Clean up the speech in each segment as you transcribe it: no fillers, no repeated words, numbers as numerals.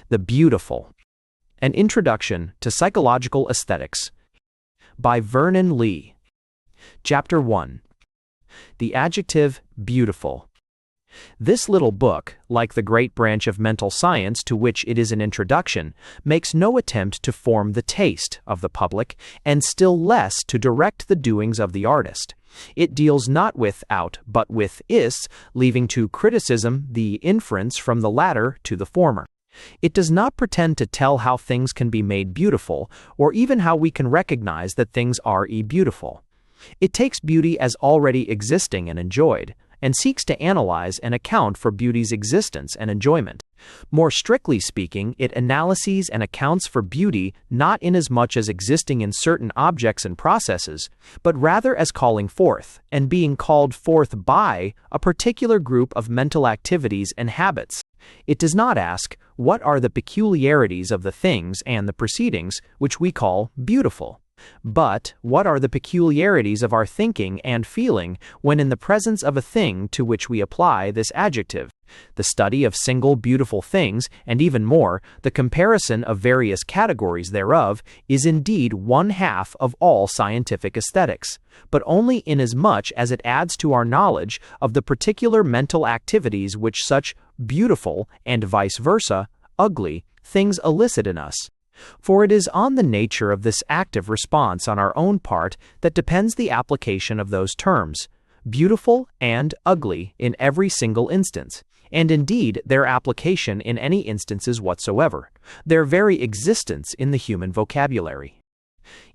The Beautiful. An Introduction to Psychological Aesthetics by Vernon Lee. Chapter 1. The Adjective Beautiful. This little book, like the great branch of mental science to which it is an introduction, makes no attempt to form the taste of the public, and still less to direct the doings of the artist. It deals not with out, but with is, leaving to criticism the inference from the latter to the former. It does not pretend to tell how things can be made beautiful, or even how we can recognize that things are beautiful. It takes beauty as already existing and enjoyed, and seeks to analyze and account for beauty's existence and enjoyment. More strictly speaking, it analyses and accounts for beauty not inasmuch as existing in certain objects and processes, but rather as calling forth, and being called forth by, a particular group of mental activities and habits. It does not ask, what are the peculiarities of the things and the proceedings which we call beautiful? But, what are the peculiarities of our thinking and feeling when in the presence of a thing to which we apply this adjective? The study of single beautiful things, and even more, the comparison of various categories thereof, is indeed one half of all scientific aesthetics, but only inasmuch as it adds to our knowledge of the particular mental activities which such beautiful, and vice versa, ugly, things elicit in us. For it is on the nature of this active response on our own part that depends the application of those terms, beautiful and ugly, in every single instance, and indeed their application in any instances whatsoever, their very existence in the human vocabulary.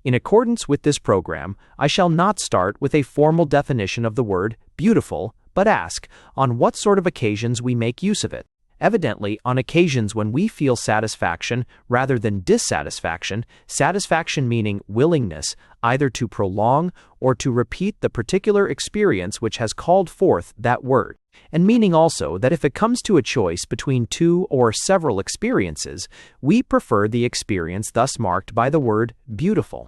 In accordance with this program, I shall not start with a formal definition of the word beautiful, but ask on what sort of occasions we make use of it. Evidently, on occasions when we feel satisfaction rather than dissatisfaction, satisfaction meaning willingness either to prolong or to repeat the particular experience which has called forth that word, and meaning also that if it comes to a choice between two or several experiences, we prefer the experience thus marked by the word beautiful.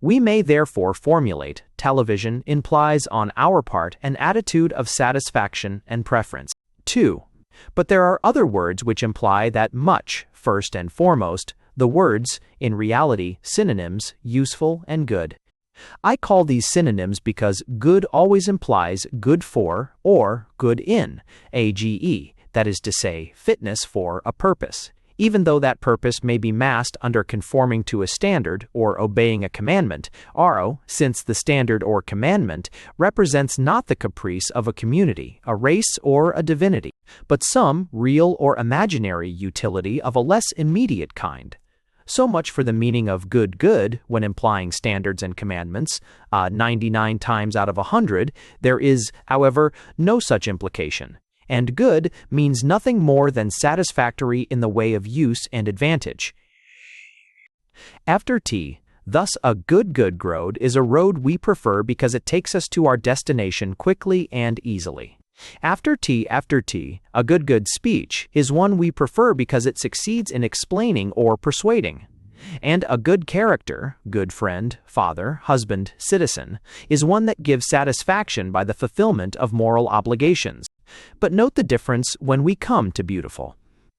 We may therefore formulate, television implies on our part an attitude of satisfaction and preference. 2. But there are other words which imply that much, first and foremost, the words, in reality, synonyms, useful and good. I call these synonyms because good always implies good for or good in, age, that is to say, fitness for a purpose, even though that purpose may be masked under conforming to a standard or obeying a commandment, since the standard or commandment represents not the caprice of a community, a race, or a divinity, but some real or imaginary utility of a less immediate kind. So much for the meaning of good when implying standards and commandments. 99 times out of 100, there is, however, no such implication. And good means nothing more than satisfactory in the way of use and advantage. After T, thus a good road is a road we prefer because it takes us to our destination quickly and easily. After T, a good speech is one we prefer because it succeeds in explaining or persuading. And a good character, good friend, father, husband, citizen, is one that gives satisfaction by the fulfillment of moral obligations. But note the difference when we come to beautiful.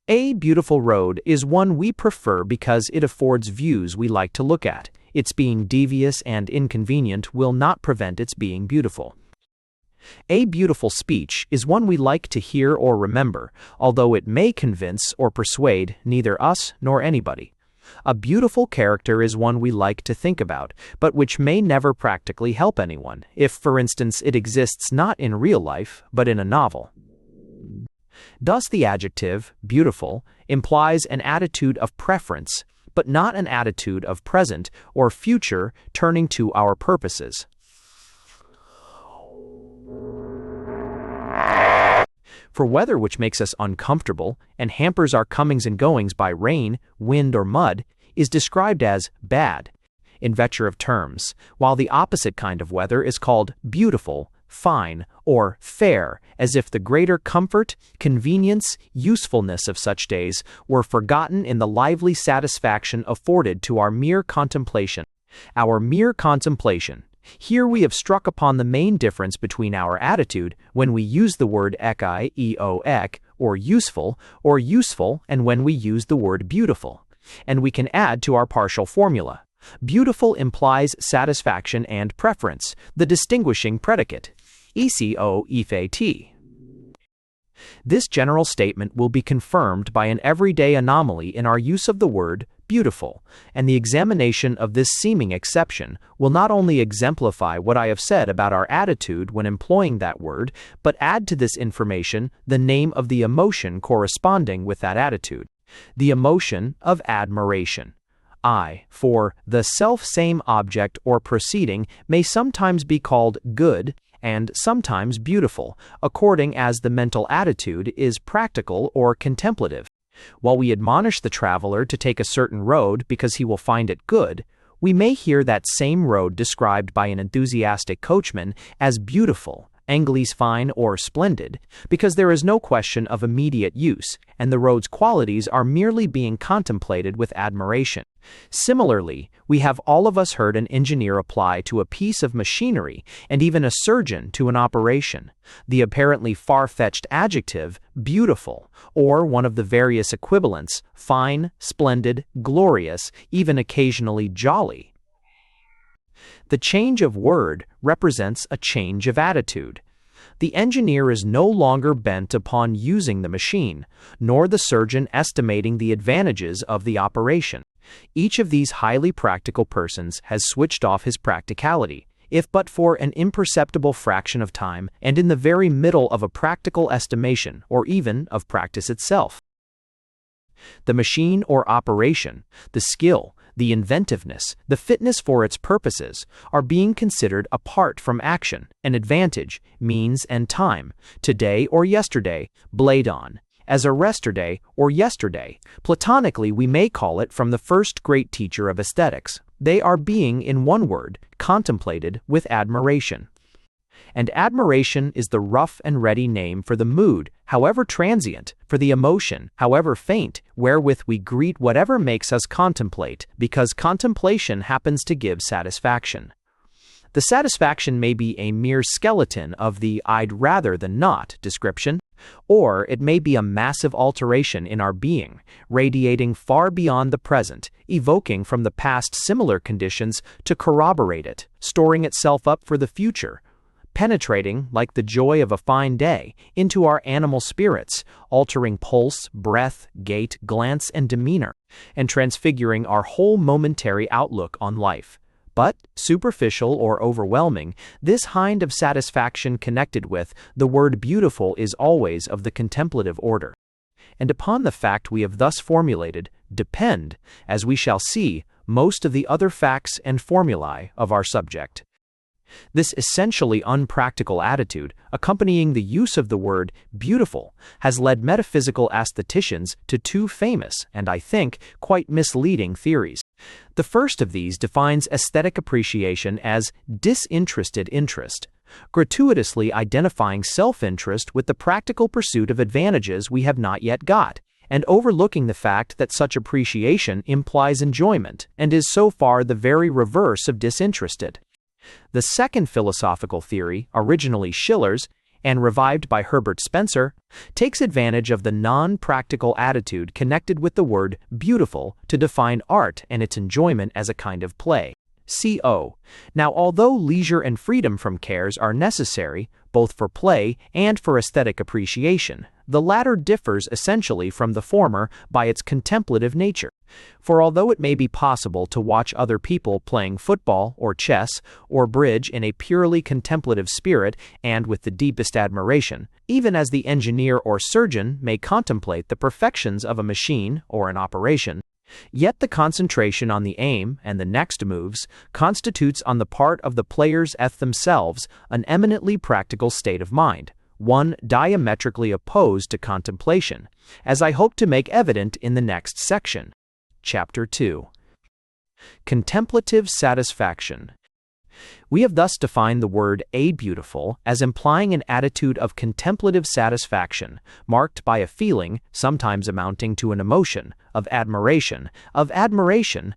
A beautiful road is one we prefer because it affords views we like to look at. Its being devious and inconvenient will not prevent its being beautiful. A beautiful speech is one we like to hear or remember, although it may convince or persuade neither us nor anybody. A beautiful character is one we like to think about, but which may never practically help anyone, if, for instance, it exists not in real life, but in a novel. Thus the adjective, beautiful, implies an attitude of preference, but not an attitude of present or future turning to our purposes. For weather which makes us uncomfortable and hampers our comings and goings by rain, wind, or mud is described as bad, in venture of terms, while the opposite kind of weather is called beautiful, fine, or fair, as if the greater comfort, convenience, usefulness of such days were forgotten in the lively satisfaction afforded to our mere contemplation. Our mere contemplation. Here we have struck upon the main difference between our attitude when we use the word ek or useful and when we use the word beautiful. And we can add to our partial formula. Beautiful implies satisfaction and preference, the distinguishing predicate. ECO ifat. This general statement will be confirmed by an everyday anomaly in our use of the word beautiful, and the examination of this seeming exception will not only exemplify what I have said about our attitude when employing that word, but add to this information the name of the emotion corresponding with that attitude, the emotion of admiration. For the self-same object or proceeding may sometimes be called good and sometimes beautiful, according as the mental attitude is practical or contemplative. While we admonish the traveler to take a certain road because he will find it good, we may hear that same road described by an enthusiastic coachman as beautiful, Anglice fine or splendid, because there is no question of immediate use, and the road's qualities are merely being contemplated with admiration. Similarly, we have all of us heard an engineer apply to a piece of machinery, and even a surgeon to an operation, the apparently far-fetched adjective beautiful, or one of the various equivalents, fine, splendid, glorious, even occasionally jolly. The change of word represents a change of attitude. The engineer is no longer bent upon using the machine, nor the surgeon estimating the advantages of the operation. Each of these highly practical persons has switched off his practicality, if but for an imperceptible fraction of time and in the very middle of a practical estimation or even of practice itself. The machine or operation, the skill, the inventiveness, the fitness for its purposes, are being considered apart from action, an advantage, means, and time, today or yesterday, blade on, as a resterday or yesterday. Platonically, we may call it from the first great teacher of aesthetics. They are being, in one word, contemplated with admiration. And admiration is the rough and ready name for the mood, however transient, for the emotion, however faint, wherewith we greet whatever makes us contemplate, because contemplation happens to give satisfaction. The satisfaction may be a mere skeleton of the "I'd rather than not" description, or it may be a massive alteration in our being, radiating far beyond the present, evoking from the past similar conditions to corroborate it, storing itself up for the future, penetrating, like the joy of a fine day, into our animal spirits, altering pulse, breath, gait, glance, and demeanor, and transfiguring our whole momentary outlook on life. But, superficial or overwhelming, this kind of satisfaction connected with the word beautiful is always of the contemplative order. And upon the fact we have thus formulated depend, as we shall see, most of the other facts and formulae of our subject. This essentially unpractical attitude, accompanying the use of the word beautiful, has led metaphysical aestheticians to two famous, and I think, quite misleading theories. The first of these defines aesthetic appreciation as disinterested interest, gratuitously identifying self-interest with the practical pursuit of advantages we have not yet got, and overlooking the fact that such appreciation implies enjoyment and is so far the very reverse of disinterested. The second philosophical theory, originally Schiller's, and revived by Herbert Spencer, takes advantage of the non-practical attitude connected with the word beautiful to define art and its enjoyment as a kind of play. CO. Now, although leisure and freedom from cares are necessary, both for play and for aesthetic appreciation, the latter differs essentially from the former by its contemplative nature. For although it may be possible to watch other people playing football or chess or bridge in a purely contemplative spirit and with the deepest admiration, even as the engineer or surgeon may contemplate the perfections of a machine or an operation, yet the concentration on the aim and the next moves constitutes on the part of the players themselves an eminently practical state of mind, one diametrically opposed to contemplation, as I hope to make evident in the next section. Chapter 2. Contemplative satisfaction. We have thus defined the word beautiful as implying an attitude of contemplative satisfaction, marked by a feeling, sometimes amounting to an emotion, of admiration,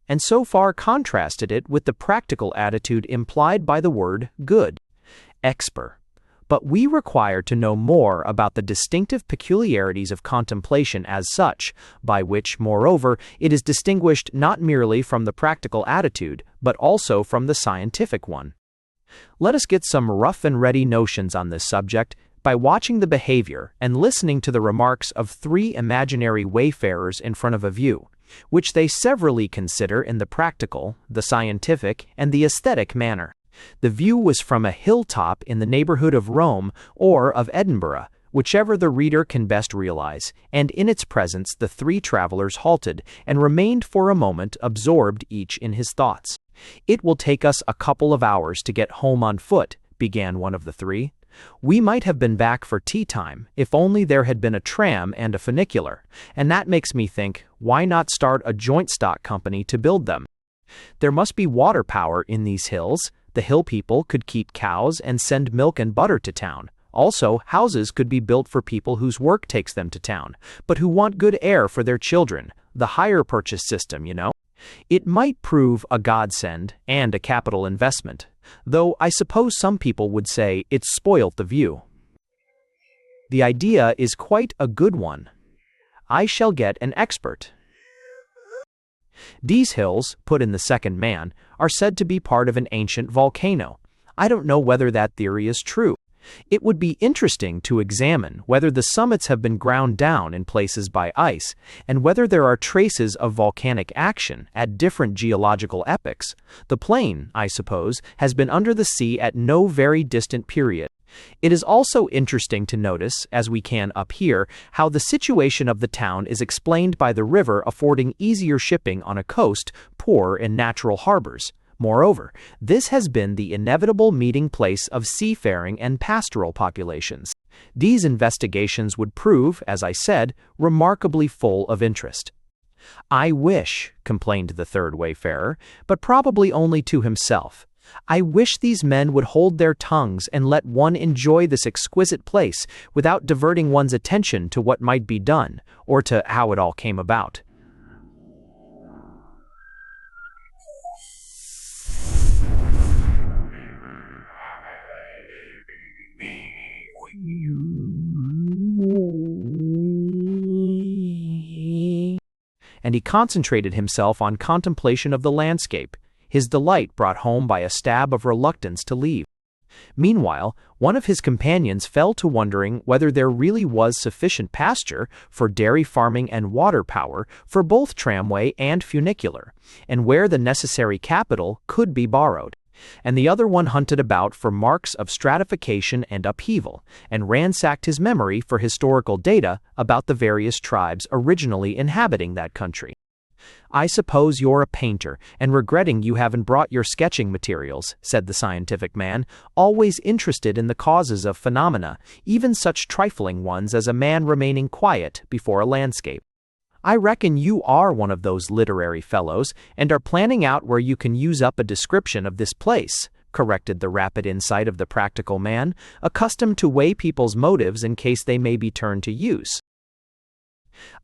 and so far contrasted it with the practical attitude implied by the word good. Exper. but we require to know more about the distinctive peculiarities of contemplation as such, by which, moreover, it is distinguished not merely from the practical attitude, but also from the scientific one. Let us get some rough and ready notions on this subject by watching the behavior and listening to the remarks of three imaginary wayfarers in front of a view, which they severally consider in the practical, the scientific, and the aesthetic manner. The view was from a hilltop in the neighborhood of Rome or of Edinburgh, whichever the reader can best realize, and in its presence the three travelers halted and remained for a moment absorbed each in his thoughts. "It will take us a couple of hours to get home on foot," began one of the three. "We might have been back for tea time, if only there had been a tram and a funicular, and that makes me think, why not start a joint stock company to build them? There must be water power in these hills. The hill people could keep cows and send milk and butter to town. Also, houses could be built for people whose work takes them to town, but who want good air for their children, the hire purchase system, you know. It might prove a godsend and a capital investment, though I suppose some people would say it's spoilt the view. The idea is quite a good one. I shall get an expert." "These hills," put in the second man, "are said to be part of an ancient volcano. I don't know whether that theory is true. It would be interesting to examine whether the summits have been ground down in places by ice, and whether there are traces of volcanic action at different geological epochs. The plain, I suppose, has been under the sea at no very distant period. It is also interesting to notice, as we can up here, how the situation of the town is explained by the river affording easier shipping on a coast poor in natural harbors. Moreover, this has been the inevitable meeting place of seafaring and pastoral populations. These investigations would prove, as I said, remarkably full of interest." "I wish," complained the third wayfarer, but probably only to himself, "I wish these men would hold their tongues and let one enjoy this exquisite place without diverting one's attention to what might be done, or to how it all came about." And he concentrated himself on contemplation of the landscape, his delight brought home by a stab of reluctance to leave. Meanwhile, one of his companions fell to wondering whether there really was sufficient pasture for dairy farming and water power for both tramway and funicular, and where the necessary capital could be borrowed. And the other one hunted about for marks of stratification and upheaval, and ransacked his memory for historical data about the various tribes originally inhabiting that country. "I suppose you're a painter, and regretting you haven't brought your sketching materials," said the scientific man, always interested in the causes of phenomena, even such trifling ones as a man remaining quiet before a landscape. "I reckon you are one of those literary fellows, and are planning out where you can use up a description of this place," corrected the rapid insight of the practical man, accustomed to weigh people's motives in case they may be turned to use.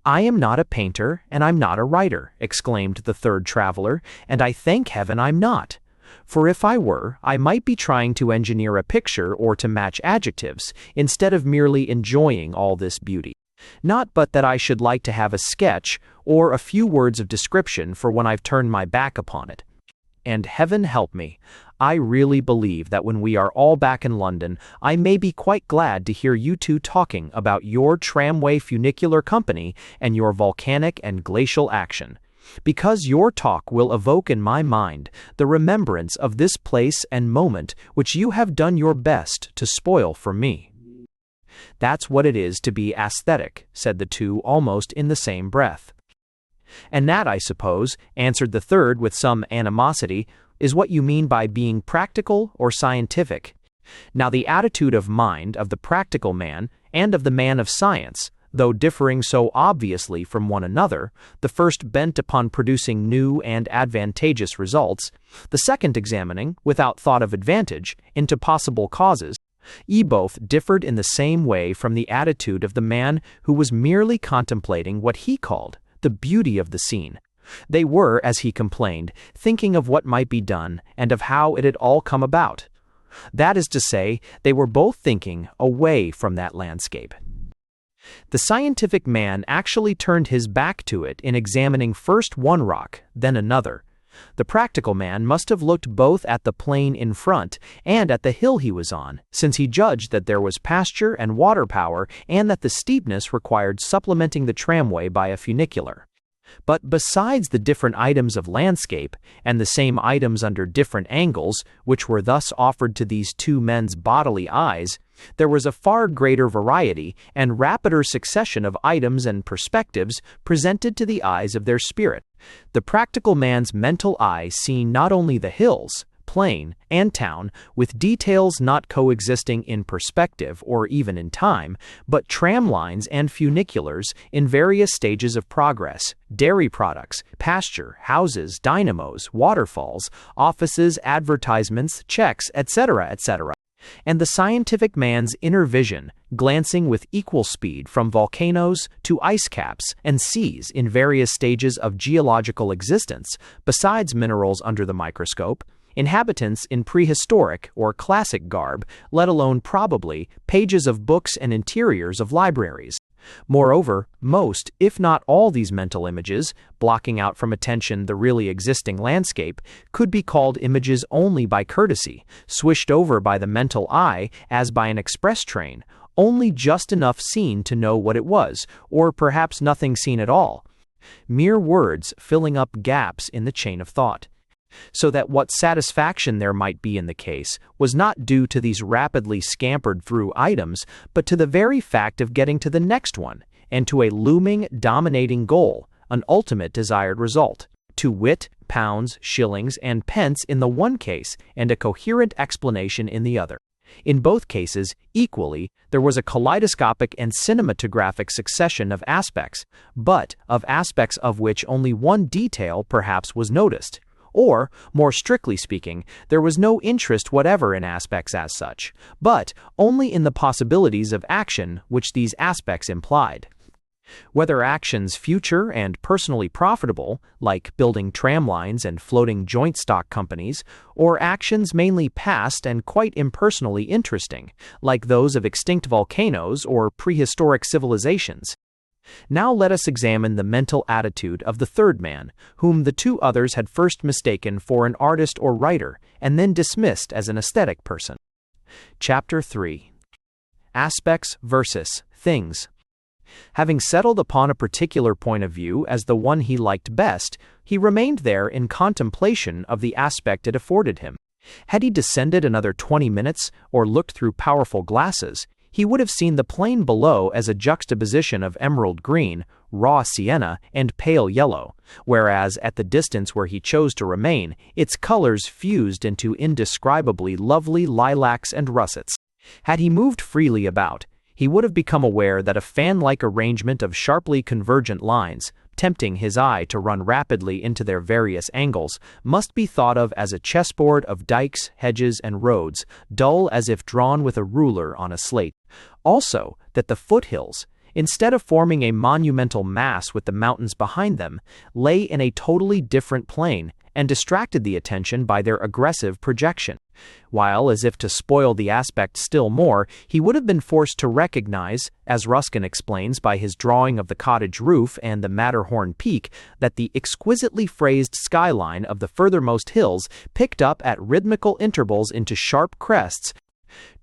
"I am not a painter, and I'm not a writer," exclaimed the third traveler, "and I thank heaven I'm not. For if I were, I might be trying to engineer a picture or to match adjectives, instead of merely enjoying all this beauty. Not but that I should like to have a sketch, or a few words of description for when I've turned my back upon it. And heaven help me, I really believe that when we are all back in London, I may be quite glad to hear you two talking about your tramway funicular company and your volcanic and glacial action, because your talk will evoke in my mind the remembrance of this place and moment which you have done your best to spoil for me." "That's what it is to be aesthetic," said the two almost in the same breath. "And that, I suppose," answered the third with some animosity, "is what you mean by being practical or scientific. Now the attitude of mind of the practical man and of the man of science, though differing so obviously from one another, the first bent upon producing new and advantageous results, the second examining, without thought of advantage, into possible causes, both differed in the same way from the attitude of the man who was merely contemplating what he called the beauty of the scene. They were, as he complained, thinking of what might be done and of how it had all come about. That is to say, they were both thinking away from that landscape. The scientific man actually turned his back to it in examining first one rock, then another. The practical man must have looked both at the plain in front and at the hill he was on, since he judged that there was pasture and water power and that the steepness required supplementing the tramway by a funicular. But besides the different items of landscape, and the same items under different angles, which were thus offered to these two men's bodily eyes, there was a far greater variety and rapider succession of items and perspectives presented to the eyes of their spirit. The practical man's mental eye seeing not only the hills, plain, and town, with details not coexisting in perspective or even in time, but tram lines and funiculars in various stages of progress, dairy products, pasture, houses, dynamos, waterfalls, offices, advertisements, checks, etc., etc., and the scientific man's inner vision, glancing with equal speed from volcanoes to ice caps and seas in various stages of geological existence, besides minerals under the microscope, inhabitants in prehistoric or classic garb, let alone probably pages of books and interiors of libraries. Moreover, most, if not all these mental images, blocking out from attention the really existing landscape, could be called images only by courtesy, swished over by the mental eye as by an express train, only just enough seen to know what it was, or perhaps nothing seen at all. Mere words filling up gaps in the chain of thought. So that what satisfaction there might be in the case was not due to these rapidly scampered through items, but to the very fact of getting to the next one, and to a looming, dominating goal, an ultimate desired result, to wit, pounds, shillings, and pence in the one case, and a coherent explanation in the other. In both cases, equally, there was a kaleidoscopic and cinematographic succession of aspects, but of aspects of which only one detail perhaps was noticed. Or, more strictly speaking, there was no interest whatever in aspects as such, but only in the possibilities of action which these aspects implied. Whether actions future and personally profitable, like building tram lines and floating joint stock companies, or actions mainly past and quite impersonally interesting, like those of extinct volcanoes or prehistoric civilizations. Now let us examine the mental attitude of the third man, whom the two others had first mistaken for an artist or writer, and then dismissed as an aesthetic person. Chapter 3. Aspects versus Things. Having settled upon a particular point of view as the one he liked best, he remained there in contemplation of the aspect it afforded him. Had he descended another 20 minutes, or looked through powerful glasses, he would have seen the plain below as a juxtaposition of emerald green, raw sienna, and pale yellow, whereas at the distance where he chose to remain, its colors fused into indescribably lovely lilacs and russets. Had he moved freely about, he would have become aware that a fan-like arrangement of sharply convergent lines, tempting his eye to run rapidly into their various angles, must be thought of as a chessboard of dikes, hedges, and roads, dull as if drawn with a ruler on a slate. Also, that the foothills, instead of forming a monumental mass with the mountains behind them, lay in a totally different plane and distracted the attention by their aggressive projection. While, as if to spoil the aspect still more, he would have been forced to recognize, as Ruskin explains by his drawing of the cottage roof and the Matterhorn peak, that the exquisitely phrased skyline of the furthermost hills picked up at rhythmical intervals into sharp crests,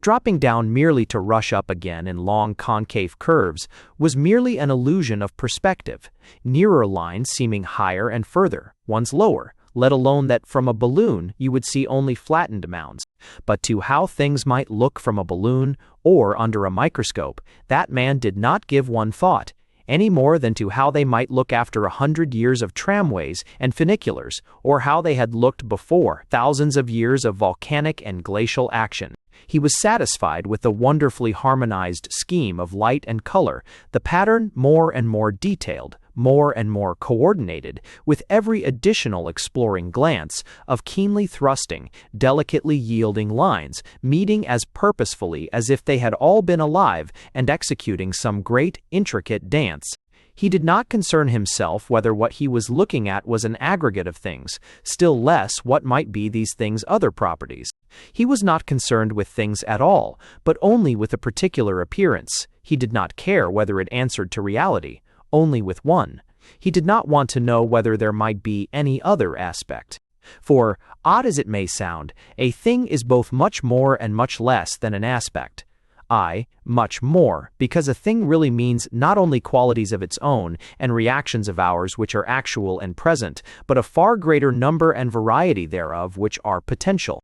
dropping down merely to rush up again in long concave curves, was merely an illusion of perspective, nearer lines seeming higher and further, ones lower, let alone that from a balloon you would see only flattened mounds. But to how things might look from a balloon or under a microscope, that man did not give one thought, any more than to how they might look after 100 years of tramways and funiculars, or how they had looked before thousands of years of volcanic and glacial action. He was satisfied with the wonderfully harmonized scheme of light and color, the pattern more and more detailed, more and more coordinated, with every additional exploring glance, of keenly thrusting, delicately yielding lines, meeting as purposefully as if they had all been alive and executing some great, intricate dance. He did not concern himself whether what he was looking at was an aggregate of things, still less what might be these things' other properties. He was not concerned with things at all, but only with a particular appearance. He did not care whether it answered to reality, only with one. He did not want to know whether there might be any other aspect. For, odd as it may sound, a thing is both much more and much less than an aspect. Much more, because a thing really means not only qualities of its own and reactions of ours which are actual and present, but a far greater number and variety thereof which are potential.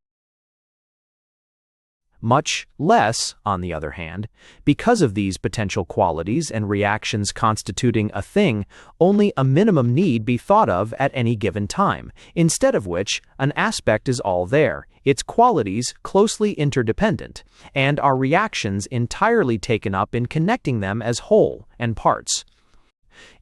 Much less, on the other hand, because of these potential qualities and reactions constituting a thing, only a minimum need be thought of at any given time, instead of which an aspect is all there, its qualities closely interdependent, and our reactions entirely taken up in connecting them as whole and parts.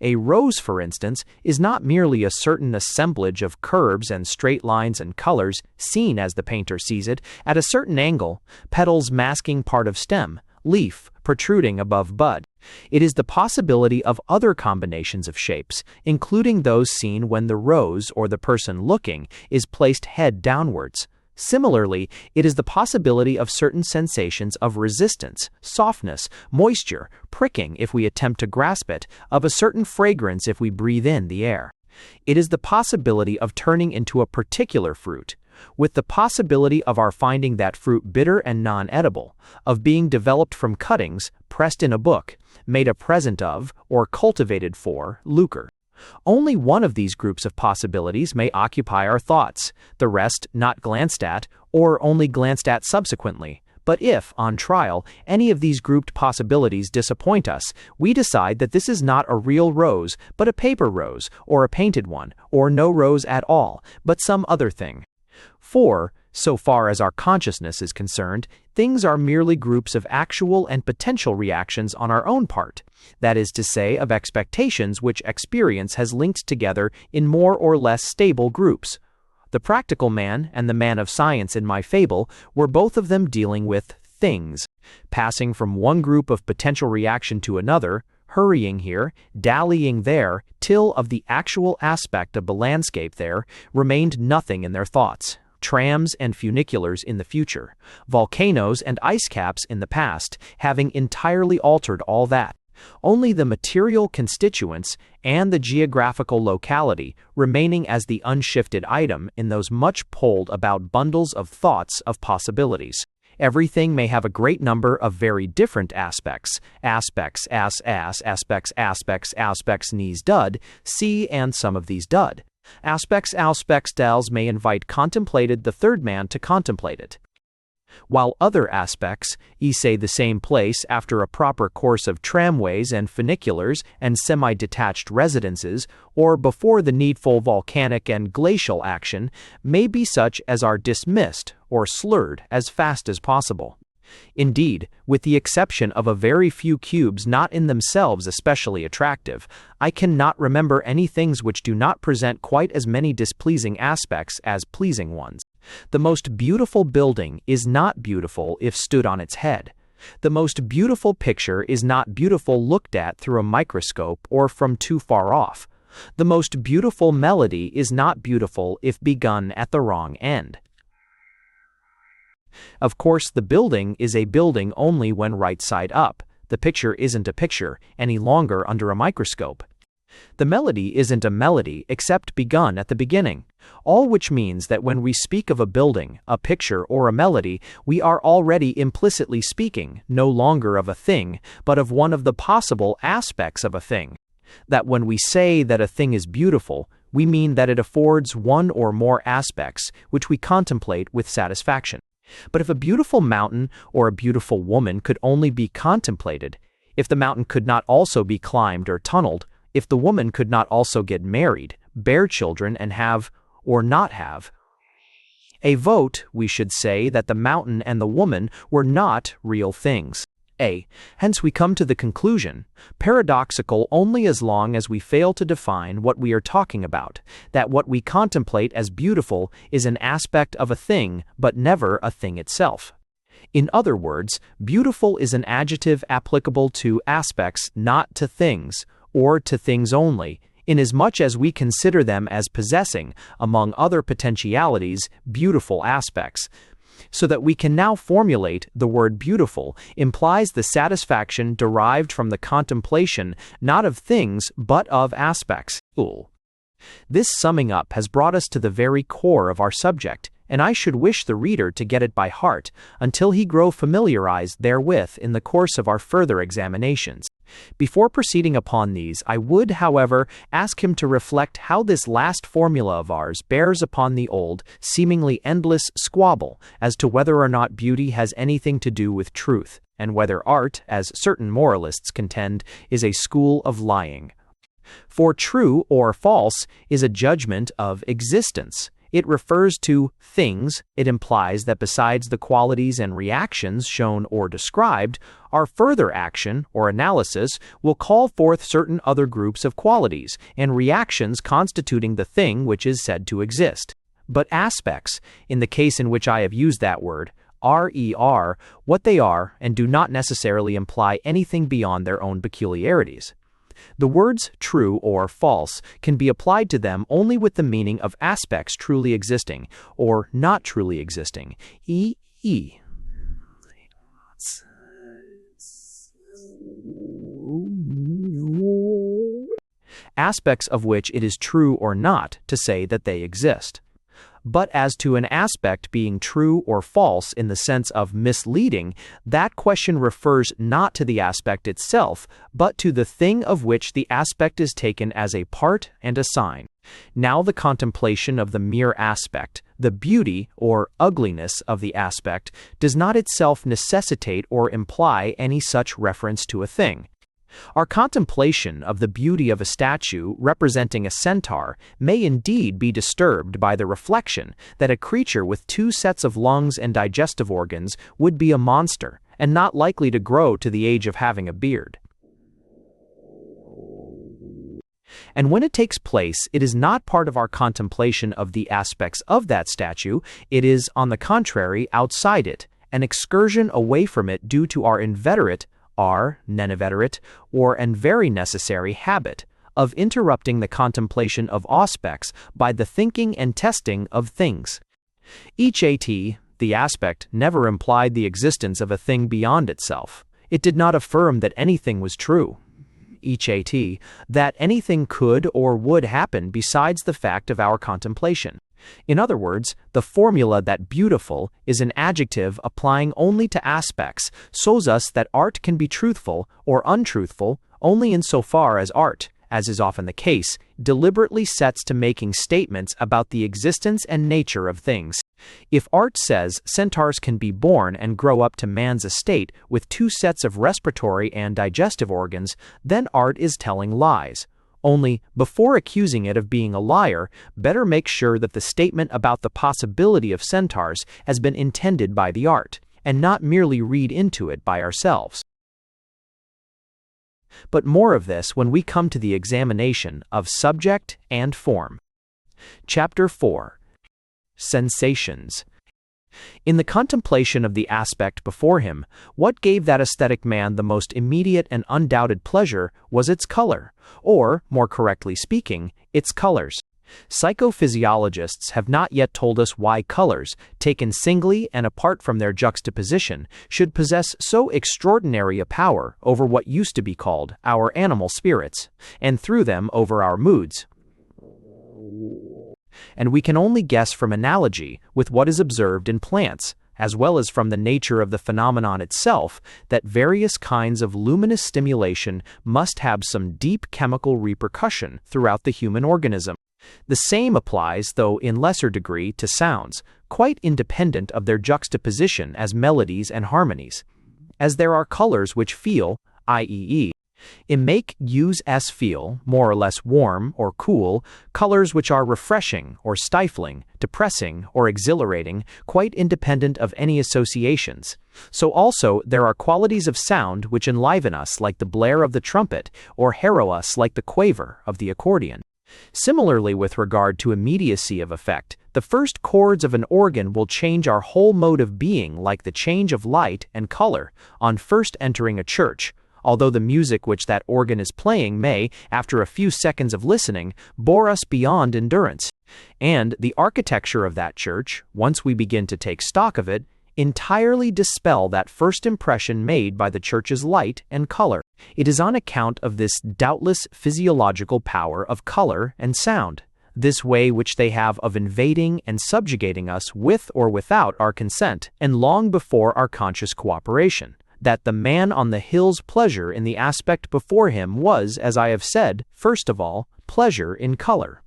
A rose, for instance, is not merely a certain assemblage of curves and straight lines and colors, seen as the painter sees it, at a certain angle, petals masking part of stem, leaf protruding above bud. It is the possibility of other combinations of shapes, including those seen when the rose or the person looking is placed head downwards. Similarly, it is the possibility of certain sensations of resistance, softness, moisture, pricking if we attempt to grasp it, of a certain fragrance if we breathe in the air. It is the possibility of turning into a particular fruit, with the possibility of our finding that fruit bitter and non-edible, of being developed from cuttings, pressed in a book, made a present of, or cultivated for, lucre. Only one of these groups of possibilities may occupy our thoughts, the rest not glanced at, or only glanced at subsequently. But if, on trial, any of these grouped possibilities disappoint us, we decide that this is not a real rose, but a paper rose, or a painted one, or no rose at all, but some other thing. For, so far as our consciousness is concerned, things are merely groups of actual and potential reactions on our own part, that is to say, of expectations which experience has linked together in more or less stable groups. The practical man and the man of science in my fable were both of them dealing with things, passing from one group of potential reaction to another, hurrying here, dallying there, till of the actual aspect of the landscape there remained nothing in their thoughts. Trams and funiculars in the future, volcanoes and ice caps in the past, having entirely altered all that. Only the material constituents and the geographical locality remaining as the unshifted item in those much pulled about bundles of thoughts of possibilities. Everything may have a great number of very different aspects, knees dud, see, and some of these dud. Aspects dals may invite contemplated the third man to contemplate it. While other aspects, say the same place after a proper course of tramways and funiculars and semi-detached residences, or before the needful volcanic and glacial action, may be such as are dismissed or slurred as fast as possible. Indeed, with the exception of a very few cubes not in themselves especially attractive, I cannot remember any things which do not present quite as many displeasing aspects as pleasing ones. The most beautiful building is not beautiful if stood on its head. The most beautiful picture is not beautiful looked at through a microscope or from too far off. The most beautiful melody is not beautiful if begun at the wrong end. Of course, the building is a building only when right side up. The picture isn't a picture any longer under a microscope. The melody isn't a melody except begun at the beginning, all which means that when we speak of a building, a picture, or a melody, we are already implicitly speaking no longer of a thing, but of one of the possible aspects of a thing. That when we say that a thing is beautiful, we mean that it affords one or more aspects which we contemplate with satisfaction. But if a beautiful mountain or a beautiful woman could only be contemplated, if the mountain could not also be climbed or tunneled, if the woman could not also get married, bear children, and have, or not have, a vote, we should say that the mountain and the woman were not real things. Hence we come to the conclusion, paradoxical only as long as we fail to define what we are talking about, that what we contemplate as beautiful is an aspect of a thing, but never a thing itself. In other words, beautiful is an adjective applicable to aspects, not to things, or to things only, inasmuch as we consider them as possessing, among other potentialities, beautiful aspects. so that we can now formulate the word beautiful implies the satisfaction derived from the contemplation not of things but of aspects. This summing up has brought us to the very core of our subject, and I should wish the reader to get it by heart until he grow familiarized therewith in the course of our further examinations. Before proceeding upon these, I would, however, ask him to reflect how this last formula of ours bears upon the old, seemingly endless squabble as to whether or not beauty has anything to do with truth, and whether art, as certain moralists contend, is a school of lying. For true or false is a judgment of existence. It refers to things. It implies that besides the qualities and reactions shown or described, our further action or analysis will call forth certain other groups of qualities and reactions constituting the thing which is said to exist. But aspects, in the case in which I have used that word, are what they are and do not necessarily imply anything beyond their own peculiarities. The words true or false can be applied to them only with the meaning of aspects truly existing or not truly existing, e.e. aspects of which it is true or not to say that they exist. But as to an aspect being true or false in the sense of misleading, that question refers not to the aspect itself, but to the thing of which the aspect is taken as a part and a sign. Now the contemplation of the mere aspect, the beauty or ugliness of the aspect, does not itself necessitate or imply any such reference to a thing. Our contemplation of the beauty of a statue representing a centaur may indeed be disturbed by the reflection that a creature with 2 sets of lungs and digestive organs would be a monster, and not likely to grow to the age of having a beard. And when it takes place, it is not part of our contemplation of the aspects of that statue, it is, on the contrary, outside it, an excursion away from it due to our inveterate and very necessary habit of interrupting the contemplation of aspects by the thinking and testing of things. The aspect never implied the existence of a thing beyond itself. It did not affirm that anything was true. That anything could or would happen besides the fact of our contemplation. In other words, the formula that beautiful is an adjective applying only to aspects shows us that art can be truthful or untruthful only insofar as art, as is often the case, deliberately sets to making statements about the existence and nature of things. If art says centaurs can be born and grow up to man's estate with 2 sets of respiratory and digestive organs, then art is telling lies. Only, before accusing it of being a liar, better make sure that the statement about the possibility of centaurs has been intended by the art, and not merely read into it by ourselves. But more of this when we come to the examination of subject and form. Chapter 4. Sensations. In the contemplation of the aspect before him, what gave that aesthetic man the most immediate and undoubted pleasure was its color, or, more correctly speaking, its colors. Psychophysiologists have not yet told us why colors, taken singly and apart from their juxtaposition, should possess so extraordinary a power over what used to be called our animal spirits, and through them over our moods. And we can only guess from analogy with what is observed in plants, as well as from the nature of the phenomenon itself, that various kinds of luminous stimulation must have some deep chemical repercussion throughout the human organism. The same applies, though in lesser degree, to sounds, quite independent of their juxtaposition as melodies and harmonies. As there are colors which feel, i.e., make use as feel, more or less warm or cool, colors which are refreshing or stifling, depressing or exhilarating, quite independent of any associations. So also there are qualities of sound which enliven us like the blare of the trumpet, or harrow us like the quaver of the accordion. Similarly, with regard to immediacy of effect, the first chords of an organ will change our whole mode of being like the change of light and color on first entering a church, although the music which that organ is playing may, after a few seconds of listening, bore us beyond endurance. And the architecture of that church, once we begin to take stock of it, entirely dispel that first impression made by the church's light and color. It is on account of this doubtless physiological power of color and sound, this way which they have of invading and subjugating us with or without our consent, and long before our conscious cooperation, that the man on the hill's pleasure in the aspect before him was, as I have said, first of all, pleasure in color.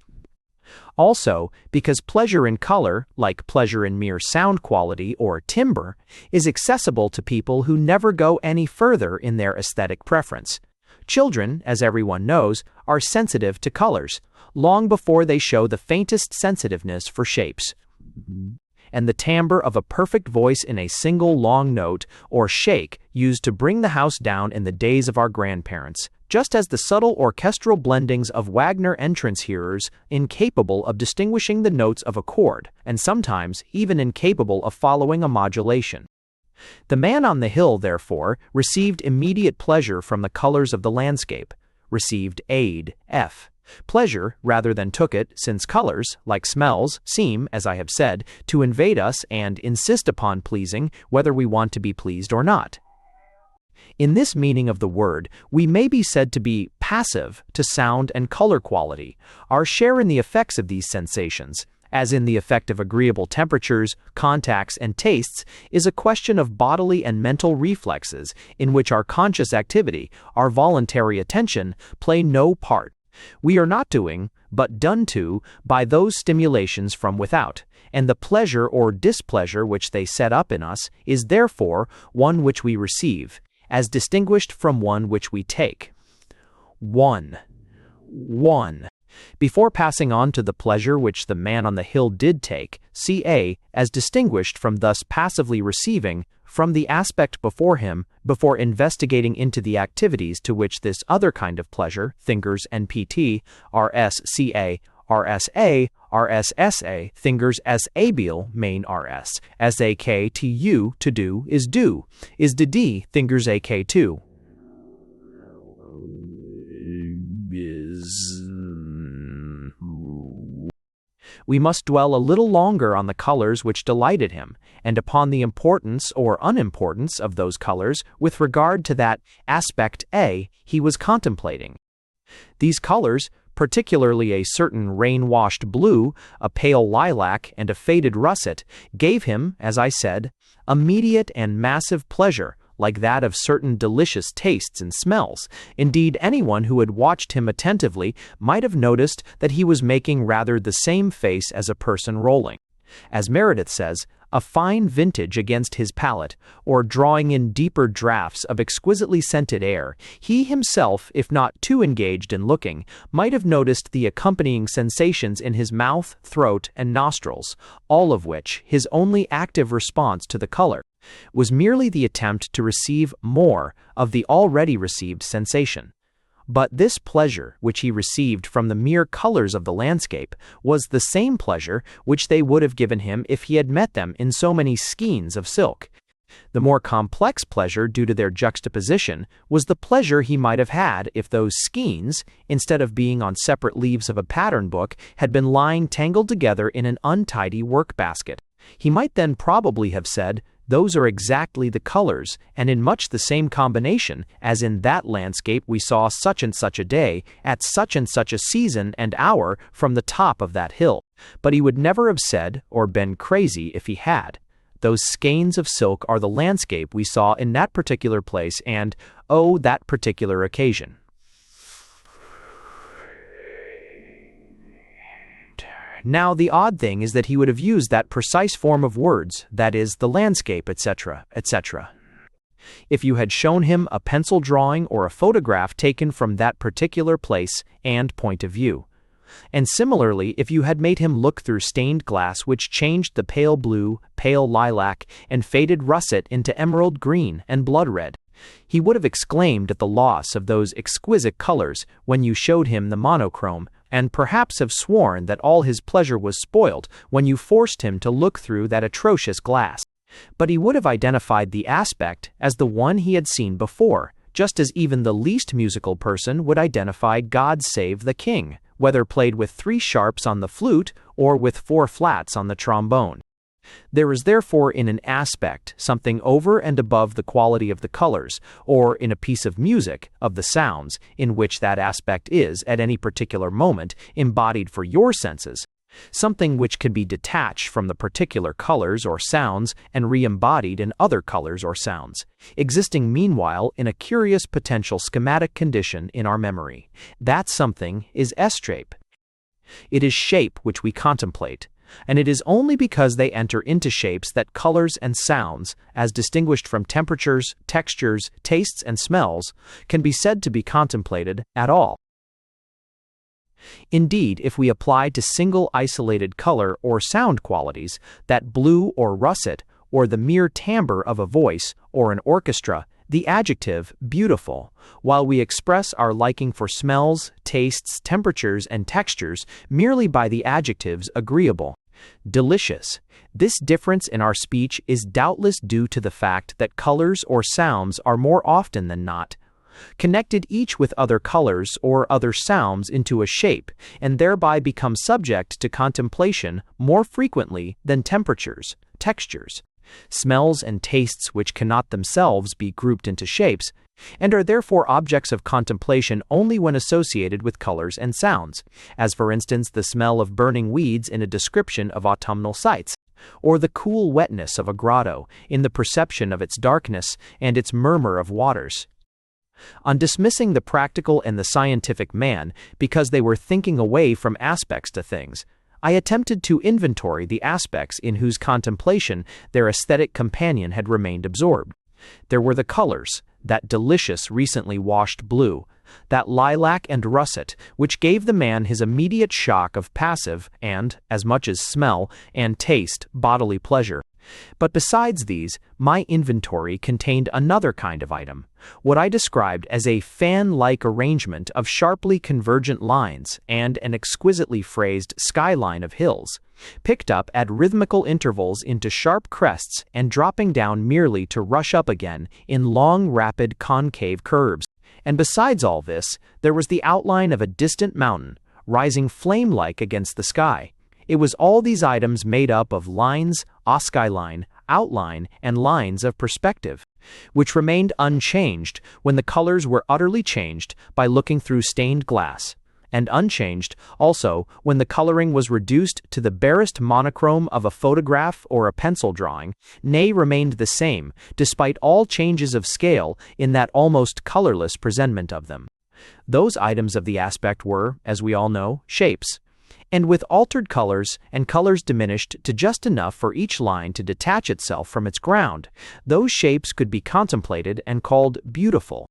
Also, because pleasure in color, like pleasure in mere sound quality or timbre, is accessible to people who never go any further in their aesthetic preference. Children, as everyone knows, are sensitive to colors, long before they show the faintest sensitiveness for shapes. And the timbre of a perfect voice in a single long note or shake used to bring the house down in the days of our grandparents, just as the subtle orchestral blendings of Wagner entrance hearers incapable of distinguishing the notes of a chord, and sometimes even incapable of following a modulation. The man on the hill, therefore, received immediate pleasure from the colors of the landscape, received aid, pleasure rather than took it, since colors, like smells, seem, as I have said, to invade us and insist upon pleasing whether we want to be pleased or not. In this meaning of the word, we may be said to be passive to sound and color quality. Our share in the effects of these sensations, as in the effect of agreeable temperatures, contacts, and tastes, is a question of bodily and mental reflexes in which our conscious activity, our voluntary attention, play no part. We are not doing, but done to, by those stimulations from without, and the pleasure or displeasure which they set up in us is therefore one which we receive, as distinguished from one which we take. 1. Before passing on to the pleasure which the man on the hill did take, ca. as distinguished from thus passively receiving, from the aspect before him, before investigating into the activities to which this other kind of pleasure, Thingers and PT, RSCA, RSA, RSSA, Thingers SABL, main RS, SAKTU, to do, is DD, Thingers AK2. We must dwell a little longer on the colors which delighted him, and upon the importance or unimportance of those colors with regard to that aspect A he was contemplating. These colors, particularly a certain rain-washed blue, a pale lilac, and a faded russet, gave him, as I said, immediate and massive pleasure, like that of certain delicious tastes and smells. Indeed, anyone who had watched him attentively might have noticed that he was making rather the same face as a person rolling, as Meredith says, a fine vintage against his palate, or drawing in deeper draughts of exquisitely scented air. He himself, if not too engaged in looking, might have noticed the accompanying sensations in his mouth, throat, and nostrils, all of which, his only active response to the color, was merely the attempt to receive more of the already received sensation. But this pleasure which he received from the mere colors of the landscape was the same pleasure which they would have given him if he had met them in so many skeins of silk. The more complex pleasure due to their juxtaposition was the pleasure he might have had if those skeins, instead of being on separate leaves of a pattern book, had been lying tangled together in an untidy work basket. He might then probably have said, "Those are exactly the colors, and in much the same combination, as in that landscape we saw such and such a day, at such and such a season and hour, from the top of that hill." But he would never have said, or been crazy if he had, "Those skeins of silk are the landscape we saw in that particular place and, oh, that particular occasion." Now, the odd thing is that he would have used that precise form of words, that is, the landscape, etc., etc. If you had shown him a pencil drawing or a photograph taken from that particular place and point of view. And similarly, if you had made him look through stained glass which changed the pale blue, pale lilac, and faded russet into emerald green and blood red, he would have exclaimed at the loss of those exquisite colors when you showed him the monochrome, and perhaps have sworn that all his pleasure was spoiled when you forced him to look through that atrocious glass. But he would have identified the aspect as the one he had seen before, just as even the least musical person would identify God Save the King, whether played with 3 sharps on the flute or with 4 flats on the trombone. There is therefore in an aspect something over and above the quality of the colors, or in a piece of music, of the sounds, in which that aspect is, at any particular moment, embodied for your senses, something which can be detached from the particular colors or sounds and re-embodied in other colors or sounds, existing meanwhile in a curious potential schematic condition in our memory. That something is S-shape. It is shape which we contemplate, and it is only because they enter into shapes that colors and sounds, as distinguished from temperatures, textures, tastes, and smells, can be said to be contemplated at all. Indeed, if we apply to single isolated color or sound qualities that blue or russet, or the mere timbre of a voice or an orchestra, the adjective beautiful, while we express our liking for smells, tastes, temperatures, and textures merely by the adjectives agreeable, delicious, this difference in our speech is doubtless due to the fact that colors or sounds are more often than not connected each with other colors or other sounds into a shape, and thereby become subject to contemplation more frequently than temperatures, textures, smells, and tastes which cannot themselves be grouped into shapes, and are therefore objects of contemplation only when associated with colors and sounds, as for instance the smell of burning weeds in a description of autumnal sights, or the cool wetness of a grotto in the perception of its darkness and its murmur of waters. On dismissing the practical and the scientific man because they were thinking away from aspects to things, I attempted to inventory the aspects in whose contemplation their aesthetic companion had remained absorbed. There were the colors, that delicious recently washed blue, that lilac and russet, which gave the man his immediate shock of passive and, as much as smell and taste, bodily pleasure. But besides these, my inventory contained another kind of item, what I described as a fan-like arrangement of sharply convergent lines and an exquisitely phrased skyline of hills, picked up at rhythmical intervals into sharp crests and dropping down merely to rush up again in long, rapid, concave curves. And besides all this, there was the outline of a distant mountain, rising flame-like against the sky. It was all these items made up of lines, oskyline, outline, and lines of perspective, which remained unchanged when the colors were utterly changed by looking through stained glass, and unchanged also when the coloring was reduced to the barest monochrome of a photograph or a pencil drawing, nay, remained the same, despite all changes of scale in that almost colorless presentment of them. Those items of the aspect were, as we all know, shapes. And with altered colors and colors diminished to just enough for each line to detach itself from its ground, those shapes could be contemplated and called beautiful.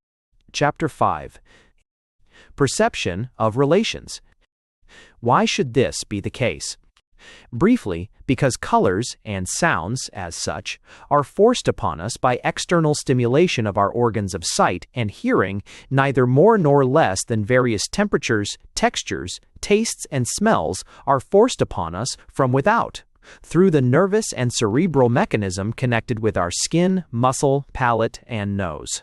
Chapter 5. Perception of relations. Why should this be the case? Briefly, because colors and sounds, as such, are forced upon us by external stimulation of our organs of sight and hearing, neither more nor less than various temperatures, textures, tastes, and smells are forced upon us from without, through the nervous and cerebral mechanism connected with our skin, muscle, palate, and nose.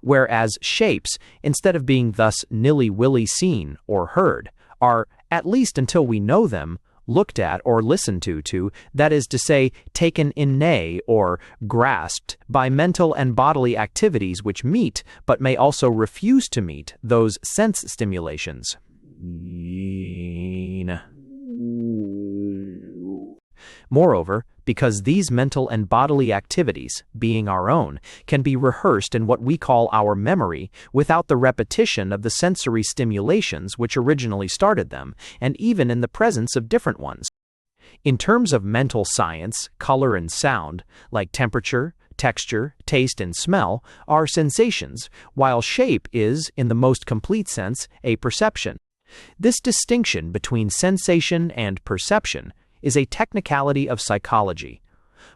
Whereas shapes, instead of being thus nilly-willy seen or heard, are, at least until we know them, looked at or listened to, that is to say, taken in nay or grasped by mental and bodily activities which meet, but may also refuse to meet, those sense stimulations. Moreover, because these mental and bodily activities, being our own, can be rehearsed in what we call our memory without the repetition of the sensory stimulations which originally started them, and even in the presence of different ones. In terms of mental science, color and sound, like temperature, texture, taste, and smell, are sensations, while shape is, in the most complete sense, a perception. This distinction between sensation and perception is a technicality of psychology,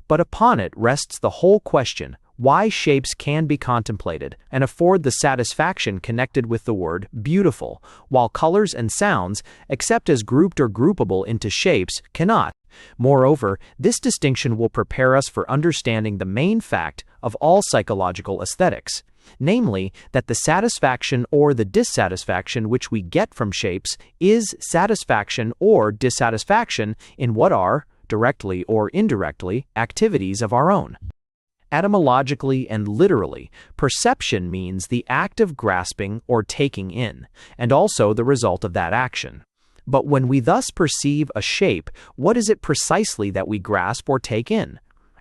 but upon it rests the whole question why shapes can be contemplated and afford the satisfaction connected with the word beautiful, while colors and sounds, except as grouped or groupable into shapes, cannot. Moreover, this distinction will prepare us for understanding the main fact of all psychological aesthetics, namely, that the satisfaction or the dissatisfaction which we get from shapes is satisfaction or dissatisfaction in what are, directly or indirectly, activities of our own. Etymologically and literally, perception means the act of grasping or taking in, and also the result of that action. But when we thus perceive a shape, what is it precisely that we grasp or take in?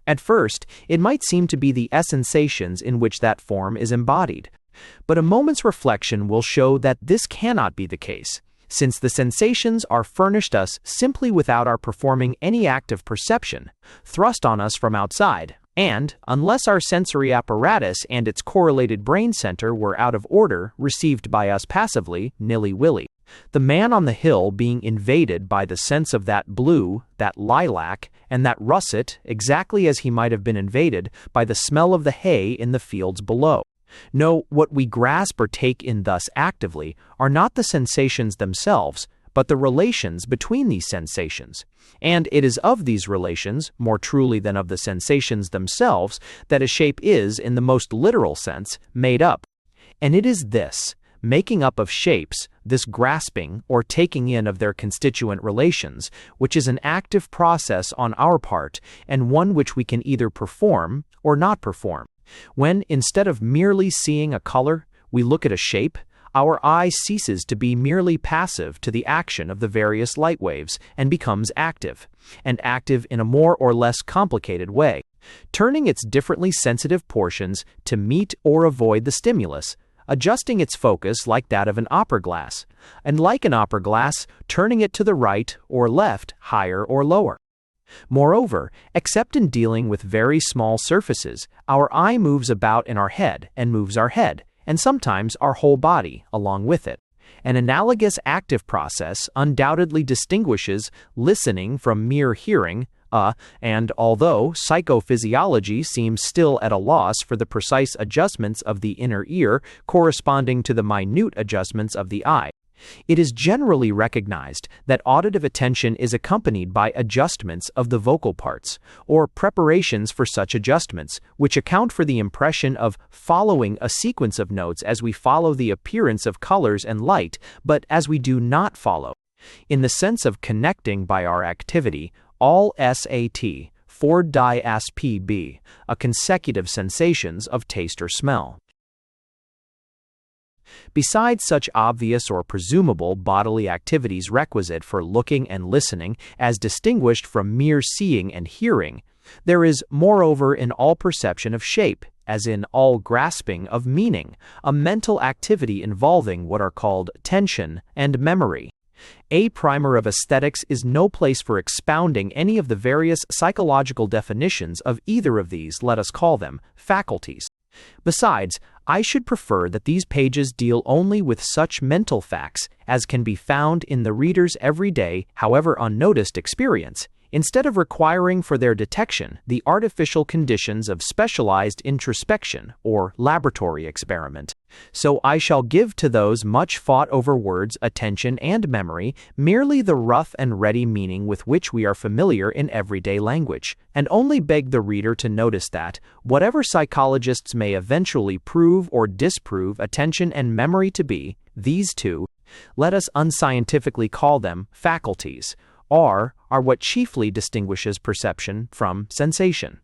At first, it might seem to be the sensations in which that form is embodied. But a moment's reflection will show that this cannot be the case, since the sensations are furnished us simply without our performing any act of perception, thrust on us from outside, and, unless our sensory apparatus and its correlated brain center were out of order, received by us passively, nilly-willy. The man on the hill being invaded by the sense of that blue, that lilac, and that russet exactly as he might have been invaded by the smell of the hay in the fields below. No, what we grasp or take in thus actively are not the sensations themselves, but the relations between these sensations. And it is of these relations, more truly than of the sensations themselves, that a shape is, in the most literal sense, made up. And it is this, making up of shapes, this grasping or taking in of their constituent relations, which is an active process on our part, and one which we can either perform or not perform. When, instead of merely seeing a color, we look at a shape, our eye ceases to be merely passive to the action of the various light waves and becomes active, and active in a more or less complicated way, turning its differently sensitive portions to meet or avoid the stimulus, adjusting its focus like that of an opera glass, and like an opera glass, turning it to the right or left, higher or lower. Moreover, except in dealing with very small surfaces, our eye moves about in our head and moves our head, and sometimes our whole body along with it. An analogous active process undoubtedly distinguishes listening from mere hearing, and although psychophysiology seems still at a loss for the precise adjustments of the inner ear corresponding to the minute adjustments of the eye, it is generally recognized that auditive attention is accompanied by adjustments of the vocal parts, or preparations for such adjustments, which account for the impression of following a sequence of notes as we follow the appearance of colors and light, but as we do not follow, in the sense of connecting by our activity, all SAT, 4-PB, a consecutive sensations of taste or smell. Besides such obvious or presumable bodily activities requisite for looking and listening as distinguished from mere seeing and hearing, there is, moreover, in all perception of shape, as in all grasping of meaning, a mental activity involving what are called tension and memory. A primer of aesthetics is no place for expounding any of the various psychological definitions of either of these, let us call them, faculties. Besides, I should prefer that these pages deal only with such mental facts as can be found in the reader's everyday, however unnoticed, experience, instead of requiring for their detection the artificial conditions of specialized introspection or laboratory experiment. So I shall give to those much fought over words, attention and memory, merely the rough and ready meaning with which we are familiar in everyday language, and only beg the reader to notice that, whatever psychologists may eventually prove or disprove attention and memory to be, these two, let us unscientifically call them faculties, are what chiefly distinguishes perception from sensation.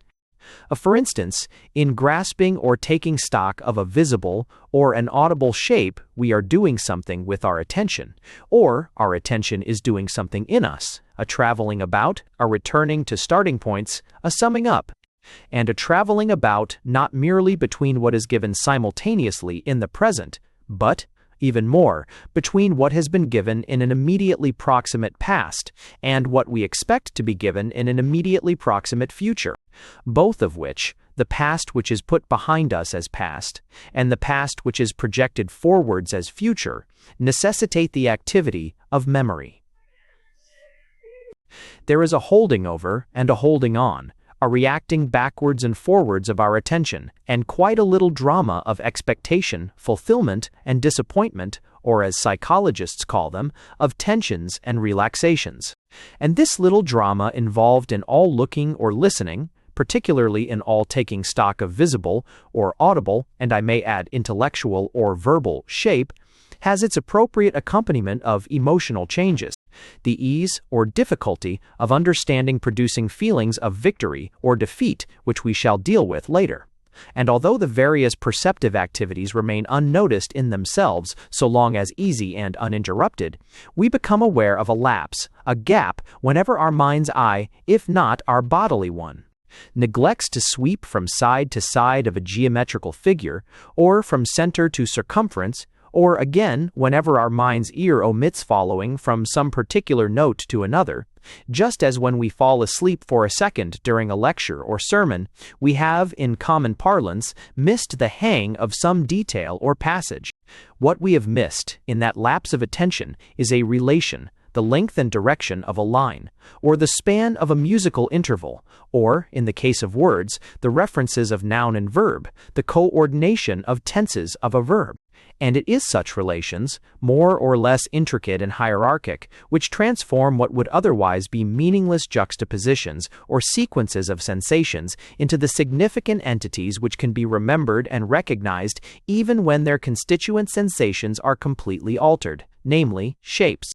For instance, in grasping or taking stock of a visible or an audible shape, we are doing something with our attention, or our attention is doing something in us, a traveling about, a returning to starting points, a summing up, and a traveling about not merely between what is given simultaneously in the present, but, even more, between what has been given in an immediately proximate past and what we expect to be given in an immediately proximate future, both of which, the past which is put behind us as past, and the past which is projected forwards as future, necessitate the activity of memory. There is a holding over and a holding on, a reacting backwards and forwards of our attention, and quite a little drama of expectation, fulfillment, and disappointment, or as psychologists call them, of tensions and relaxations. And this little drama involved in all looking or listening, particularly in all taking stock of visible or audible, and I may add intellectual or verbal shape, has its appropriate accompaniment of emotional changes, the ease or difficulty of understanding producing feelings of victory or defeat, which we shall deal with later. And although the various perceptive activities remain unnoticed in themselves so long as easy and uninterrupted, we become aware of a lapse, a gap, whenever our mind's eye, if not our bodily one, neglects to sweep from side to side of a geometrical figure, or from center to circumference, or again, whenever our mind's ear omits following from some particular note to another, just as when we fall asleep for a second during a lecture or sermon, we have, in common parlance, missed the hang of some detail or passage. What we have missed in that lapse of attention is a relation, the length and direction of a line, or the span of a musical interval, or, in the case of words, the references of noun and verb, the coordination of tenses of a verb. And it is such relations, more or less intricate and hierarchic, which transform what would otherwise be meaningless juxtapositions or sequences of sensations into the significant entities which can be remembered and recognized even when their constituent sensations are completely altered, namely, shapes.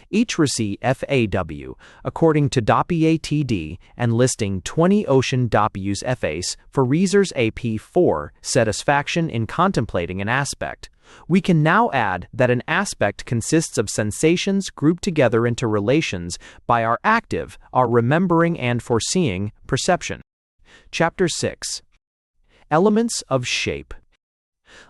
Each receive FAW, according to Doppie TD, and listing 20 ocean W's FAs for Reesers AP4, satisfaction in contemplating an aspect. We can now add that an aspect consists of sensations grouped together into relations by our active, our remembering and foreseeing, perception. Chapter 6. Elements of shape.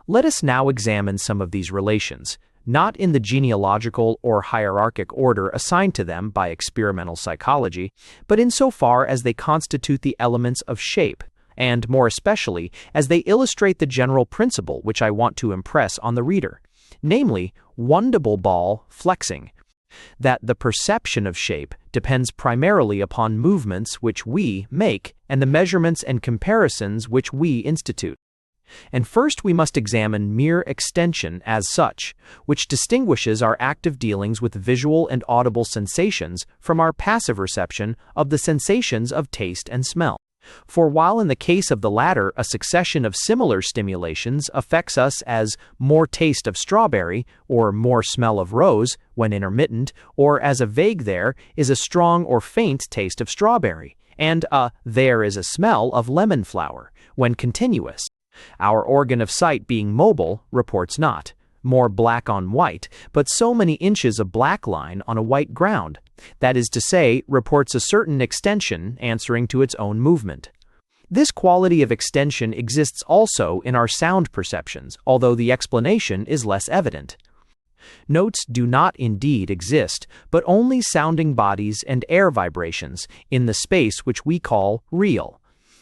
Let us now examine some of these relations, not in the genealogical or hierarchic order assigned to them by experimental psychology, but insofar as they constitute the elements of shape, and more especially as they illustrate the general principle which I want to impress on the reader, namely, wundable ball flexing, that the perception of shape depends primarily upon movements which we make and the measurements and comparisons which we institute. And first we must examine mere extension as such, which distinguishes our active dealings with visual and audible sensations from our passive reception of the sensations of taste and smell. For while in the case of the latter a succession of similar stimulations affects us as more taste of strawberry or more smell of rose when intermittent, or as a vague there is a strong or faint taste of strawberry, and a there is a smell of lemon flower when continuous, our organ of sight being mobile reports not more black on white, but so many inches of black line on a white ground, that is to say, reports a certain extension answering to its own movement. This quality of extension exists also in our sound perceptions, although the explanation is less evident. Notes do not indeed exist, but only sounding bodies and air vibrations in the space which we call real,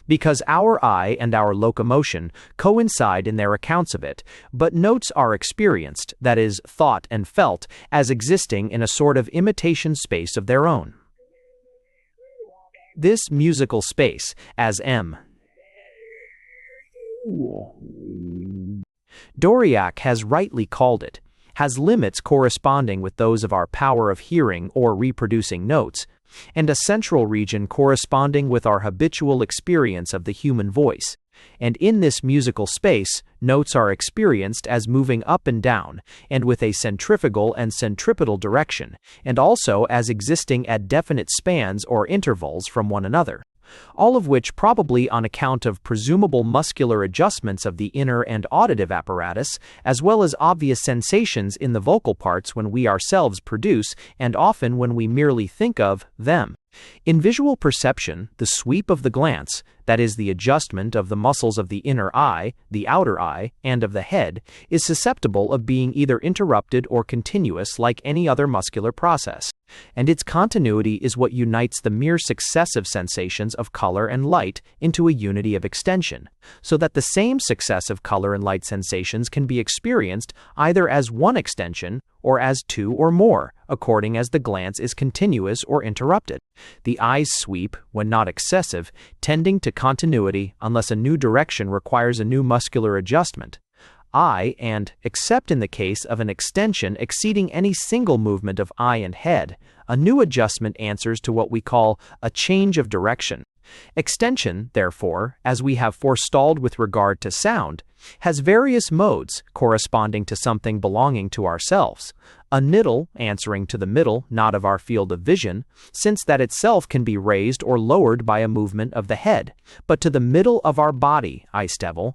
because our eye and our locomotion coincide in their accounts of it, but notes are experienced, that is, thought and felt, as existing in a sort of imitation space of their own. This musical space, as M. Doriac has rightly called it, has limits corresponding with those of our power of hearing or reproducing notes, and a central region corresponding with our habitual experience of the human voice. And in this musical space, notes are experienced as moving up and down, and with a centrifugal and centripetal direction, and also as existing at definite spans or intervals from one another. All of which probably on account of presumable muscular adjustments of the inner and auditive apparatus, as well as obvious sensations in the vocal parts when we ourselves produce, and often when we merely think of, them. In visual perception, the sweep of the glance, that is the adjustment of the muscles of the inner eye, the outer eye, and of the head, is susceptible of being either interrupted or continuous like any other muscular process, and its continuity is what unites the mere successive sensations of color and light into a unity of extension, so that the same successive color and light sensations can be experienced either as one extension or as two or more, according as the glance is continuous or interrupted. The eye's sweep, when not excessive, tending to continuity unless a new direction requires a new muscular adjustment. eye and, except in the case of an extension exceeding any single movement of eye and head, a new adjustment answers to what we call a change of direction. Extension, therefore, as we have forestalled with regard to sound, has various modes corresponding to something belonging to ourselves. A niddle answering to the middle not of our field of vision, since that itself can be raised or lowered by a movement of the head, but to the middle of our body, Eistevel,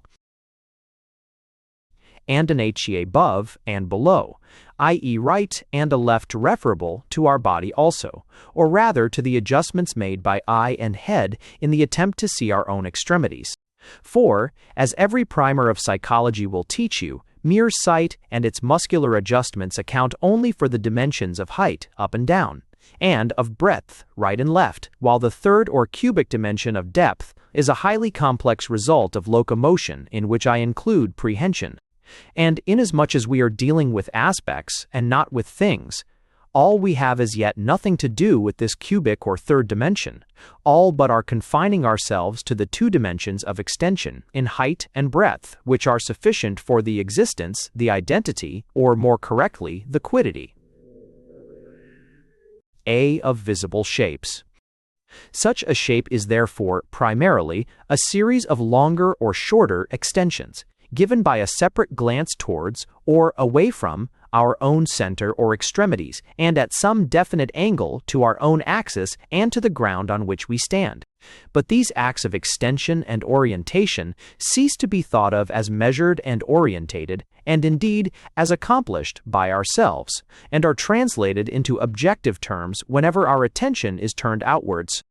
and an HE above and below, i.e. right and a left referable to our body also, or rather to the adjustments made by eye and head in the attempt to see our own extremities. For, as every primer of psychology will teach you, mere sight and its muscular adjustments account only for the dimensions of height, up and down, and of breadth, right and left, while the third or cubic dimension of depth is a highly complex result of locomotion in which I include prehension. And inasmuch as we are dealing with aspects and not with things, all we have as yet nothing to do with this cubic or third dimension, all but are confining ourselves to the two dimensions of extension in height and breadth, which are sufficient for the existence, the identity, or more correctly, the quiddity. A of visible shapes. Such a shape is therefore, primarily, a series of longer or shorter extensions, given by a separate glance towards, or away from, our own center or extremities, and at some definite angle to our own axis and to the ground on which we stand. But these acts of extension and orientation cease to be thought of as measured and orientated, and indeed as accomplished by ourselves, and are translated into objective terms whenever our attention is turned outwards.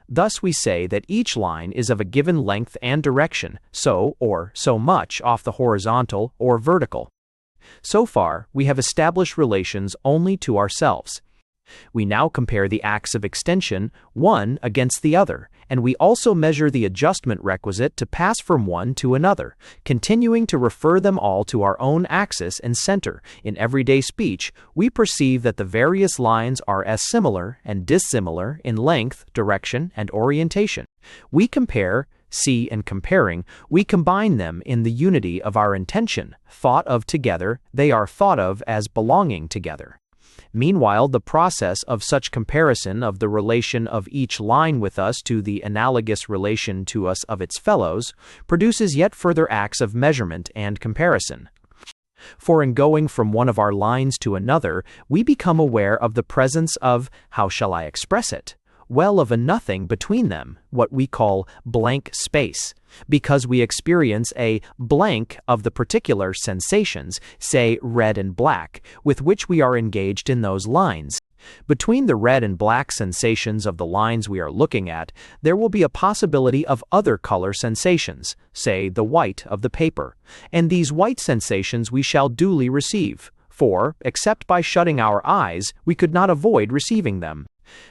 Thus we say that each line is of a given length and direction, so or so much off the horizontal or vertical. So far, we have established relations only to ourselves. We now compare the acts of extension one against the other, and we also measure the adjustment requisite to pass from one to another, continuing to refer them all to our own axis and center. In everyday speech, we perceive that the various lines are as similar and dissimilar in length, direction, and orientation. We compare, see, and comparing, we combine them in the unity of our intention. Thought of together, they are thought of as belonging together. Meanwhile, the process of such comparison of the relation of each line with us to the analogous relation to us of its fellows produces yet further acts of measurement and comparison. For in going from one of our lines to another, we become aware of the presence of, how shall I express it? Well, of a nothing between them, what we call blank space, because we experience a blank of the particular sensations, say red and black, with which we are engaged in those lines. Between the red and black sensations of the lines we are looking at, there will be a possibility of other color sensations, say the white of the paper, and these white sensations we shall duly receive, for, except by shutting our eyes, we could not avoid receiving them.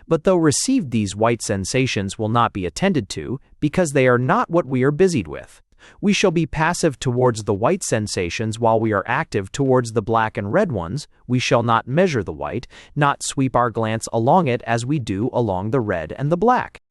But though received, these white sensations will not be attended to, because they are not what we are busied with. We shall be passive towards the white sensations while we are active towards the black and red ones. We shall not measure the white, not sweep our glance along it as we do along the red and the black.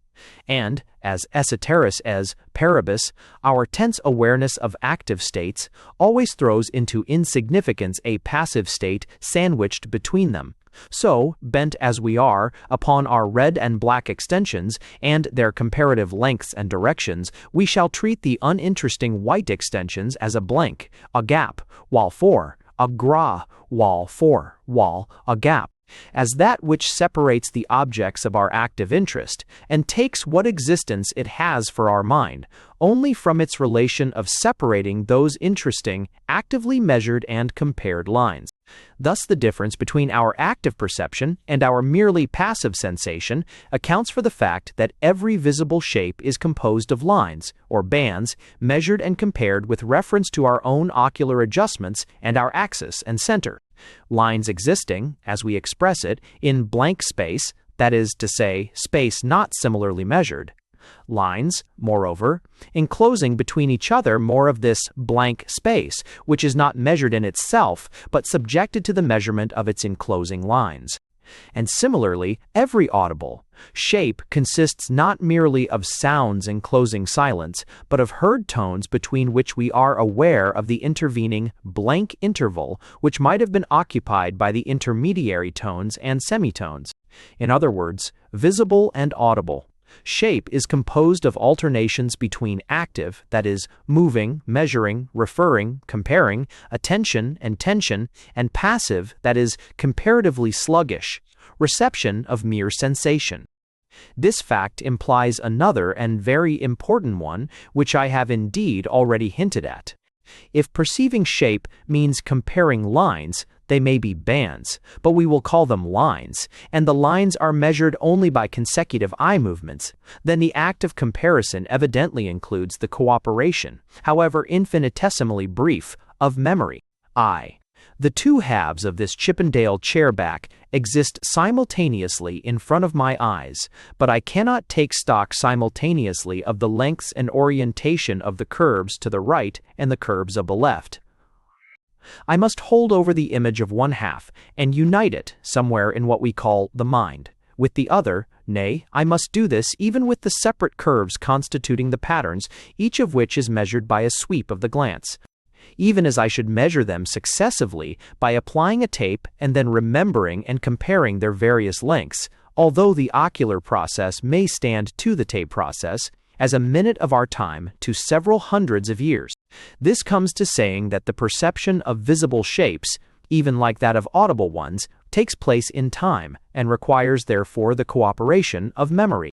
And, as esoteris as paribus, our tense awareness of active states always throws into insignificance a passive state sandwiched between them. So, bent as we are upon our red and black extensions and their comparative lengths and directions, we shall treat the uninteresting white extensions as a blank, a gap, while for, a gra, while for, while, a gap, as that which separates the objects of our active interest, and takes what existence it has for our mind, only from its relation of separating those interesting, actively measured and compared lines. Thus the difference between our active perception and our merely passive sensation accounts for the fact that every visible shape is composed of lines, or bands, measured and compared with reference to our own ocular adjustments and our axis and center. Lines existing, as we express it, in blank space, that is to say, space not similarly measured. Lines, moreover, enclosing between each other more of this blank space, which is not measured in itself, but subjected to the measurement of its enclosing lines. And similarly, every audible shape consists not merely of sounds enclosing silence, but of heard tones between which we are aware of the intervening blank interval which might have been occupied by the intermediary tones and semitones. In other words, visible and audible shape is composed of alternations between active, that is, moving, measuring, referring, comparing, attention and tension, and passive, that is, comparatively sluggish, reception of mere sensation. This fact implies another and very important one, which I have indeed already hinted at. If perceiving shape means comparing lines, they may be bands, but we will call them lines, and the lines are measured only by consecutive eye movements, then the act of comparison evidently includes the cooperation, however infinitesimally brief, of memory. The two halves of this Chippendale chairback exist simultaneously in front of my eyes, but I cannot take stock simultaneously of the lengths and orientation of the curves to the right and the curves of the left. I must hold over the image of one half and unite it somewhere in what we call the mind with the other, nay, I must do this even with the separate curves constituting the patterns, each of which is measured by a sweep of the glance, even as I should measure them successively by applying a tape and then remembering and comparing their various lengths, although the ocular process may stand to the tape process as a minute of our time to several hundreds of years. This comes to saying that the perception of visible shapes, even like that of audible ones, takes place in time and requires therefore the cooperation of memory.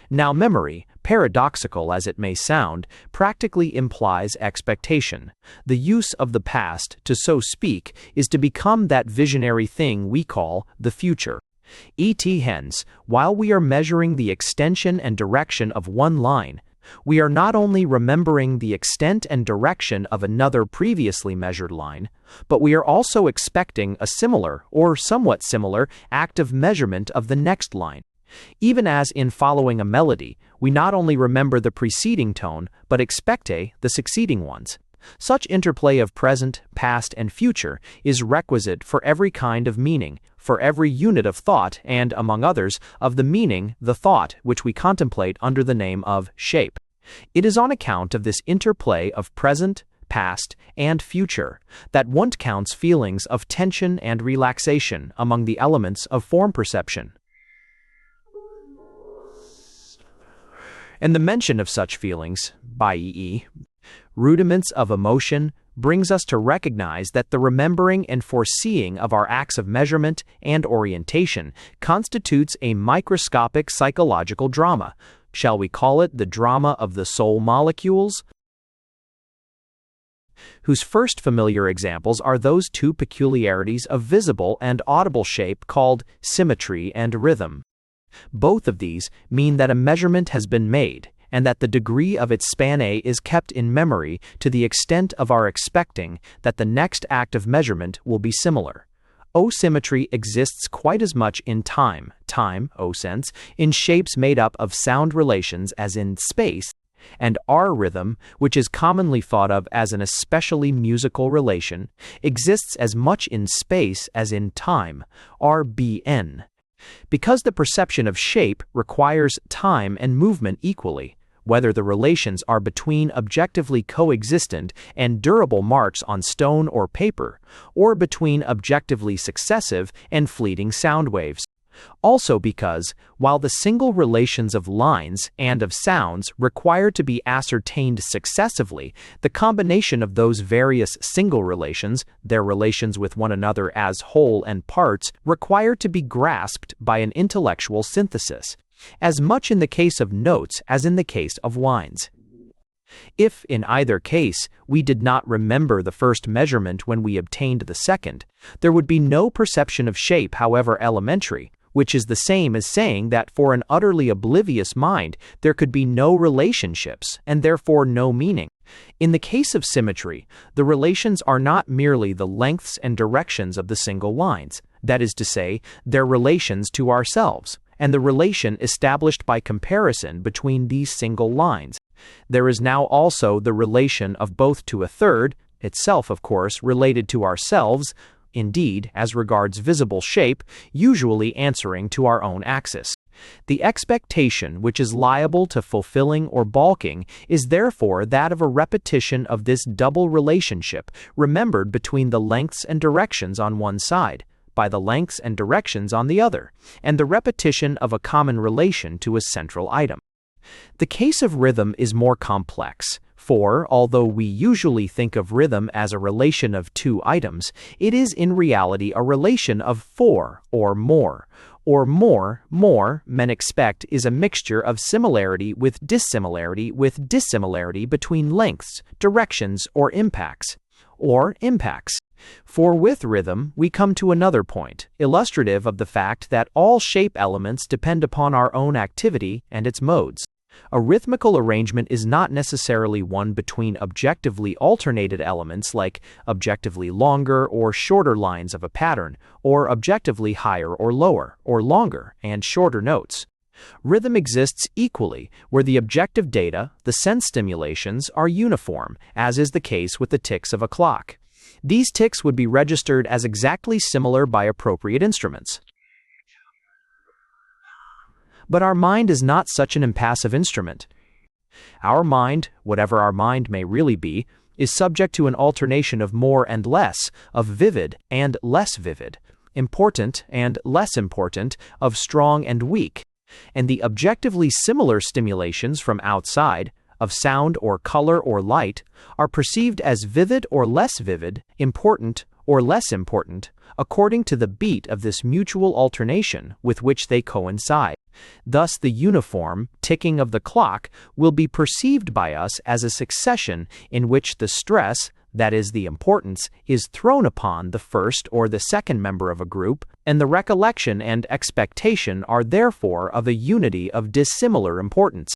Now memory, paradoxical as it may sound, practically implies expectation. The use of the past, to so speak, is to become that visionary thing we call the future. Hence, while we are measuring the extension and direction of one line, we are not only remembering the extent and direction of another previously measured line, but we are also expecting a similar, or somewhat similar, act of measurement of the next line. Even as in following a melody, we not only remember the preceding tone, but expect the succeeding ones. Such interplay of present, past, and future is requisite for every kind of meaning, for every unit of thought, and, among others, of the meaning, the thought, which we contemplate under the name of shape. It is on account of this interplay of present, past, and future that one counts feelings of tension and relaxation among the elements of form perception. And the mention of such feelings, by rudiments of emotion, brings us to recognize that the remembering and foreseeing of our acts of measurement and orientation constitutes a microscopic psychological drama. Shall we call it the drama of the soul molecules? Whose first familiar examples are those two peculiarities of visible and audible shape called symmetry and rhythm. Both of these mean that a measurement has been made, and that the degree of its span is kept in memory to the extent of our expecting that the next act of measurement will be similar. O-symmetry exists quite as much in time, O-sense, in shapes made up of sound relations as in space, and R-rhythm, which is commonly thought of as an especially musical relation, exists as much in space as in time, RBN. Because the perception of shape requires time and movement equally, whether the relations are between objectively coexistent and durable marks on stone or paper, or between objectively successive and fleeting sound waves. Also because, while the single relations of lines and of sounds require to be ascertained successively, the combination of those various single relations, their relations with one another as whole and parts, require to be grasped by an intellectual synthesis, as much in the case of notes as in the case of lines. If, in either case, we did not remember the first measurement when we obtained the second, there would be no perception of shape, however elementary, which is the same as saying that for an utterly oblivious mind there could be no relationships, and therefore no meaning. In the case of symmetry, the relations are not merely the lengths and directions of the single lines, that is to say, their relations to ourselves, and the relation established by comparison between these single lines. There is now also the relation of both to a third, itself of course related to ourselves, indeed, as regards visible shape, usually answering to our own axis. The expectation which is liable to fulfilling or balking is therefore that of a repetition of this double relationship remembered between the lengths and directions on one side, by the lengths and directions on the other, and the repetition of a common relation to a central item. The case of rhythm is more complex, for, although we usually think of rhythm as a relation of two items, it is in reality a relation of four or more. More, men expect, is a mixture of similarity with dissimilarity between lengths, directions, or impacts. For with rhythm, we come to another point, illustrative of the fact that all shape elements depend upon our own activity and its modes. A rhythmical arrangement is not necessarily one between objectively alternated elements like objectively longer or shorter lines of a pattern, or objectively higher or lower, or longer and shorter notes. Rhythm exists equally where the objective data, the sense stimulations, are uniform, as is the case with the ticks of a clock. These ticks would be registered as exactly similar by appropriate instruments. But our mind is not such an impassive instrument. Our mind, whatever our mind may really be, is subject to an alternation of more and less, of vivid and less vivid, important and less important, of strong and weak, and the objectively similar stimulations from outside, of sound or color or light, are perceived as vivid or less vivid, important or less important, according to the beat of this mutual alternation with which they coincide. Thus, the uniform ticking of the clock will be perceived by us as a succession in which the stress, that is, the importance, is thrown upon the first or the second member of a group, and the recollection and expectation are therefore of a unity of dissimilar importance.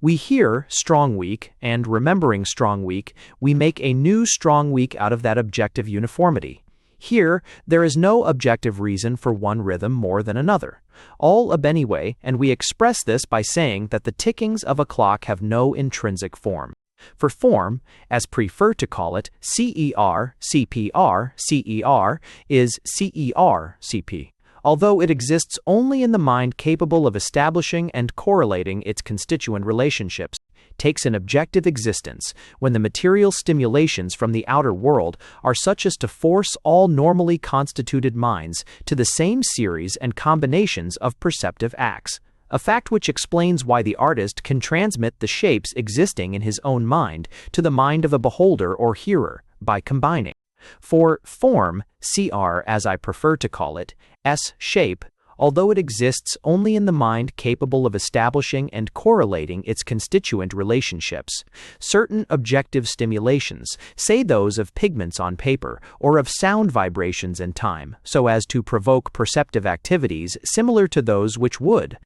We hear strong weak, and remembering strong weak, we make a new strong weak out of that objective uniformity. Here, there is no objective reason for one rhythm more than another. All ab anyway, and we express this by saying that the tickings of a clock have no intrinsic form. For form, as prefer to call it, CER, CPR, CER, is CER, CP. Although it exists only in the mind capable of establishing and correlating its constituent relationships, takes an objective existence when the material stimulations from the outer world are such as to force all normally constituted minds to the same series and combinations of perceptive acts, a fact which explains why the artist can transmit the shapes existing in his own mind to the mind of a beholder or hearer by combining. For form, CR as I prefer to call it, S shape, although it exists only in the mind capable of establishing and correlating its constituent relationships, certain objective stimulations, say those of pigments on paper or of sound vibrations in time, so as to provoke perceptive activities similar to those which would,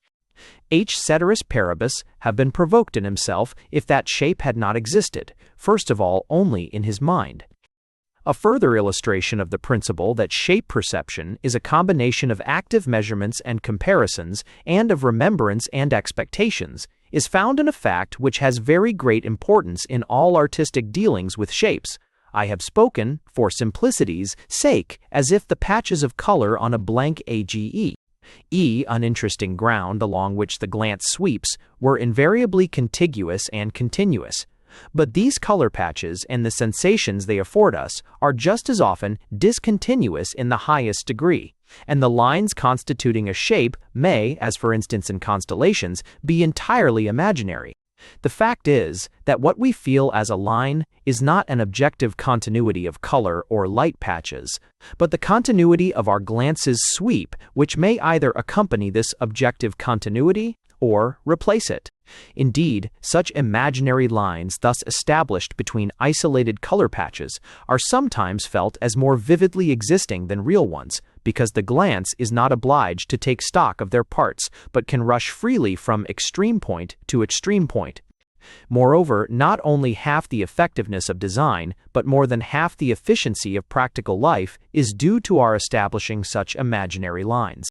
H. ceteris paribus, have been provoked in himself if that shape had not existed, first of all only in his mind. A further illustration of the principle that shape perception is a combination of active measurements and comparisons and of remembrance and expectations is found in a fact which has very great importance in all artistic dealings with shapes. I have spoken, for simplicity's sake, as if the patches of color on a blank AGE, uninteresting ground along which the glance sweeps, were invariably contiguous and continuous. But these color patches and the sensations they afford us are just as often discontinuous in the highest degree, and the lines constituting a shape may, as for instance in constellations, be entirely imaginary. The fact is that what we feel as a line is not an objective continuity of color or light patches, but the continuity of our glance's sweep, which may either accompany this objective continuity or replace it. Indeed, such imaginary lines thus established between isolated color patches are sometimes felt as more vividly existing than real ones, because the glance is not obliged to take stock of their parts, but can rush freely from extreme point to extreme point. Moreover, not only half the effectiveness of design, but more than half the efficiency of practical life is due to our establishing such imaginary lines.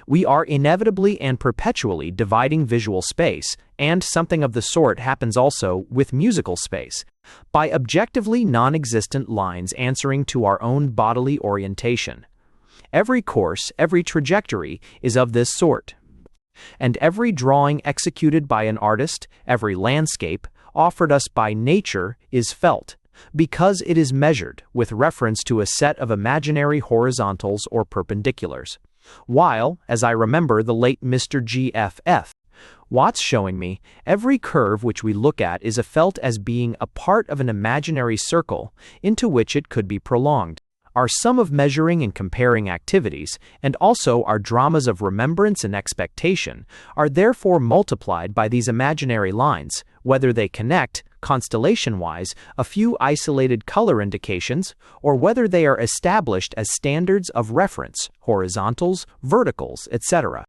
We are inevitably and perpetually dividing visual space, and something of the sort happens also with musical space, by objectively non-existent lines answering to our own bodily orientation. Every course, every trajectory is of this sort. And every drawing executed by an artist, every landscape offered us by nature is felt, because it is measured with reference to a set of imaginary horizontals or perpendiculars. While, as I remember the late Mr. G.F.F. Watts showing me, every curve which we look at is felt as being a part of an imaginary circle into which it could be prolonged. Our sum of measuring and comparing activities, and also our dramas of remembrance and expectation, are therefore multiplied by these imaginary lines, whether they connect, constellation-wise, a few isolated color indications, or whether they are established as standards of reference, horizontals, verticals, etc.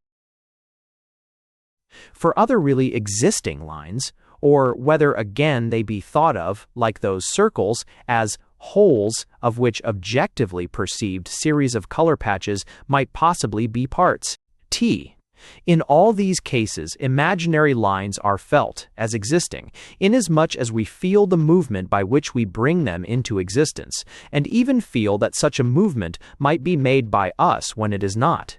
For other really existing lines, or whether again they be thought of, like those circles, as wholes of which objectively perceived series of color patches might possibly be parts. In all these cases, imaginary lines are felt as existing, inasmuch as we feel the movement by which we bring them into existence, and even feel that such a movement might be made by us when it is not.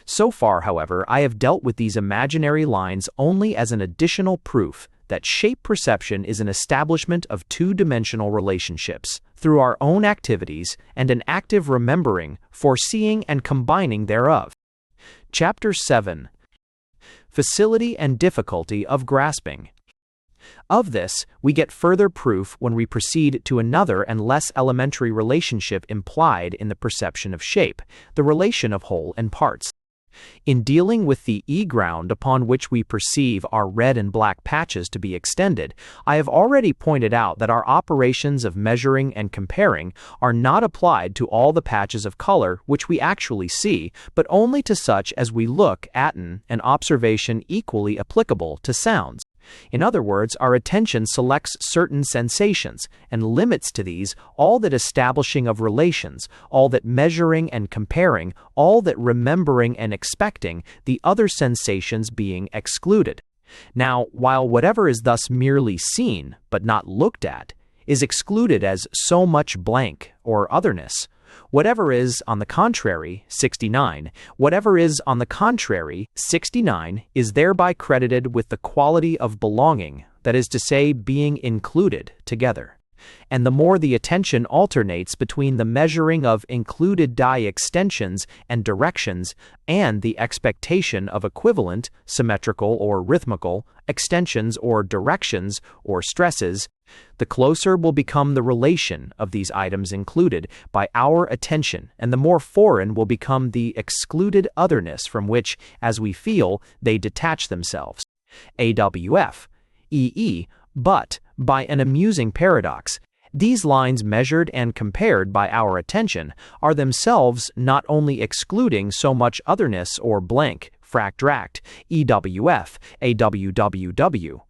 So far, however, I have dealt with these imaginary lines only as an additional proof that shape perception is an establishment of two-dimensional relationships through our own activities and an active remembering, foreseeing, and combining thereof. Chapter 7. Facility and difficulty of grasping. Of this, we get further proof when we proceed to another and less elementary relationship implied in the perception of shape, the relation of whole and parts. In dealing with the ground upon which we perceive our red and black patches to be extended, I have already pointed out that our operations of measuring and comparing are not applied to all the patches of color which we actually see, but only to such as we look at, an observation equally applicable to sounds. In other words, our attention selects certain sensations and limits to these all that establishing of relations, all that measuring and comparing, all that remembering and expecting, the other sensations being excluded. Now, while whatever is thus merely seen, but not looked at, is excluded as so much blank or otherness, whatever is, on the contrary, 69 is thereby credited with the quality of belonging, that is to say, being included together. And the more the attention alternates between the measuring of included die extensions and directions and the expectation of equivalent, symmetrical or rhythmical, extensions or directions or stresses, the closer will become the relation of these items included by our attention, and the more foreign will become the excluded otherness from which, as we feel, they detach themselves. AWF. But, by an amusing paradox, these lines measured and compared by our attention are themselves not only excluding so much otherness or blank, fractract, EWF, EWW,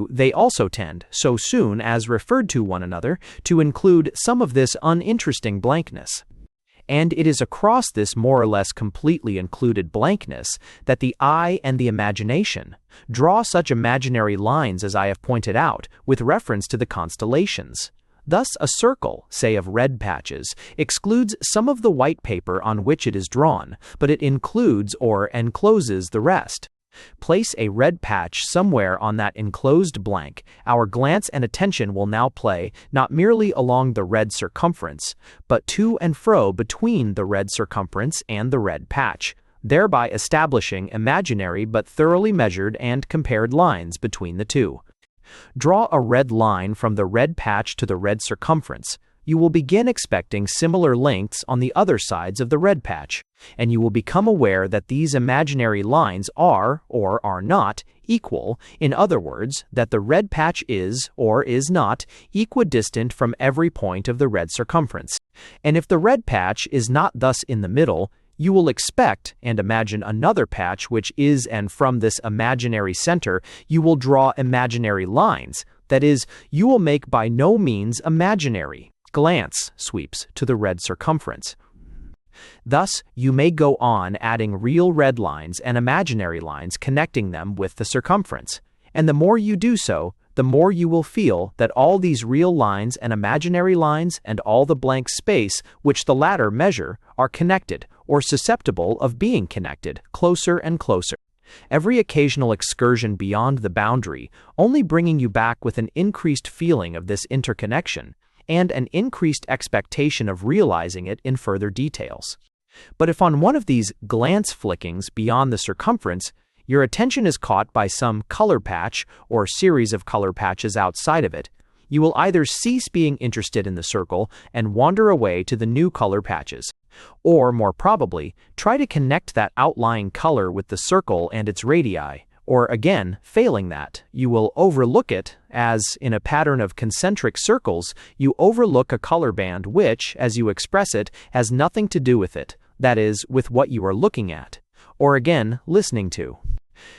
they also tend, so soon as referred to one another, to include some of this uninteresting blankness. And it is across this more or less completely included blankness that the eye and the imagination draw such imaginary lines as I have pointed out with reference to the constellations. Thus, a circle, say of red patches, excludes some of the white paper on which it is drawn, but it includes or encloses the rest. Place a red patch somewhere on that enclosed blank, our glance and attention will now play not merely along the red circumference, but to and fro between the red circumference and the red patch, thereby establishing imaginary but thoroughly measured and compared lines between the two. Draw a red line from the red patch to the red circumference. You will begin expecting similar lengths on the other sides of the red patch, and you will become aware that these imaginary lines are, or are not, equal, in other words, that the red patch is, or is not, equidistant from every point of the red circumference. And if the red patch is not thus in the middle, You will expect and imagine another patch which is, and from this imaginary center you will draw imaginary lines, that is, you will make by no means imaginary glance sweeps to the red circumference. Thus, you may go on adding real red lines and imaginary lines connecting them with the circumference, and the more you do so, the more you will feel that all these real lines and imaginary lines and all the blank space which the latter measure are connected, or susceptible of being connected, closer and closer. Every occasional excursion beyond the boundary only bringing you back with an increased feeling of this interconnection, and an increased expectation of realizing it in further details. But if on one of these glance flickings beyond the circumference, your attention is caught by some color patch or series of color patches outside of it, you will either cease being interested in the circle and wander away to the new color patches, or, more probably, try to connect that outlying color with the circle and its radii, or again, failing that, you will overlook it as, in a pattern of concentric circles, you overlook a color band which, as you express it, has nothing to do with it, that is, with what you are looking at, or again, listening to.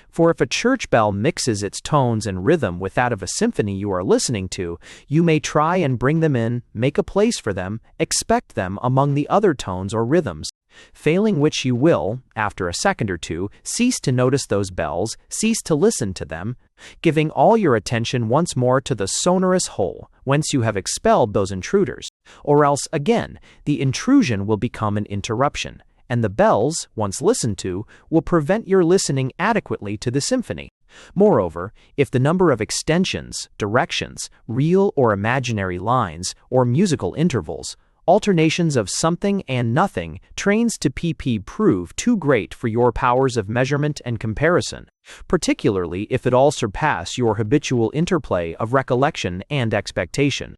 For if a church bell mixes its tones and rhythm with that of a symphony you are listening to, you may try and bring them in, make a place for them, expect them among the other tones or rhythms, failing which you will, after a second or two, cease to notice those bells, cease to listen to them, giving all your attention once more to the sonorous whole, whence you have expelled those intruders, or else, again, the intrusion will become an interruption, and the bells, once listened to, will prevent your listening adequately to the symphony. Moreover, if the number of extensions, directions, real or imaginary lines, or musical intervals, alternations of something and nothing, trains to pp prove too great for your powers of measurement and comparison, particularly if it all surpass your habitual interplay of recollection and expectation.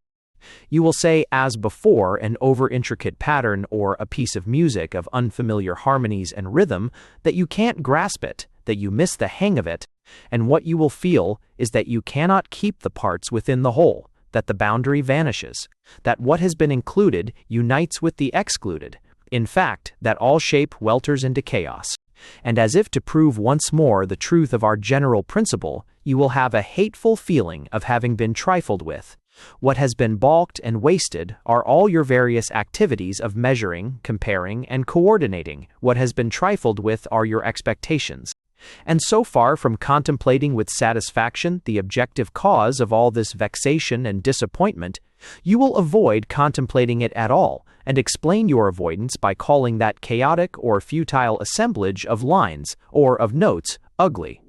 You will say, as before, an over-intricate pattern or a piece of music of unfamiliar harmonies and rhythm, that you can't grasp it, that you miss the hang of it, and what you will feel is that you cannot keep the parts within the whole, that the boundary vanishes, that what has been included unites with the excluded, in fact, that all shape welters into chaos. And as if to prove once more the truth of our general principle, you will have a hateful feeling of having been trifled with. What has been balked and wasted are all your various activities of measuring, comparing, and coordinating. What has been trifled with are your expectations. And so far from contemplating with satisfaction the objective cause of all this vexation and disappointment, you will avoid contemplating it at all, and explain your avoidance by calling that chaotic or futile assemblage of lines, or of notes, ugly.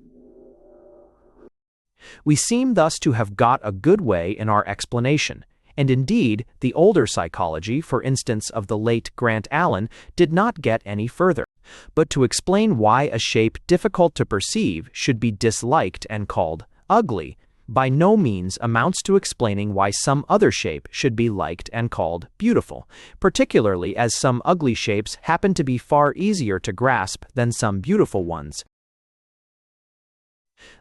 We seem thus to have got a good way in our explanation, and indeed, the older psychology, for instance of the late Grant Allen, did not get any further. But to explain why a shape difficult to perceive should be disliked and called ugly, by no means amounts to explaining why some other shape should be liked and called beautiful, particularly as some ugly shapes happen to be far easier to grasp than some beautiful ones.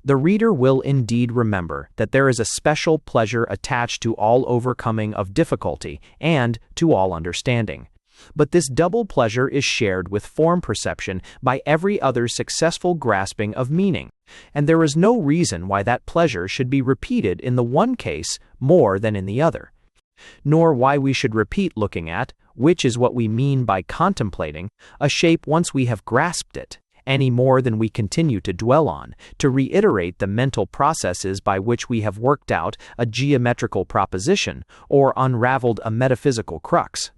The reader will indeed remember that there is a special pleasure attached to all overcoming of difficulty and to all understanding. But this double pleasure is shared with form perception by every other successful grasping of meaning, and there is no reason why that pleasure should be repeated in the one case more than in the other, nor why we should repeat looking at, which is what we mean by contemplating, a shape once we have grasped it, any more than we continue to dwell on, to reiterate the mental processes by which we have worked out a geometrical proposition or unraveled a metaphysical crux.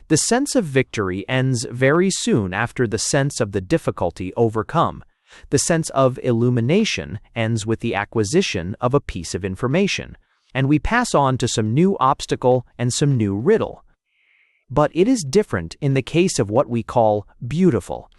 The sense of victory ends very soon after the sense of the difficulty overcome. The sense of illumination ends with the acquisition of a piece of information, and we pass on to some new obstacle and some new riddle. But it is different in the case of what we call beautiful.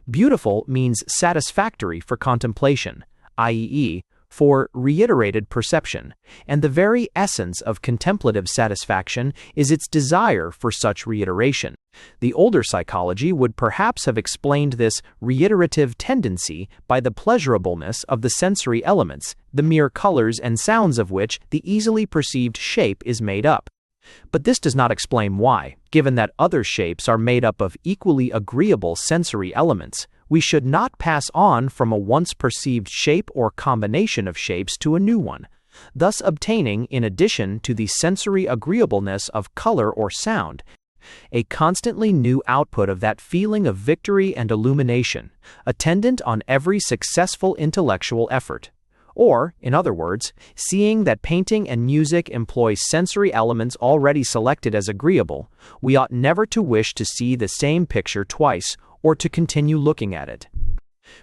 Beautiful means satisfactory for contemplation, i.e., for reiterated perception, and the very essence of contemplative satisfaction is its desire for such reiteration. The older psychology would perhaps have explained this reiterative tendency by the pleasurableness of the sensory elements, the mere colors and sounds of which the easily perceived shape is made up. But this does not explain why, given that other shapes are made up of equally agreeable sensory elements, we should not pass on from a once perceived shape or combination of shapes to a new one, thus obtaining, in addition to the sensory agreeableness of color or sound, a constantly new output of that feeling of victory and illumination, attendant on every successful intellectual effort. Or, in other words, seeing that painting and music employ sensory elements already selected as agreeable, we ought never to wish to see the same picture twice or to continue looking at it.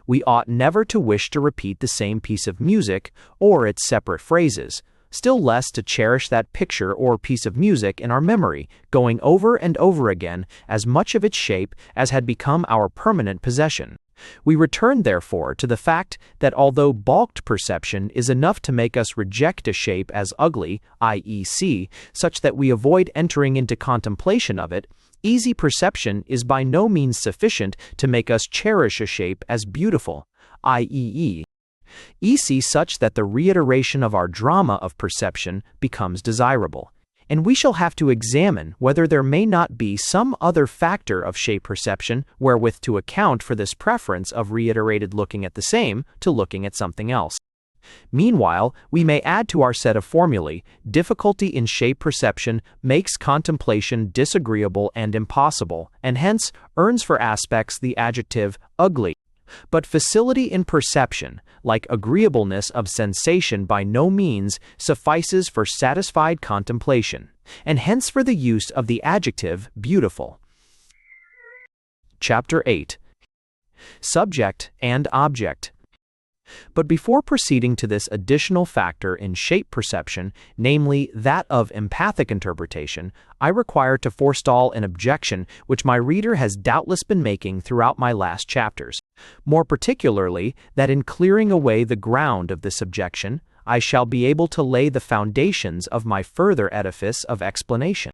We ought never to wish to repeat the same piece of music or its separate phrases, still less to cherish that picture or piece of music in our memory, going over and over again as much of its shape as had become our permanent possession. We return, therefore, to the fact that although balked perception is enough to make us reject a shape as ugly, i.e., such that we avoid entering into contemplation of it, easy perception is by no means sufficient to make us cherish a shape as beautiful, i.e., such that the reiteration of our drama of perception becomes desirable. And we shall have to examine whether there may not be some other factor of shape perception wherewith to account for this preference of reiterated looking at the same to looking at something else. Meanwhile, we may add to our set of formulae, difficulty in shape perception makes contemplation disagreeable and impossible, and hence earns for aspects the adjective ugly. But facility in perception, like agreeableness of sensation, by no means suffices for satisfied contemplation, and hence for the use of the adjective beautiful. Chapter 8. Subject and Object. But before proceeding to this additional factor in shape perception, namely that of empathic interpretation, I require to forestall an objection which my reader has doubtless been making throughout my last chapters. More particularly, that in clearing away the ground of this objection, I shall be able to lay the foundations of my further edifice of explanation.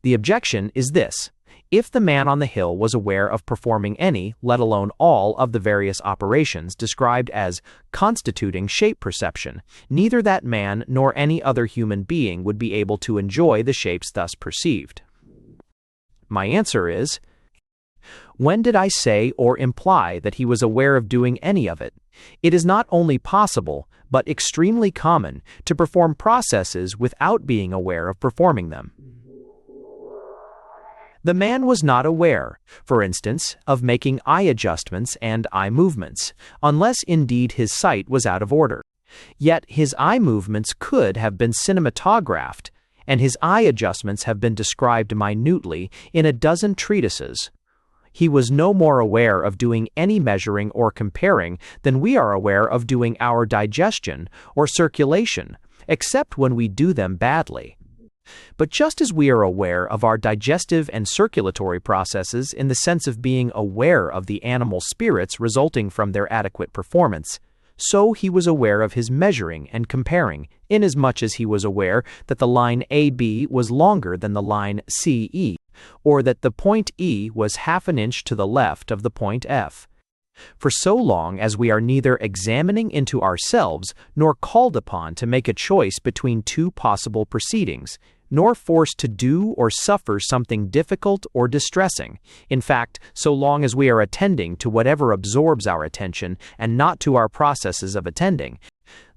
The objection is this: if the man on the hill was aware of performing any, let alone all, of the various operations described as constituting shape perception, neither that man nor any other human being would be able to enjoy the shapes thus perceived. My answer is, when did I say or imply that he was aware of doing any of it? It is not only possible, but extremely common, to perform processes without being aware of performing them. The man was not aware, for instance, of making eye adjustments and eye movements, unless indeed his sight was out of order. Yet his eye movements could have been cinematographed, and his eye adjustments have been described minutely in a dozen treatises. He was no more aware of doing any measuring or comparing than we are aware of doing our digestion or circulation, except when we do them badly. But just as we are aware of our digestive and circulatory processes in the sense of being aware of the animal spirits resulting from their adequate performance, so he was aware of his measuring and comparing, inasmuch as he was aware that the line AB was longer than the line CE, or that the point E was half an inch to the left of the point F. For so long as we are neither examining into ourselves nor called upon to make a choice between two possible proceedings, nor forced to do or suffer something difficult or distressing, in fact, so long as we are attending to whatever absorbs our attention and not to our processes of attending,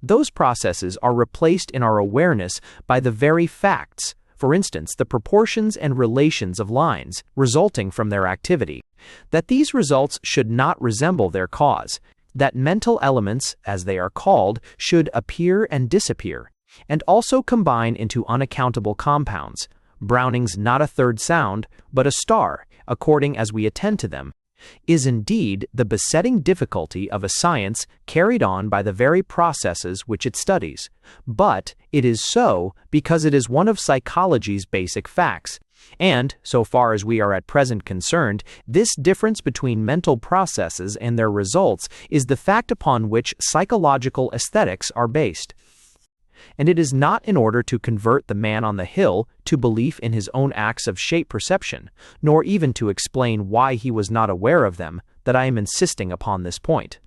those processes are replaced in our awareness by the very facts, for instance, the proportions and relations of lines, resulting from their activity, that these results should not resemble their cause, that mental elements, as they are called, should appear and disappear, and also combine into unaccountable compounds, Browning's not a third sound, but a star, according as we attend to them, is indeed the besetting difficulty of a science carried on by the very processes which it studies. But it is so because it is one of psychology's basic facts, and, so far as we are at present concerned, this difference between mental processes and their results is the fact upon which psychological aesthetics are based. And it is not in order to convert the man on the hill to belief in his own acts of shape perception, nor even to explain why he was not aware of them, that I am insisting upon this point.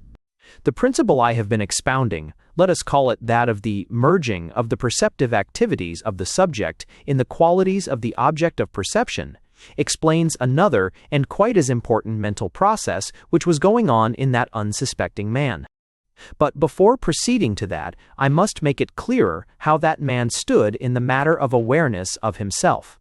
The principle I have been expounding, let us call it that of the merging of the perceptive activities of the subject in the qualities of the object of perception, explains another and quite as important mental process which was going on in that unsuspecting man. But before proceeding to that, I must make it clearer how that man stood in the matter of awareness of himself.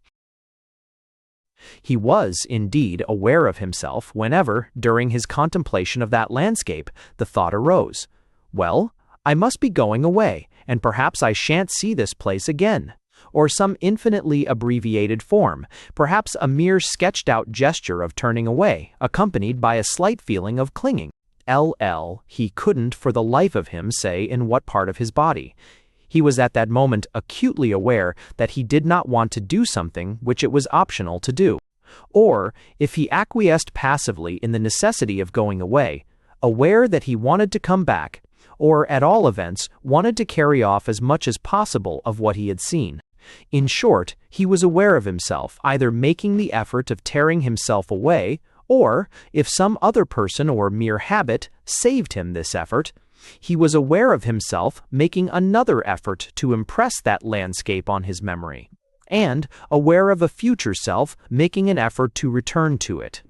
He was, indeed, aware of himself whenever, during his contemplation of that landscape, the thought arose, "Well, I must be going away, and perhaps I shan't see this place again," or some infinitely abbreviated form, perhaps a mere sketched-out gesture of turning away, accompanied by a slight feeling of clinging. He couldn't for the life of him say in what part of his body. He was at that moment acutely aware that he did not want to do something which it was optional to do. Or, if he acquiesced passively in the necessity of going away, aware that he wanted to come back, or at all events wanted to carry off as much as possible of what he had seen. In short, he was aware of himself either making the effort of tearing himself away, or, if some other person or mere habit saved him this effort, he was aware of himself making another effort to impress that landscape on his memory, and aware of a future self making an effort to return to it.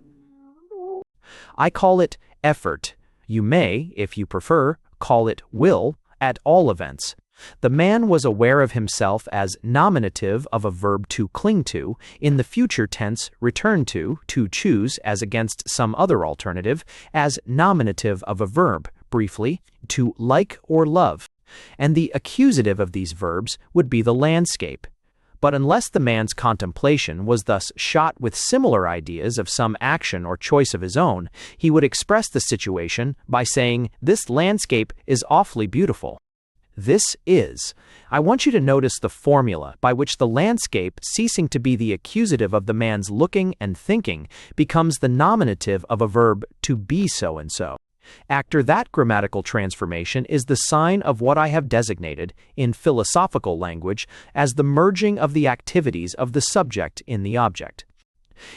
I call it effort. You may, if you prefer, call it will, at all events. The man was aware of himself as nominative of a verb to cling to, in the future tense return to choose as against some other alternative, as nominative of a verb, briefly, to like or love, and the accusative of these verbs would be the landscape. But unless the man's contemplation was thus shot with similar ideas of some action or choice of his own, he would express the situation by saying, "This landscape is awfully beautiful." This is. I want you to notice the formula by which the landscape, ceasing to be the accusative of the man's looking and thinking, becomes the nominative of a verb to be so-and-so. After that grammatical transformation is the sign of what I have designated, in philosophical language, as the merging of the activities of the subject in the object.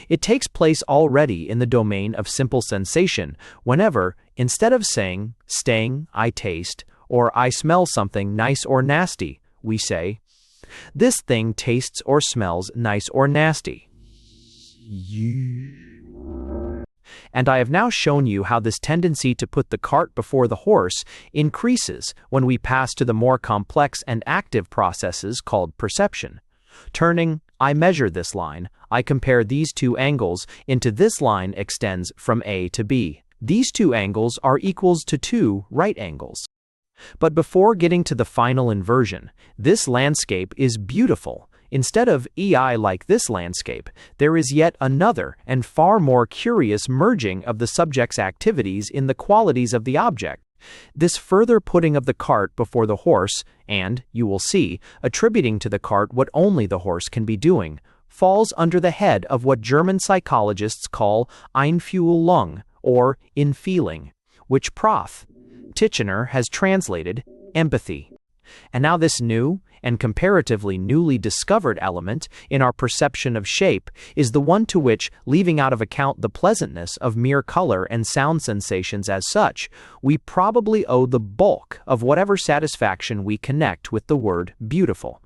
It takes place already in the domain of simple sensation, whenever, instead of saying, "Staying, I taste," or "I smell something nice or nasty," we say, "This thing tastes or smells nice or nasty." And I have now shown you how this tendency to put the cart before the horse increases when we pass to the more complex and active processes called perception. Turning, I measure this line, I compare these two angles, into this line extends from A to B. These two angles are equals to two right angles. But before getting to the final inversion, this landscape is beautiful. Instead of EI like this landscape, there is yet another and far more curious merging of the subject's activities in the qualities of the object. This further putting of the cart before the horse, and, you will see, attributing to the cart what only the horse can be doing, falls under the head of what German psychologists call Einfühlung, or in-feeling, which Prof. Titchener has translated empathy. And now this new and comparatively newly discovered element in our perception of shape is the one to which, leaving out of account the pleasantness of mere color and sound sensations as such, we probably owe the bulk of whatever satisfaction we connect with the word beautiful.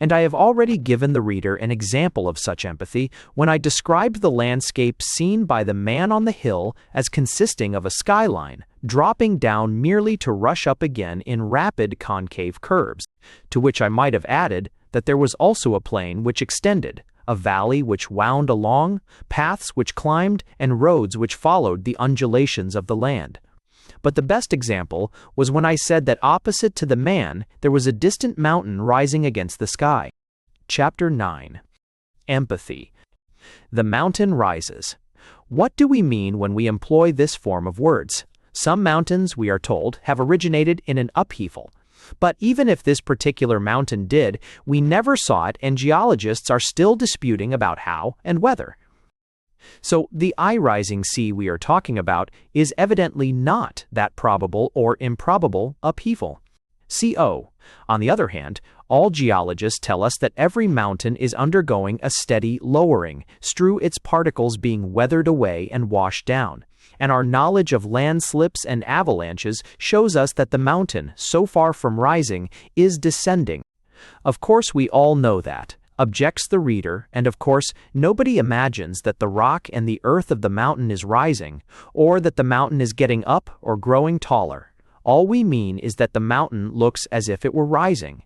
And I have already given the reader an example of such empathy when I described the landscape seen by the man on the hill as consisting of a skyline, dropping down merely to rush up again in rapid concave curves, to which I might have added that there was also a plain which extended, a valley which wound along, paths which climbed, and roads which followed the undulations of the land. But the best example was when I said that opposite to the man there was a distant mountain rising against the sky. Chapter 9. Empathy. The mountain rises. What do we mean when we employ this form of words? Some mountains, we are told, have originated in an upheaval. But even if this particular mountain did, we never saw it, and geologists are still disputing about how and whether. So the eye-rising sea we are talking about is evidently not that probable or improbable upheaval. CO. On the other hand, all geologists tell us that every mountain is undergoing a steady lowering, through its particles being weathered away and washed down. and our knowledge of landslips and avalanches shows us that the mountain, so far from rising, is descending. Of course we all know that, objects the reader, and of course nobody imagines that the rock and the earth of the mountain is rising, or that the mountain is getting up or growing taller. All we mean is that the mountain looks as if it were rising.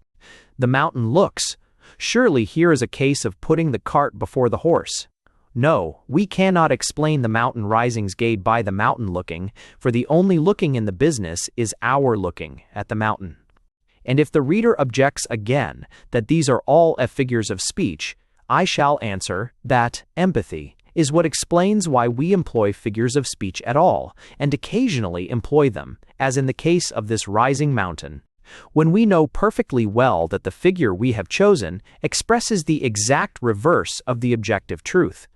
The mountain looks. Surely here is a case of putting the cart before the horse. No, we cannot explain the mountain rising's gait by the mountain looking, for the only looking in the business is our looking at the mountain. And if the reader objects again that these are all figures of speech, I shall answer that empathy is what explains why we employ figures of speech at all, and occasionally employ them, as in the case of this rising mountain, when we know perfectly well that the figure we have chosen expresses the exact reverse of the objective truth.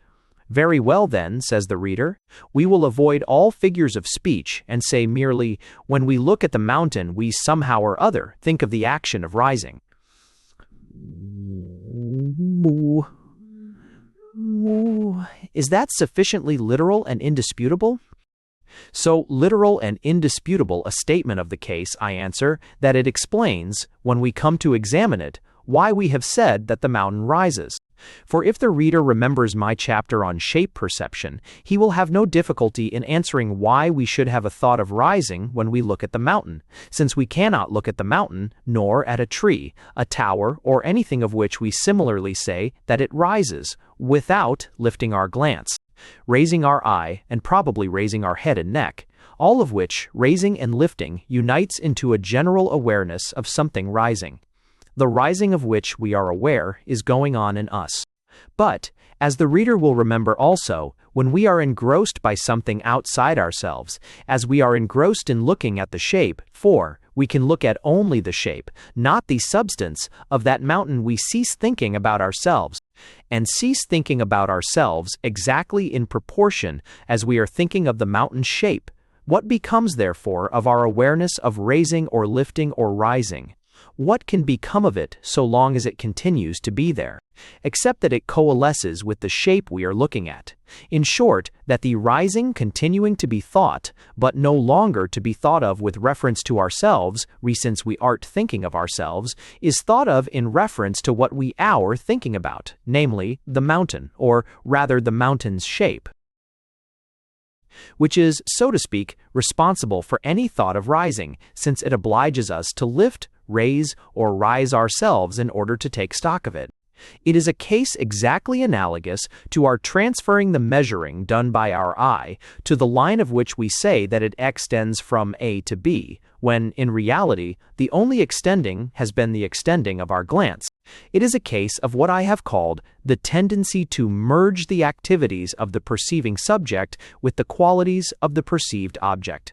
Very well then, says the reader, we will avoid all figures of speech and say merely, when we look at the mountain we somehow or other think of the action of rising. Is that sufficiently literal and indisputable? So literal and indisputable a statement of the case, I answer, that it explains, when we come to examine it, why we have said that the mountain rises. For if the reader remembers my chapter on shape perception, he will have no difficulty in answering why we should have a thought of rising when we look at the mountain, since we cannot look at the mountain, nor at a tree, a tower, or anything of which we similarly say that it rises, without lifting our glance, raising our eye, and probably raising our head and neck, all of which, raising and lifting, unites into a general awareness of something rising. The rising of which we are aware is going on in us. But, as the reader will remember also, when we are engrossed by something outside ourselves, as we are engrossed in looking at the shape, for we can look at only the shape, not the substance, of that mountain, we cease thinking about ourselves, and cease thinking about ourselves exactly in proportion as we are thinking of the mountain's shape. What becomes, therefore, of our awareness of raising or lifting or rising? What can become of it so long as it continues to be there, except that it coalesces with the shape we are looking at? In short, that the rising continuing to be thought, but no longer to be thought of with reference to ourselves, since we art thinking of ourselves, is thought of in reference to what we are thinking about, namely, the mountain, or rather the mountain's shape, which is, so to speak, responsible for any thought of rising, since it obliges us to lift, raise, or rise ourselves in order to take stock of it. It is a case exactly analogous to our transferring the measuring done by our eye to the line of which we say that it extends from A to B, when, in reality, the only extending has been the extending of our glance. It is a case of what I have called the tendency to merge the activities of the perceiving subject with the qualities of the perceived object.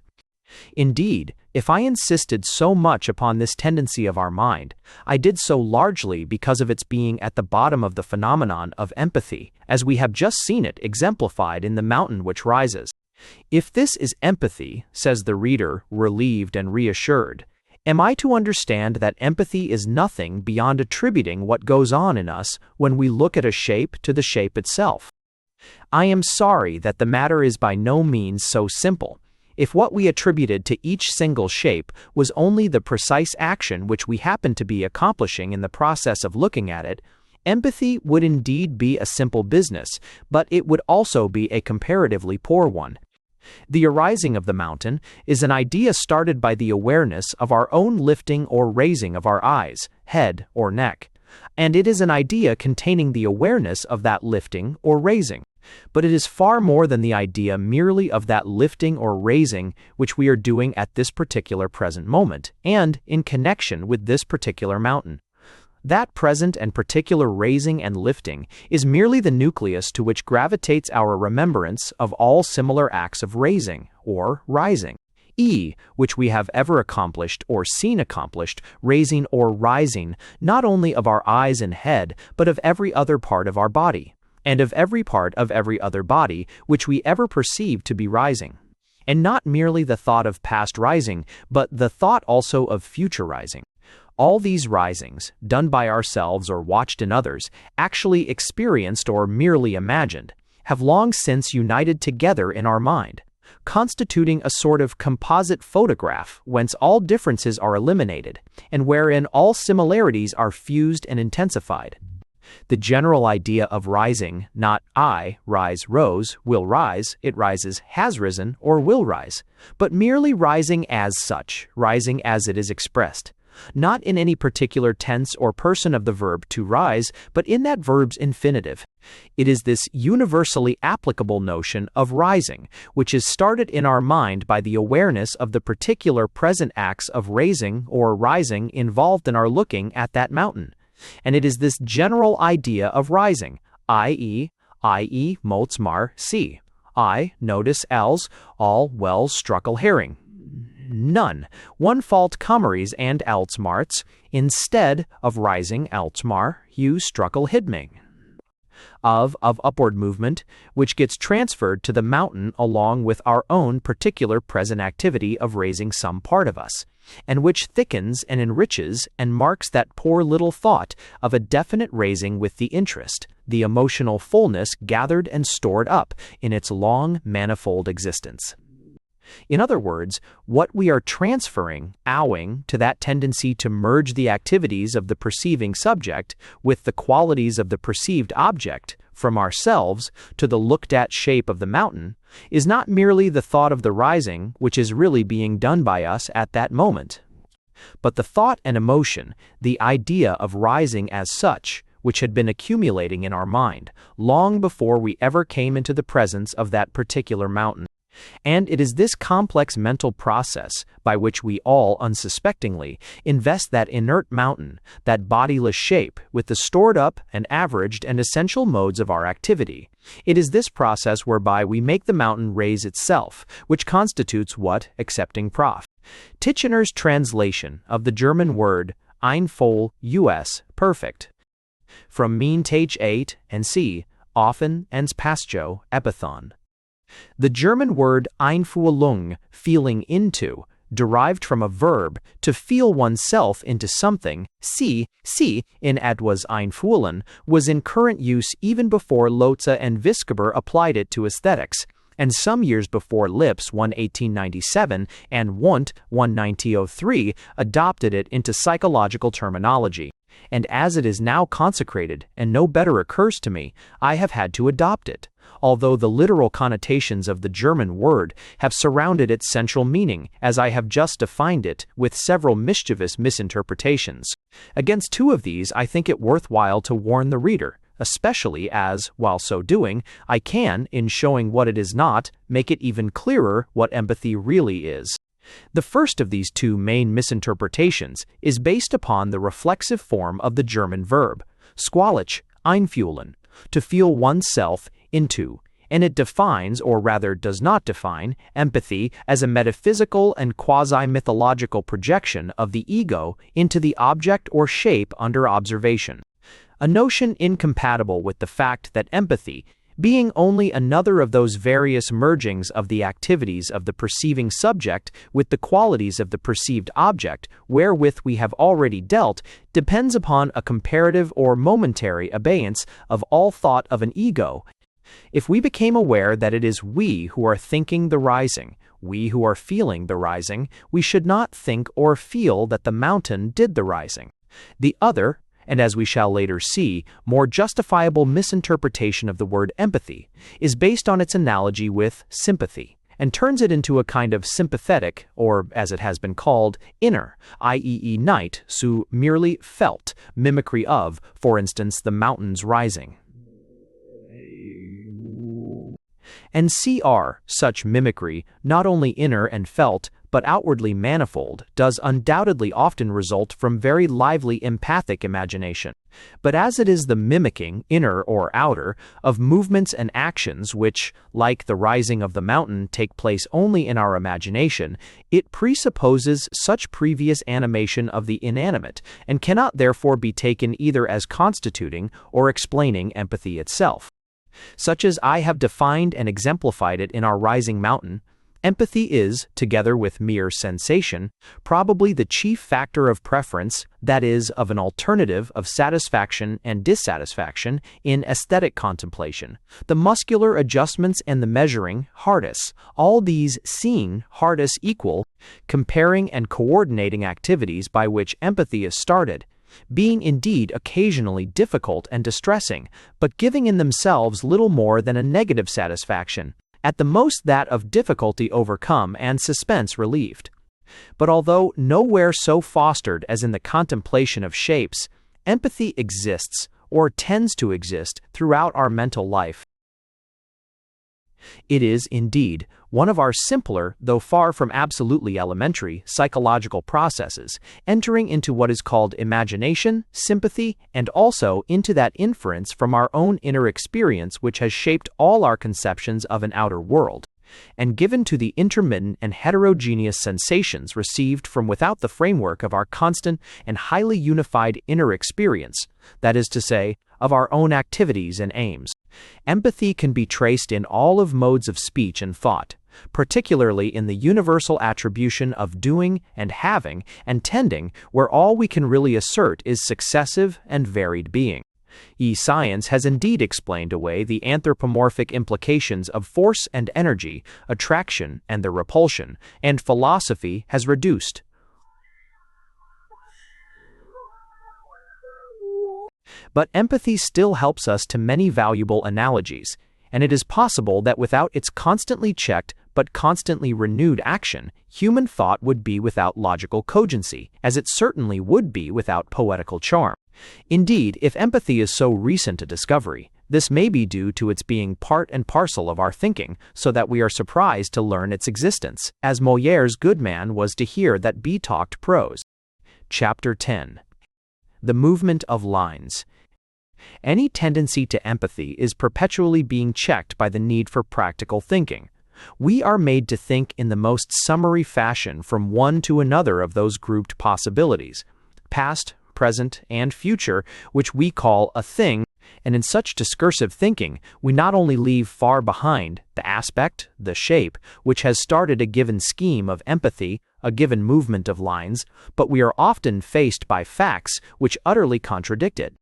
Indeed, if I insisted so much upon this tendency of our mind, I did so largely because of its being at the bottom of the phenomenon of empathy, as we have just seen it exemplified in the mountain which rises. If this is empathy, says the reader, relieved and reassured, am I to understand that empathy is nothing beyond attributing what goes on in us when we look at a shape to the shape itself? I am sorry that the matter is by no means so simple. If what we attributed to each single shape was only the precise action which we happen to be accomplishing in the process of looking at it, empathy would indeed be a simple business, but it would also be a comparatively poor one. The arising of the mountain is an idea started by the awareness of our own lifting or raising of our eyes, head, or neck, and it is an idea containing the awareness of that lifting or raising. But it is far more than the idea merely of that lifting or raising which we are doing at this particular present moment, and in connection with this particular mountain. That present and particular raising and lifting is merely the nucleus to which gravitates our remembrance of all similar acts of raising or rising, which we have ever accomplished or seen accomplished, raising or rising, not only of our eyes and head, but of every other part of our body, and of every part of every other body which we ever perceive to be rising. And not merely the thought of past rising, but the thought also of future rising. All these risings, done by ourselves or watched in others, actually experienced or merely imagined, have long since united together in our mind. constituting a sort of composite photograph whence all differences are eliminated, and wherein all similarities are fused and intensified. The general idea of rising, not I, rise, rose, will rise, it rises, has risen, or will rise, but merely rising as such, rising as it is expressed. Not in any particular tense or person of the verb to rise, but in that verb's infinitive. It is this universally applicable notion of rising, which is started in our mind by the awareness of the particular present acts of raising or rising involved in our looking at that mountain. And it is this general idea of rising, i.e., mots mar see, I, notice els, all wells struckle herring. None, one fault commeries and altsmarts, instead of rising altsmar, you struckle hidming. Of upward movement, which gets transferred to the mountain along with our own particular present activity of raising some part of us, and which thickens and enriches and marks that poor little thought of a definite raising with the interest, the emotional fullness gathered and stored up in its long manifold existence. In other words, what we are transferring, owing to that tendency to merge the activities of the perceiving subject with the qualities of the perceived object from ourselves to the looked-at shape of the mountain, is not merely the thought of the rising which is really being done by us at that moment, but the thought and emotion, the idea of rising as such, which had been accumulating in our mind long before we ever came into the presence of that particular mountain. And it is this complex mental process by which we all unsuspectingly invest that inert mountain, that bodiless shape, with the stored up and averaged and essential modes of our activity. It is this process whereby we make the mountain raise itself, which constitutes what, accepting Prof. Titchener's translation of the German word einvoll us, perfect, from mean Tage 8 and C, often ans pascho, epithon. The German word Einfühlung, feeling into, derived from a verb, to feel oneself into something, see, in etwas einfühlen, was in current use even before Lotze and Viskeber applied it to aesthetics, and some years before Lips 1897 and Wundt 1903 adopted it into psychological terminology. And as it is now consecrated, and no better occurs to me, I have had to adopt it, although the literal connotations of the German word have surrounded its central meaning, as I have just defined it, with several mischievous misinterpretations. Against two of these I think it worthwhile to warn the reader, especially as, while so doing, I can, in showing what it is not, make it even clearer what empathy really is. The first of these two main misinterpretations is based upon the reflexive form of the German verb, squalisch, einfühlen, to feel oneself into, and it defines, or rather does not define, empathy as a metaphysical and quasi-mythological projection of the ego into the object or shape under observation, a notion incompatible with the fact that empathy, being only another of those various mergings of the activities of the perceiving subject with the qualities of the perceived object wherewith we have already dealt, depends upon a comparative or momentary abeyance of all thought of an ego. If we became aware that it is we who are thinking the rising, we who are feeling the rising, we should not think or feel that the mountain did the rising. The other, and as we shall later see, more justifiable misinterpretation of the word empathy is based on its analogy with sympathy, and turns it into a kind of sympathetic, or as it has been called, inner, i.e. night, so merely felt, mimicry of, for instance, the mountains rising. And such mimicry, not only inner and felt, but outwardly manifold, does undoubtedly often result from very lively empathic imagination. But as it is the mimicking, inner or outer, of movements and actions which, like the rising of the mountain, take place only in our imagination, it presupposes such previous animation of the inanimate, and cannot therefore be taken either as constituting or explaining empathy itself. Such as I have defined and exemplified it in our rising mountain, Empathy is, together with mere sensation, probably the chief factor of preference, that is, of an alternative of satisfaction and dissatisfaction in aesthetic contemplation. The muscular adjustments and the measuring, hardest, all these seeing, hardest equal, comparing and coordinating activities by which empathy is started, being indeed occasionally difficult and distressing, but giving in themselves little more than a negative satisfaction, at the most that of difficulty overcome and suspense relieved. But although nowhere so fostered as in the contemplation of shapes, empathy exists, or tends to exist, throughout our mental life. It is, indeed, one of our simpler, though far from absolutely elementary, psychological processes, entering into what is called imagination, sympathy, and also into that inference from our own inner experience which has shaped all our conceptions of an outer world, and given to the intermittent and heterogeneous sensations received from without the framework of our constant and highly unified inner experience, that is to say, of our own activities and aims. Empathy can be traced in all of modes of speech and thought, particularly in the universal attribution of doing and having and tending, where all we can really assert is successive and varied being. Science has indeed explained away the anthropomorphic implications of force and energy, attraction and their repulsion, and philosophy has reduced. But empathy still helps us to many valuable analogies, and it is possible that without its constantly checked but constantly renewed action, human thought would be without logical cogency, as it certainly would be without poetical charm. Indeed, if empathy is so recent a discovery, this may be due to its being part and parcel of our thinking, so that we are surprised to learn its existence, as Molière's good man was to hear that be-talked prose. Chapter 10. The movement of lines. Any tendency to empathy is perpetually being checked by the need for practical thinking. We are made to think in the most summary fashion from one to another of those grouped possibilities, past, present, and future, which we call a thing, and in such discursive thinking, we not only leave far behind the aspect, the shape, which has started a given scheme of empathy, a given movement of lines, but we are often faced by facts which utterly contradict it.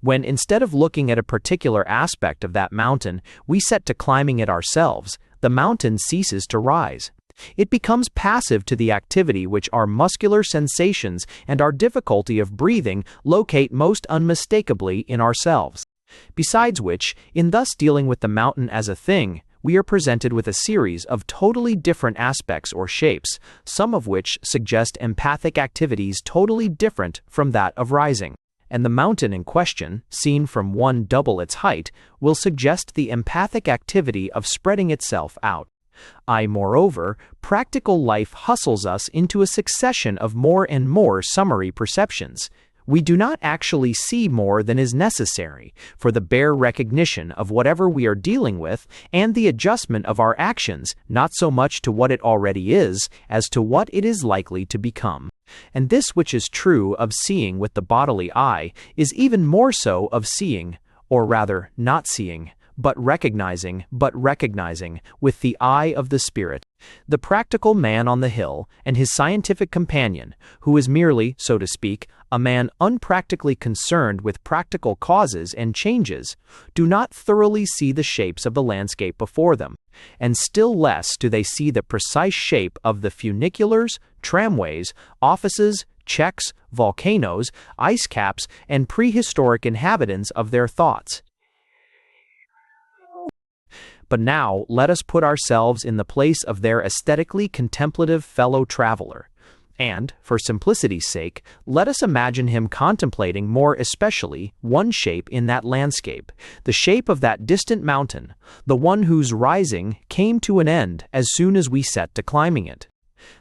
When instead of looking at a particular aspect of that mountain, we set to climbing it ourselves, the mountain ceases to rise. It becomes passive to the activity which our muscular sensations and our difficulty of breathing locate most unmistakably in ourselves. Besides which, in thus dealing with the mountain as a thing, we are presented with a series of totally different aspects or shapes, some of which suggest empathic activities totally different from that of rising. And the mountain in question, seen from one double its height, will suggest the empathic activity of spreading itself out. Moreover, practical life hustles us into a succession of more and more summary perceptions. We do not actually see more than is necessary for the bare recognition of whatever we are dealing with and the adjustment of our actions, not so much to what it already is, as to what it is likely to become. And this which is true of seeing with the bodily eye is even more so of seeing, or rather not seeing, but recognizing with the eye of the spirit. The practical man on the hill and his scientific companion, who is merely, so to speak, a man unpractically concerned with practical causes and changes, do not thoroughly see the shapes of the landscape before them, and still less do they see the precise shape of the funiculars, tramways, offices, checks, volcanoes, ice caps, and prehistoric inhabitants of their thoughts. But now let us put ourselves in the place of their aesthetically contemplative fellow traveler, and, for simplicity's sake, let us imagine him contemplating more especially one shape in that landscape, the shape of that distant mountain, the one whose rising came to an end as soon as we set to climbing it.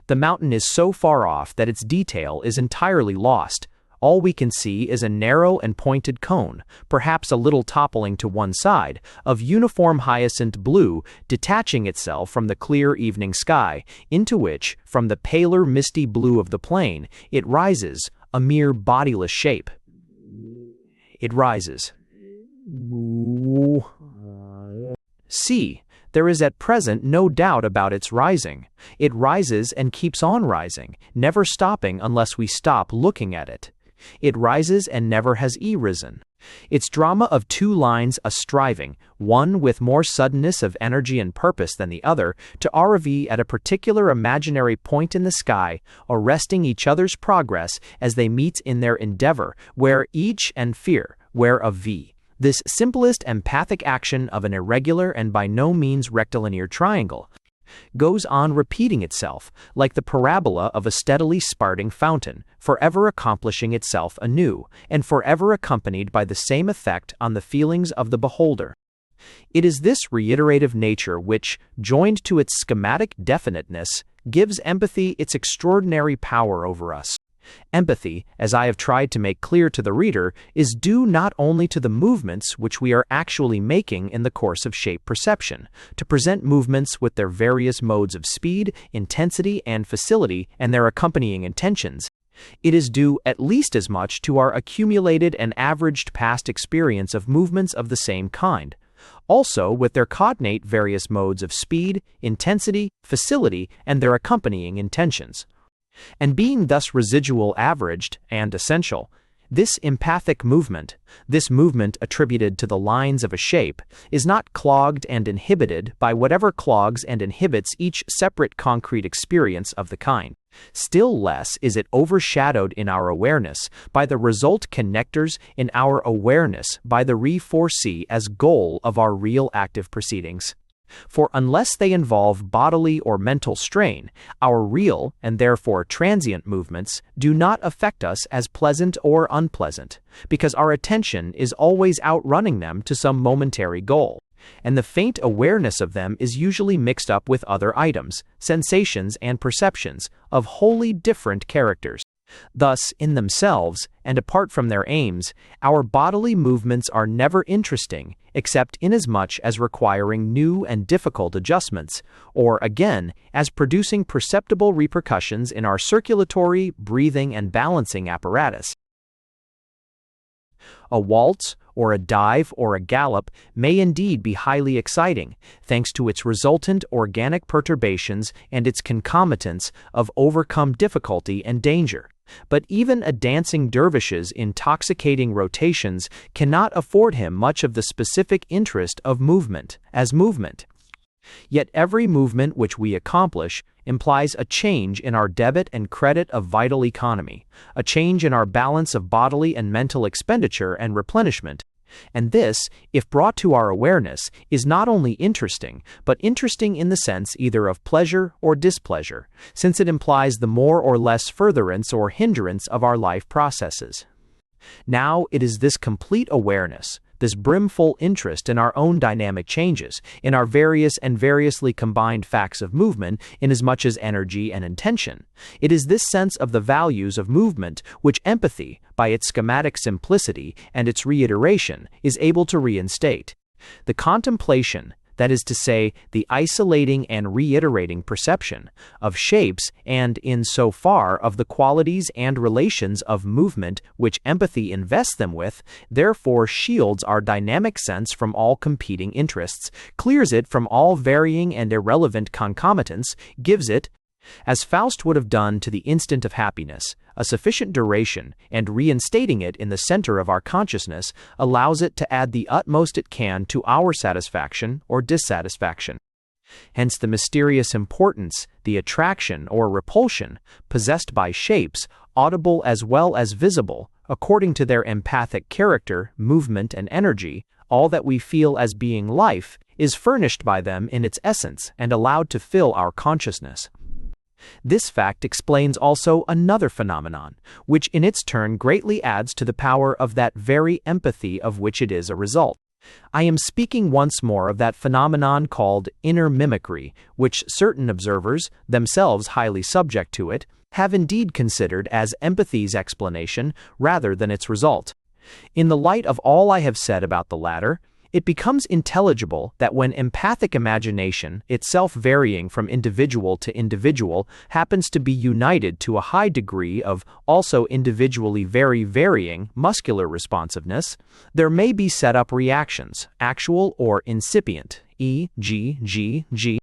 The mountain is so far off that its detail is entirely lost. All we can see is a narrow and pointed cone, perhaps a little toppling to one side, of uniform hyacinth blue, detaching itself from the clear evening sky, into which, from the paler misty blue of the plain, it rises, a mere bodiless shape. It rises. See, There is at present no doubt about its rising. It rises and keeps on rising, never stopping unless we stop looking at it. It rises and never has risen. Its drama of two lines a striving, one with more suddenness of energy and purpose than the other, to arrive at a particular imaginary point in the sky, arresting each other's progress as they meet in their endeavor, where each and fear, where of v. This simplest empathic action of an irregular and by no means rectilinear triangle goes on repeating itself, like the parabola of a steadily spouting fountain, forever accomplishing itself anew, and forever accompanied by the same effect on the feelings of the beholder. It is this reiterative nature which, joined to its schematic definiteness, gives empathy its extraordinary power over us. Empathy, as I have tried to make clear to the reader, is due not only to the movements which we are actually making in the course of shape perception, to present movements with their various modes of speed, intensity, and facility, and their accompanying intentions. It is due at least as much to our accumulated and averaged past experience of movements of the same kind, also with their cognate various modes of speed, intensity, facility, and their accompanying intentions. And being thus residual averaged and essential, this empathic movement, this movement attributed to the lines of a shape, is not clogged and inhibited by whatever clogs and inhibits each separate concrete experience of the kind. Still less is it overshadowed in our awareness by the result connectors in our awareness by the re-foresee as goal of our real active proceedings. For unless they involve bodily or mental strain, our real, and therefore transient movements do not affect us as pleasant or unpleasant, because our attention is always outrunning them to some momentary goal, and the faint awareness of them is usually mixed up with other items, sensations, and perceptions of wholly different characters. Thus, in themselves, and apart from their aims, our bodily movements are never interesting, except inasmuch as requiring new and difficult adjustments, or, again, as producing perceptible repercussions in our circulatory, breathing, and balancing apparatus. A waltz, or a dive, or a gallop may indeed be highly exciting, thanks to its resultant organic perturbations and its concomitants of overcome difficulty and danger. But even a dancing dervish's intoxicating rotations cannot afford him much of the specific interest of movement, as movement. Yet every movement which we accomplish implies a change in our debit and credit of vital economy, a change in our balance of bodily and mental expenditure and replenishment, and this, if brought to our awareness, is not only interesting, but interesting in the sense either of pleasure or displeasure, since it implies the more or less furtherance or hindrance of our life processes. Now it is this complete awareness, this brimful interest in our own dynamic changes, in our various and variously combined facts of movement, inasmuch as energy and intention. It is this sense of the values of movement which empathy, by its schematic simplicity and its reiteration, is able to reinstate. The contemplation, that is to say, the isolating and reiterating perception of shapes and, in so far, of the qualities and relations of movement which empathy invests them with, therefore shields our dynamic sense from all competing interests, clears it from all varying and irrelevant concomitants, gives it, as Faust would have done to the instant of happiness, a sufficient duration, and reinstating it in the center of our consciousness allows it to add the utmost it can to our satisfaction or dissatisfaction. Hence the mysterious importance, the attraction or repulsion, possessed by shapes, audible as well as visible, according to their empathic character, movement, and energy. All that we feel as being life is furnished by them in its essence and allowed to fill our consciousness. This fact explains also another phenomenon, which in its turn greatly adds to the power of that very empathy of which it is a result. I am speaking once more of that phenomenon called inner mimicry, which certain observers, themselves highly subject to it, have indeed considered as empathy's explanation rather than its result. In the light of all I have said about the latter, it becomes intelligible that when empathic imagination, itself varying from individual to individual, happens to be united to a high degree of also individually very varying muscular responsiveness, there may be set up reactions, actual or incipient, e.g.,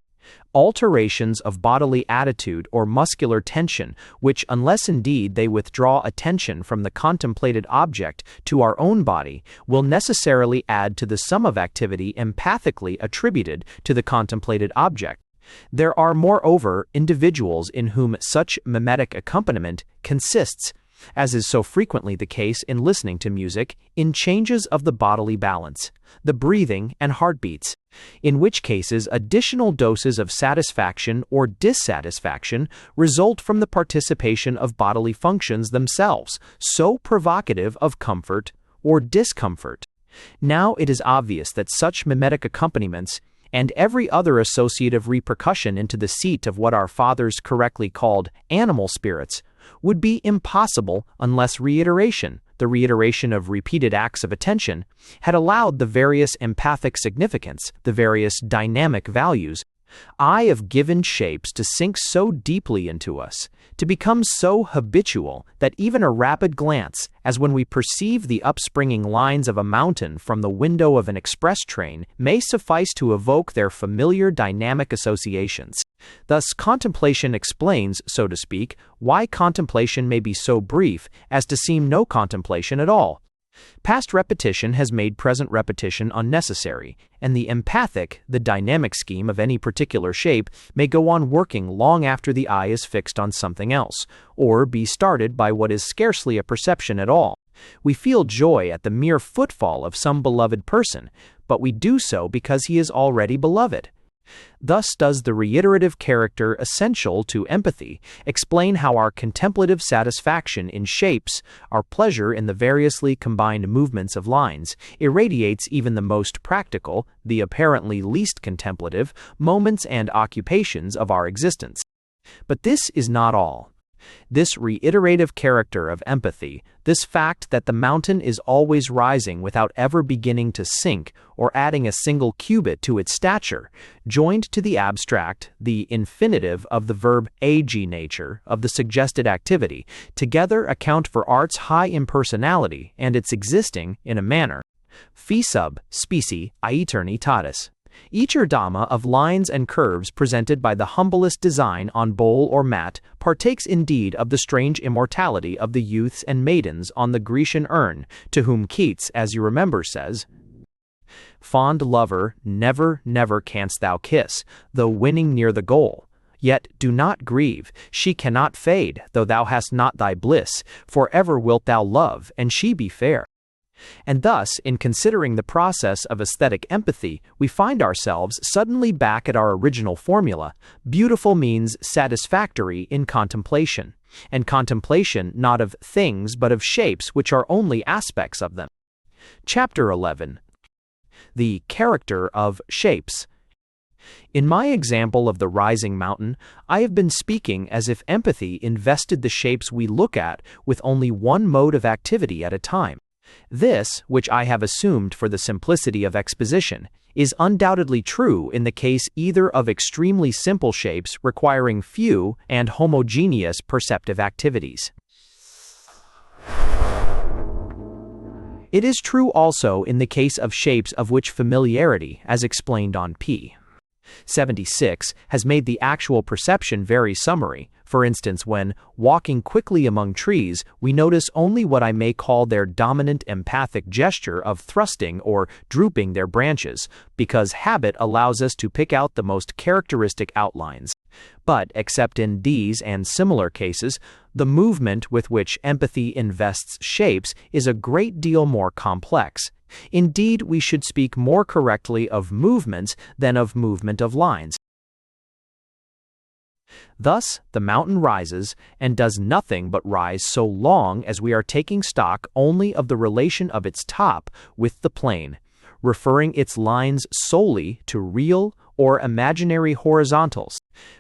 alterations of bodily attitude or muscular tension, which, unless indeed they withdraw attention from the contemplated object to our own body, will necessarily add to the sum of activity empathically attributed to the contemplated object. There are, moreover, individuals in whom such mimetic accompaniment consists, as is so frequently the case in listening to music, in changes of the bodily balance, the breathing and heartbeats, in which cases additional doses of satisfaction or dissatisfaction result from the participation of bodily functions themselves, so provocative of comfort or discomfort. Now it is obvious that such mimetic accompaniments and every other associative repercussion into the seat of what our fathers correctly called animal spirits would be impossible unless reiteration, the reiteration of repeated acts of attention, had allowed the various empathic significance, the various dynamic values, of given shapes to sink so deeply into us, to become so habitual that even a rapid glance, as when we perceive the upspringing lines of a mountain from the window of an express train, may suffice to evoke their familiar dynamic associations. Thus, contemplation explains, so to speak, why contemplation may be so brief as to seem no contemplation at all. Past repetition has made present repetition unnecessary, and the empathic, the dynamic scheme of any particular shape may go on working long after the eye is fixed on something else, or be started by what is scarcely a perception at all. We feel joy at the mere footfall of some beloved person, but we do so because he is already beloved. Thus does the reiterative character essential to empathy explain how our contemplative satisfaction in shapes, our pleasure in the variously combined movements of lines, irradiates even the most practical, the apparently least contemplative, moments and occupations of our existence. But this is not all. This reiterative character of empathy, this fact that the mountain is always rising without ever beginning to sink or adding a single cubit to its stature, joined to the abstract, the infinitive of the verb ag nature of the suggested activity, together account for art's high impersonality and its existing, in a manner, phi sub specie aeternitatis. Each erdama of lines and curves presented by the humblest design on bowl or mat partakes indeed of the strange immortality of the youths and maidens on the Grecian urn, to whom Keats, as you remember, says, "Fond lover, never, never canst thou kiss, though winning near the goal. Yet do not grieve, she cannot fade, though thou hast not thy bliss, for ever wilt thou love, and she be fair." And thus, in considering the process of aesthetic empathy, we find ourselves suddenly back at our original formula. Beautiful means satisfactory in contemplation, and contemplation not of things but of shapes which are only aspects of them. Chapter 11. The character of shapes. In my example of the rising mountain, I have been speaking as if empathy invested the shapes we look at with only one mode of activity at a time. This, which I have assumed for the simplicity of exposition, is undoubtedly true in the case either of extremely simple shapes requiring few and homogeneous perceptive activities. It is true also in the case of shapes of which familiarity, as explained on p. 76, has made the actual perception very summary. For instance, when, walking quickly among trees, we notice only what I may call their dominant empathic gesture of thrusting or drooping their branches, because habit allows us to pick out the most characteristic outlines. But, except in these and similar cases, the movement with which empathy invests shapes is a great deal more complex. Indeed, we should speak more correctly of movements than of movement of lines. Thus, the mountain rises and does nothing but rise so long as we are taking stock only of the relation of its top with the plane, referring its lines solely to real or imaginary horizontals.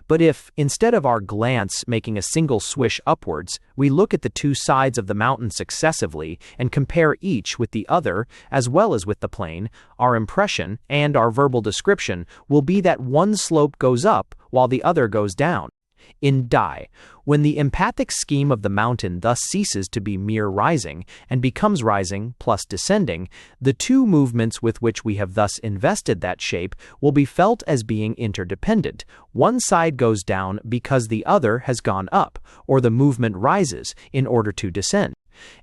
But if, instead of our glance making a single swish upwards, we look at the two sides of the mountain successively and compare each with the other as well as with the plane, our impression and our verbal description will be that one slope goes up while the other goes down. In Die, when the empathic scheme of the mountain thus ceases to be mere rising and becomes rising plus descending, the two movements with which we have thus invested that shape will be felt as being interdependent. One side goes down because the other has gone up, or the movement rises in order to descend.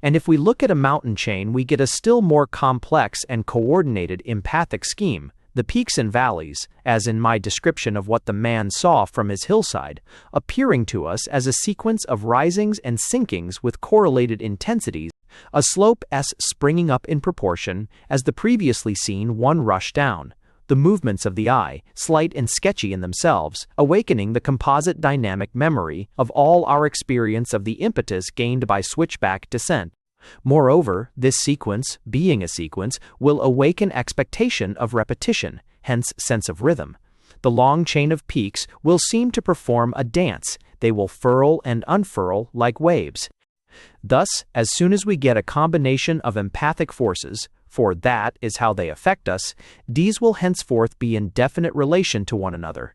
And if we look at a mountain chain, we get a still more complex and coordinated empathic scheme. The peaks and valleys, as in my description of what the man saw from his hillside, appearing to us as a sequence of risings and sinkings with correlated intensities, a slope S springing up in proportion as the previously seen one rush down. The movements of the eye, slight and sketchy in themselves, awakening the composite dynamic memory of all our experience of the impetus gained by switchback descent. Moreover, this sequence, being a sequence, will awaken expectation of repetition, hence sense of rhythm. The long chain of peaks will seem to perform a dance. They will furl and unfurl like waves. Thus, as soon as we get a combination of empathic forces, for that is how they affect us, these will henceforth be in definite relation to one another.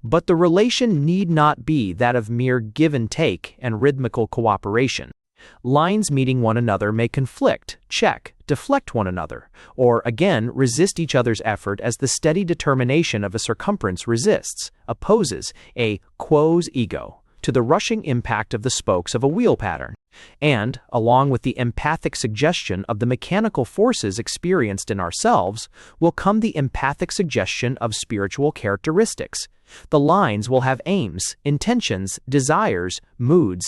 But the relation need not be that of mere give and take and rhythmical cooperation. Lines meeting one another may conflict, check, deflect one another, or again resist each other's effort as the steady determination of a circumference resists, opposes a quos ego to the rushing impact of the spokes of a wheel pattern. And, along with the empathic suggestion of the mechanical forces experienced in ourselves, will come the empathic suggestion of spiritual characteristics. The lines will have aims, intentions, desires, moods.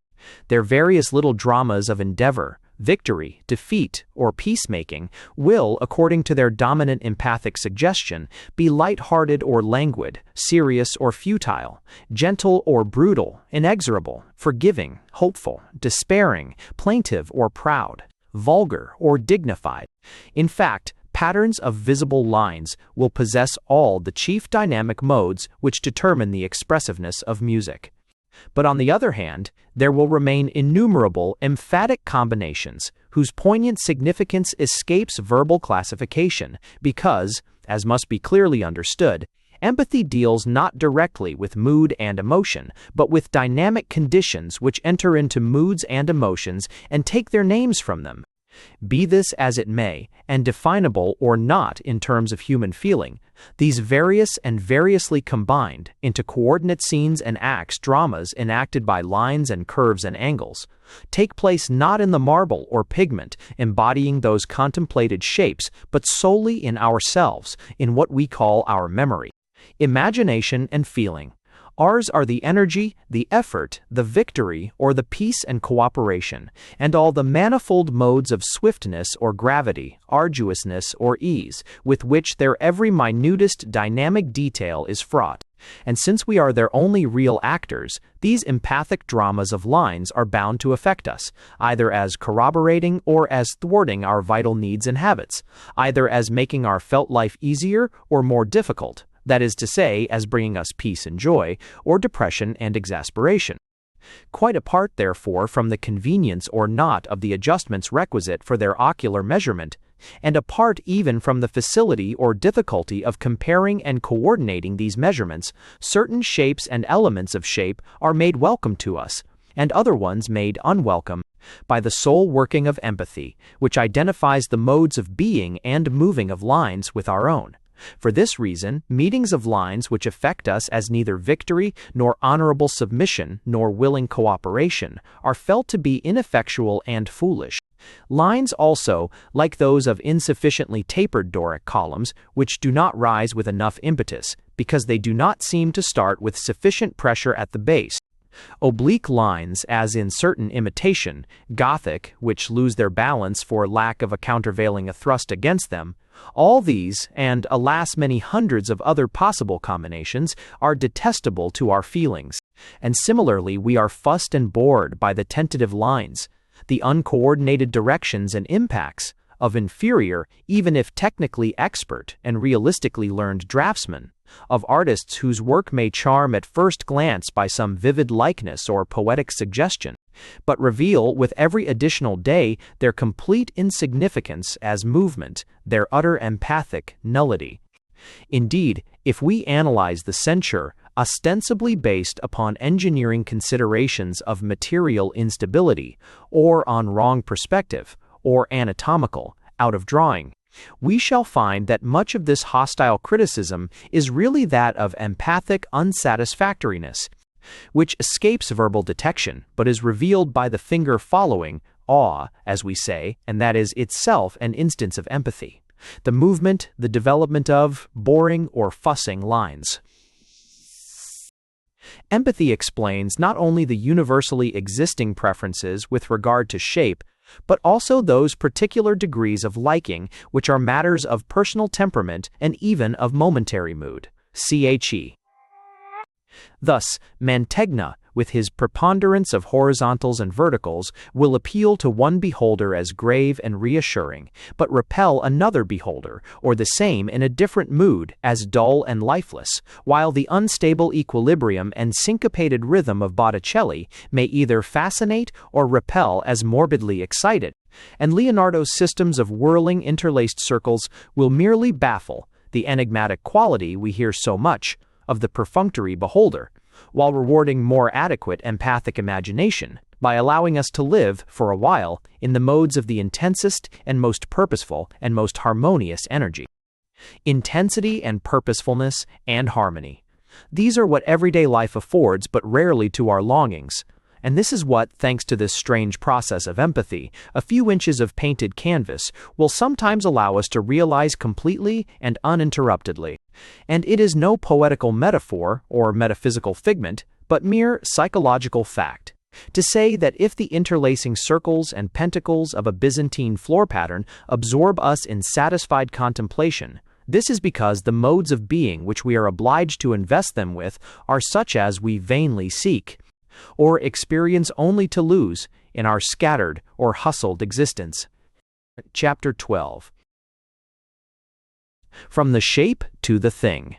Their various little dramas of endeavor, victory, defeat, or peacemaking will, according to their dominant empathic suggestion, be light-hearted or languid, serious or futile, gentle or brutal, inexorable, forgiving, hopeful, despairing, plaintive or proud, vulgar or dignified. In fact, patterns of visible lines will possess all the chief dynamic modes which determine the expressiveness of music. But on the other hand, there will remain innumerable emphatic combinations whose poignant significance escapes verbal classification because, as must be clearly understood, empathy deals not directly with mood and emotion, but with dynamic conditions which enter into moods and emotions and take their names from them. Be this as it may, and definable or not in terms of human feeling, these various and variously combined into coordinate scenes and acts dramas enacted by lines and curves and angles, take place not in the marble or pigment embodying those contemplated shapes, but solely in ourselves, in what we call our memory, imagination and feeling. Ours are the energy, the effort, the victory, or the peace and cooperation, and all the manifold modes of swiftness or gravity, arduousness or ease, with which their every minutest dynamic detail is fraught. And since we are their only real actors, these empathic dramas of lines are bound to affect us, either as corroborating or as thwarting our vital needs and habits, either as making our felt life easier or more difficult. That is to say, as bringing us peace and joy, or depression and exasperation. Quite apart, therefore, from the convenience or not of the adjustments requisite for their ocular measurement, and apart even from the facility or difficulty of comparing and coordinating these measurements, certain shapes and elements of shape are made welcome to us, and other ones made unwelcome, by the sole working of empathy, which identifies the modes of being and moving of lines with our own. For this reason, meetings of lines which affect us as neither victory nor honorable submission nor willing cooperation are felt to be ineffectual and foolish. Lines also, like those of insufficiently tapered Doric columns, which do not rise with enough impetus, because they do not seem to start with sufficient pressure at the base. Oblique lines, as in certain imitation, Gothic, which lose their balance for lack of a countervailing a thrust against them, all these, and alas many hundreds of other possible combinations, are detestable to our feelings. And similarly we are fussed and bored by the tentative lines, the uncoordinated directions and impacts of inferior, even if technically expert and realistically learned draftsmen, of artists whose work may charm at first glance by some vivid likeness or poetic suggestion, but reveal with every additional day their complete insignificance as movement, their utter empathic nullity. Indeed, if we analyze the censure ostensibly based upon engineering considerations of material instability, or on wrong perspective, or anatomical, out of drawing, we shall find that much of this hostile criticism is really that of empathic unsatisfactoriness, which escapes verbal detection but is revealed by the finger following, awe, as we say, and that is itself an instance of empathy. The movement, the development of, boring or fussing lines. Empathy explains not only the universally existing preferences with regard to shape, but also those particular degrees of liking which are matters of personal temperament and even of momentary mood. Che. Thus, Mantegna, with his preponderance of horizontals and verticals, will appeal to one beholder as grave and reassuring, but repel another beholder, or the same in a different mood, as dull and lifeless, while the unstable equilibrium and syncopated rhythm of Botticelli may either fascinate or repel as morbidly excited, and Leonardo's systems of whirling interlaced circles will merely baffle the enigmatic quality we hear so much of the perfunctory beholder, while rewarding more adequate empathic imagination by allowing us to live, for a while, in the modes of the intensest and most purposeful and most harmonious energy. Intensity and purposefulness and harmony. These are what everyday life affords but rarely to our longings, and this is what, thanks to this strange process of empathy, a few inches of painted canvas will sometimes allow us to realize completely and uninterruptedly. And it is no poetical metaphor or metaphysical figment, but mere psychological fact, to say that if the interlacing circles and pentacles of a Byzantine floor pattern absorb us in satisfied contemplation, this is because the modes of being which we are obliged to invest them with are such as we vainly seek, or experience only to lose in our scattered or hustled existence. Chapter 12. From the shape to the thing.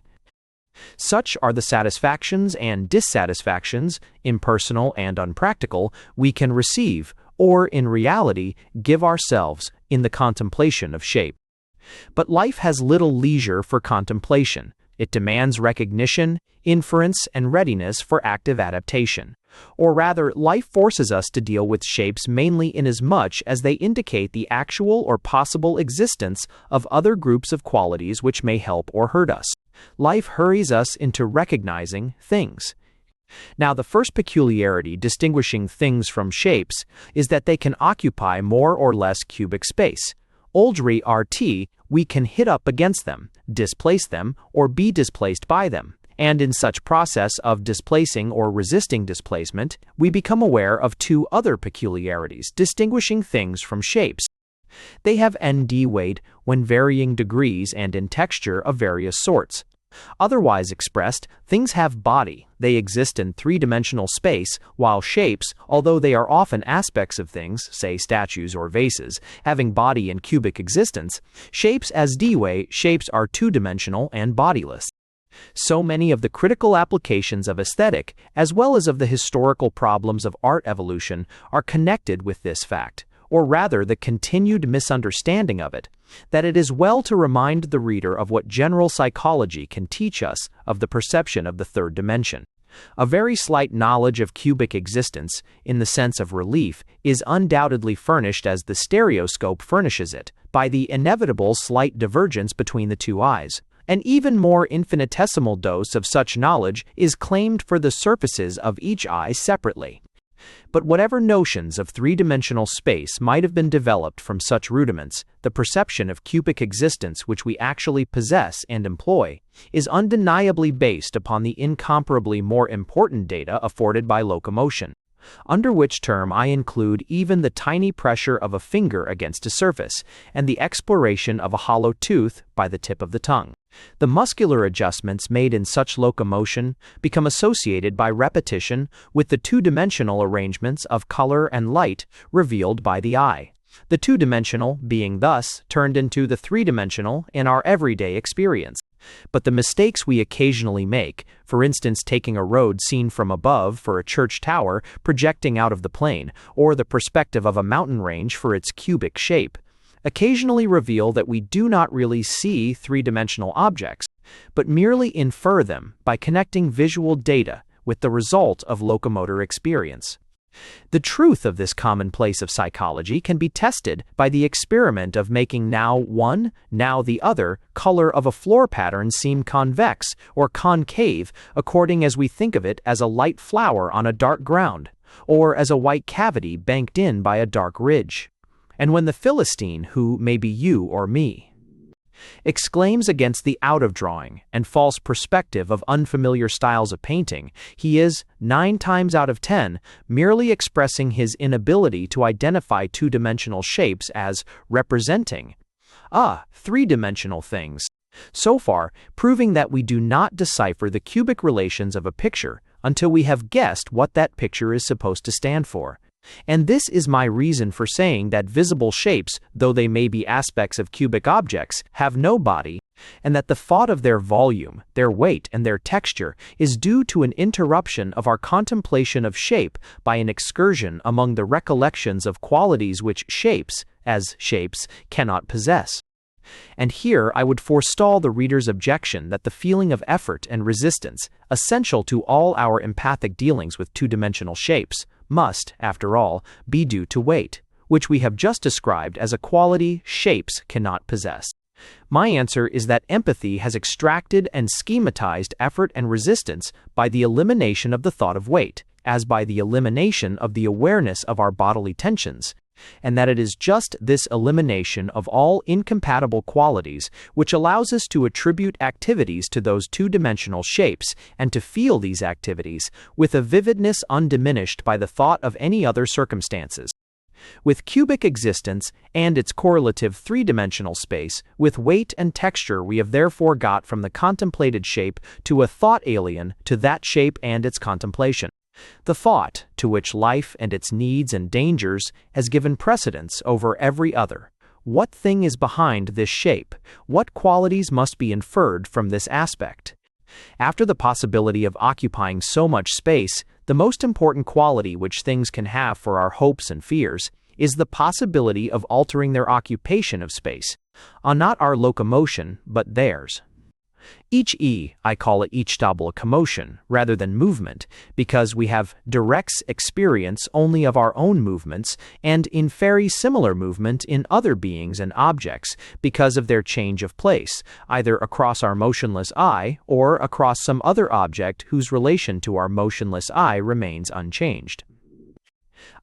Such are the satisfactions and dissatisfactions, impersonal and unpractical, we can receive, or in reality give ourselves, in the contemplation of shape. But life has little leisure for contemplation. It demands recognition, inference, and readiness for active adaptation. Or rather, life forces us to deal with shapes mainly inasmuch as they indicate the actual or possible existence of other groups of qualities which may help or hurt us. Life hurries us into recognizing things. Now, the first peculiarity distinguishing things from shapes is that they can occupy more or less cubic space. Oldry RT, we can hit up against them, displace them, or be displaced by them. And in such process of displacing or resisting displacement, we become aware of two other peculiarities distinguishing things from shapes. They have ND weight when varying degrees and in texture of various sorts. Otherwise expressed, things have body, they exist in three-dimensional space, while shapes, although they are often aspects of things, say statues or vases, having body and cubic existence, shapes as D-way, shapes are two-dimensional and bodiless. So many of the critical applications of aesthetic, as well as of the historical problems of art evolution, are connected with this fact, or rather the continued misunderstanding of it, that it is well to remind the reader of what general psychology can teach us of the perception of the third dimension. A very slight knowledge of cubic existence, in the sense of relief, is undoubtedly furnished as the stereoscope furnishes it, by the inevitable slight divergence between the two eyes. An even more infinitesimal dose of such knowledge is claimed for the surfaces of each eye separately. But whatever notions of three-dimensional space might have been developed from such rudiments, the perception of cubic existence which we actually possess and employ is undeniably based upon the incomparably more important data afforded by locomotion, under which term I include even the tiny pressure of a finger against a surface and the exploration of a hollow tooth by the tip of the tongue. The muscular adjustments made in such locomotion become associated by repetition with the two-dimensional arrangements of color and light revealed by the eye, the two-dimensional being thus turned into the three-dimensional in our everyday experience. But the mistakes we occasionally make, for instance taking a road seen from above for a church tower projecting out of the plane, or the perspective of a mountain range for its cubic shape, occasionally reveal that we do not really see three-dimensional objects, but merely infer them by connecting visual data with the result of locomotor experience. The truth of this commonplace of psychology can be tested by the experiment of making now one, now the other color of a floor pattern seem convex or concave according as we think of it as a light flower on a dark ground, or as a white cavity banked in by a dark ridge. And when the Philistine, who may be you or me, exclaims against the out-of-drawing and false perspective of unfamiliar styles of painting, he is, 9 times out of 10, merely expressing his inability to identify two-dimensional shapes as representing three-dimensional things, so far proving that we do not decipher the cubic relations of a picture until we have guessed what that picture is supposed to stand for. And this is my reason for saying that visible shapes, though they may be aspects of cubic objects, have no body, and that the thought of their volume, their weight, and their texture is due to an interruption of our contemplation of shape by an excursion among the recollections of qualities which shapes, as shapes, cannot possess. And here I would forestall the reader's objection that the feeling of effort and resistance, essential to all our empathic dealings with two-dimensional shapes, must, after all, be due to weight, which we have just described as a quality shapes cannot possess. My answer is that empathy has extracted and schematized effort and resistance by the elimination of the thought of weight, as by the elimination of the awareness of our bodily tensions, and that it is just this elimination of all incompatible qualities which allows us to attribute activities to those two-dimensional shapes and to feel these activities with a vividness undiminished by the thought of any other circumstances. With cubic existence and its correlative three-dimensional space, with weight and texture we have therefore got from the contemplated shape to a thought alien to that shape and its contemplation. The thought, to which life and its needs and dangers has given precedence over every other. What thing is behind this shape? What qualities must be inferred from this aspect? After the possibility of occupying so much space, the most important quality which things can have for our hopes and fears is the possibility of altering their occupation of space, not our locomotion, but theirs. I call it each double commotion, rather than movement, because we have direct experience only of our own movements, and in very similar movement in other beings and objects, because of their change of place, either across our motionless eye, or across some other object whose relation to our motionless eye remains unchanged.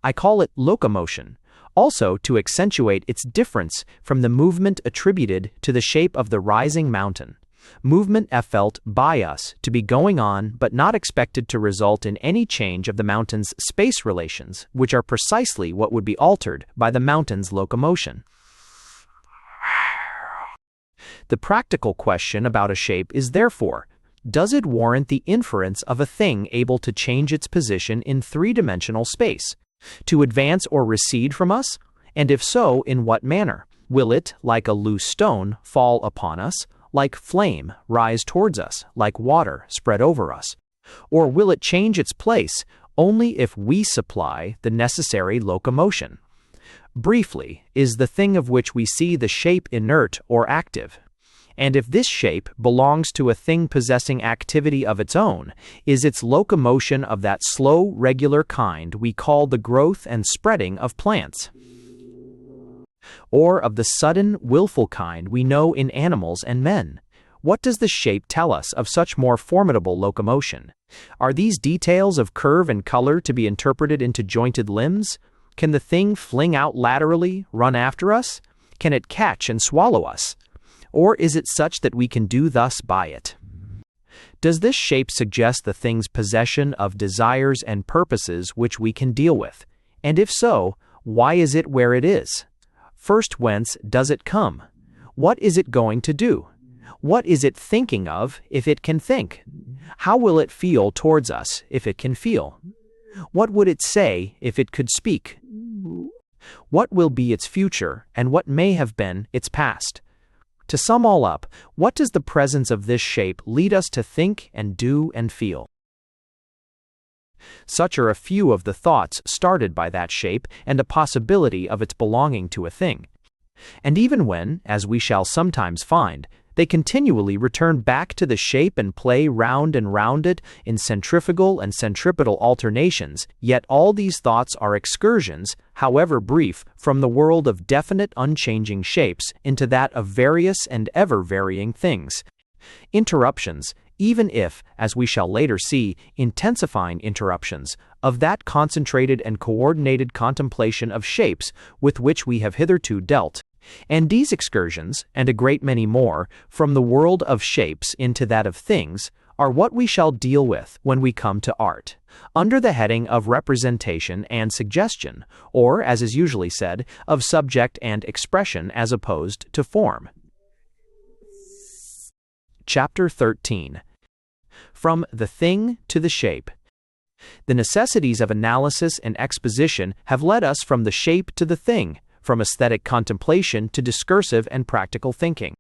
I call it locomotion, also to accentuate its difference from the movement attributed to the shape of the rising mountain. Movement felt by us to be going on but not expected to result in any change of the mountain's space relations, which are precisely what would be altered by the mountain's locomotion. The practical question about a shape is therefore, does it warrant the inference of a thing able to change its position in three-dimensional space, to advance or recede from us? And if so, in what manner? Will it, like a loose stone, fall upon us? Like flame, rise towards us, like water, spread over us? Or will it change its place only if we supply the necessary locomotion? Briefly, is the thing of which we see the shape inert or active? And if this shape belongs to a thing possessing activity of its own, is its locomotion of that slow, regular kind we call the growth and spreading of plants? Or of the sudden, willful kind we know in animals and men? What does the shape tell us of such more formidable locomotion? Are these details of curve and color to be interpreted into jointed limbs? Can the thing fling out laterally, run after us? Can it catch and swallow us? Or is it such that we can do thus by it? Does this shape suggest the thing's possession of desires and purposes which we can deal with? And if so, why is it where it is? First, whence does it come? What is it going to do? What is it thinking of if it can think? How will it feel towards us if it can feel? What would it say if it could speak? What will be its future, and what may have been its past? To sum all up, what does the presence of this shape lead us to think and do and feel? Such are a few of the thoughts started by that shape and a possibility of its belonging to a thing. And even when, as we shall sometimes find, They continually return back to the shape and play round and round it in centrifugal and centripetal alternations, yet all these thoughts are excursions, however brief, from the world of definite unchanging shapes into that of various and ever-varying things. Interruptions, even if, as we shall later see, intensifying interruptions, of that concentrated and coordinated contemplation of shapes with which we have hitherto dealt. And these excursions, and a great many more, from the world of shapes into that of things, are what we shall deal with when we come to art, under the heading of representation and suggestion, or, as is usually said, of subject and expression as opposed to form. Chapter 13. From the thing to the shape. The necessities of analysis and exposition have led us from the shape to the thing, from aesthetic contemplation to discursive and practical thinking.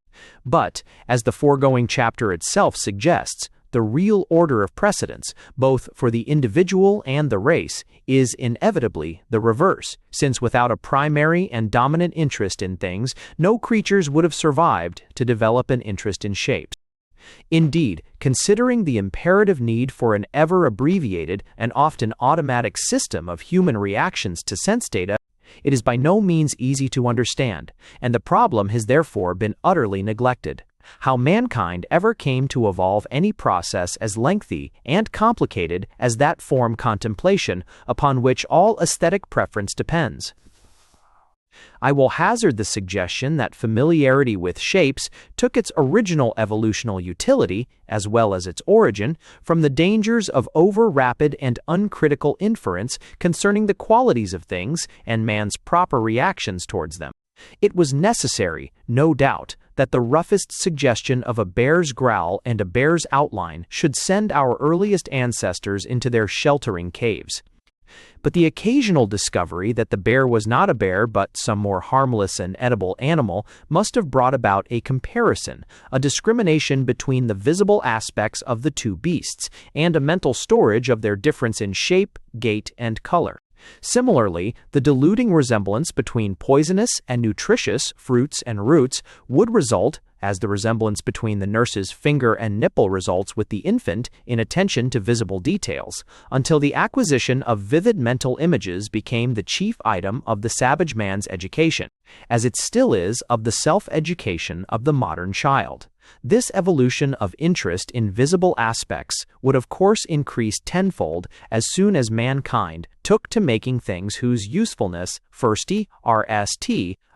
But, as the foregoing chapter itself suggests, the real order of precedence, both for the individual and the race, is inevitably the reverse, since without a primary and dominant interest in things, no creatures would have survived to develop an interest in shapes. Indeed, considering the imperative need for an ever-abbreviated and often automatic system of human reactions to sense data, it is by no means easy to understand, and the problem has therefore been utterly neglected, how mankind ever came to evolve any process as lengthy and complicated as that form contemplation upon which all aesthetic preference depends. I will hazard the suggestion that familiarity with shapes took its original evolutional utility, as well as its origin, from the dangers of over-rapid and uncritical inference concerning the qualities of things and man's proper reactions towards them. It was necessary, no doubt, that the roughest suggestion of a bear's growl and a bear's outline should send our earliest ancestors into their sheltering caves. But the occasional discovery that the bear was not a bear but some more harmless and edible animal must have brought about a comparison, a discrimination between the visible aspects of the two beasts, and a mental storage of their difference in shape, gait, and color. Similarly, the deluding resemblance between poisonous and nutritious fruits and roots would result, as the resemblance between the nurse's finger and nipple results with the infant in attention to visible details, until the acquisition of vivid mental images became the chief item of the savage man's education, as it still is of the self-education of the modern child. This evolution of interest in visible aspects would of course increase tenfold as soon as mankind took to making things whose usefulness, firsty,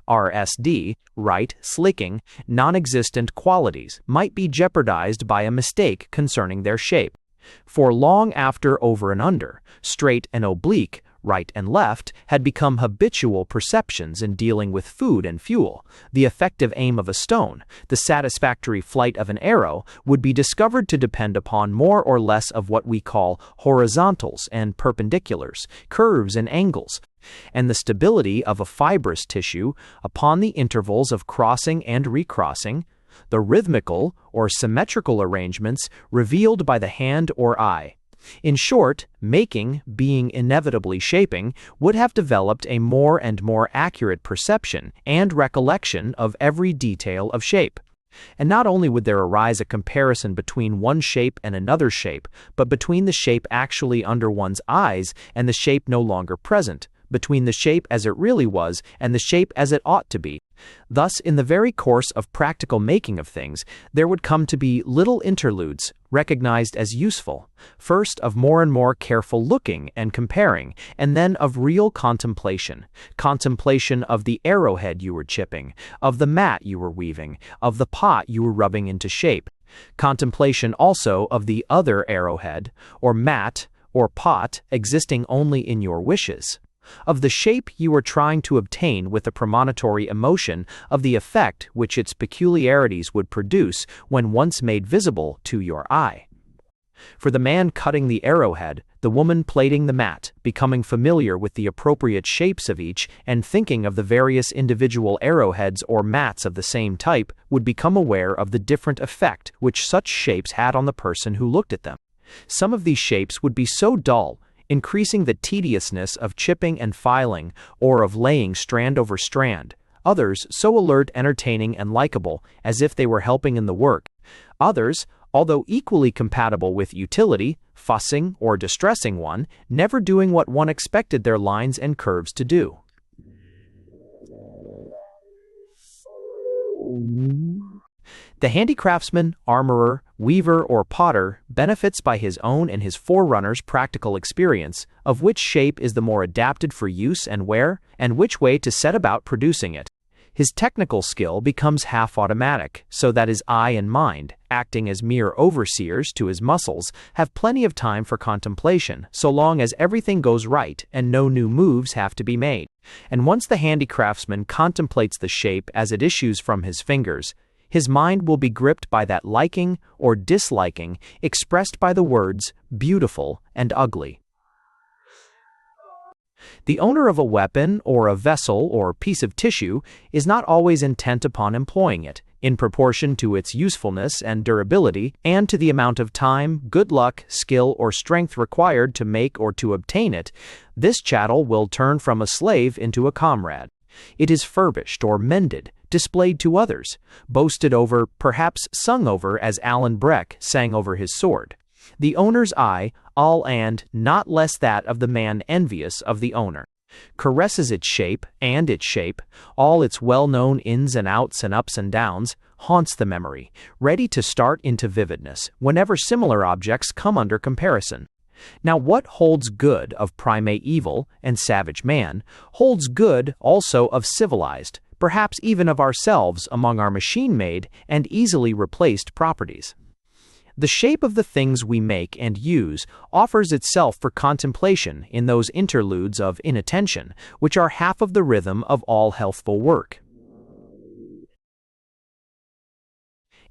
RSD, right, slicking, non-existent qualities might be jeopardized by a mistake concerning their shape. For long after over and under, straight and oblique, right and left, had become habitual perceptions in dealing with food and fuel, the effective aim of a stone, the satisfactory flight of an arrow, would be discovered to depend upon more or less of what we call horizontals and perpendiculars, curves and angles, and the stability of a fibrous tissue upon the intervals of crossing and recrossing, the rhythmical or symmetrical arrangements revealed by the hand or eye. In short, making, being inevitably shaping, would have developed a more and more accurate perception and recollection of every detail of shape. And not only would there arise a comparison between one shape and another shape, but between the shape actually under one's eyes and the shape no longer present, between the shape as it really was and the shape as it ought to be. Thus, in the very course of practical making of things, there would come to be little interludes, recognized as useful, first of more and more careful looking and comparing, and then of real contemplation of the arrowhead you were chipping, of the mat you were weaving, of the pot you were rubbing into shape, contemplation also of the other arrowhead, or mat, or pot existing only in your wishes, of the shape you were trying to obtain with a premonitory emotion of the effect which its peculiarities would produce when once made visible to your eye. For the man cutting the arrowhead, the woman plaiting the mat, becoming familiar with the appropriate shapes of each and thinking of the various individual arrowheads or mats of the same type, would become aware of the different effect which such shapes had on the person who looked at them. Some of these shapes would be so dull, increasing the tediousness of chipping and filing, or of laying strand over strand, others so alert, entertaining, and likable, as if they were helping in the work. Others, although equally compatible with utility, fussing, or distressing one, never doing what one expected their lines and curves to do. The handicraftsman, armorer, weaver, or potter benefits by his own and his forerunners' practical experience of which shape is the more adapted for use and wear, and which way to set about producing it. His technical skill becomes half automatic, so that his eye and mind, acting as mere overseers to his muscles, have plenty of time for contemplation, so long as everything goes right and no new moves have to be made. And once the handicraftsman contemplates the shape as it issues from his fingers, his mind will be gripped by that liking or disliking expressed by the words beautiful and ugly. The owner of a weapon or a vessel or piece of tissue is not always intent upon employing it, in proportion to its usefulness and durability, and to the amount of time, good luck, skill, or strength required to make or to obtain it. This chattel will turn from a slave into a comrade. It is furbished or mended, displayed to others, boasted over, perhaps sung over as Alan Breck sang over his sword. The owner's eye, all and not less that of the man envious of the owner, caresses its shape, all its well-known ins and outs and ups and downs, haunts the memory, ready to start into vividness whenever similar objects come under comparison. Now what holds good of primeval and savage man holds good also of civilized, perhaps even of ourselves among our machine-made and easily replaced properties. The shape of the things we make and use offers itself for contemplation in those interludes of inattention, which are half of the rhythm of all healthful work.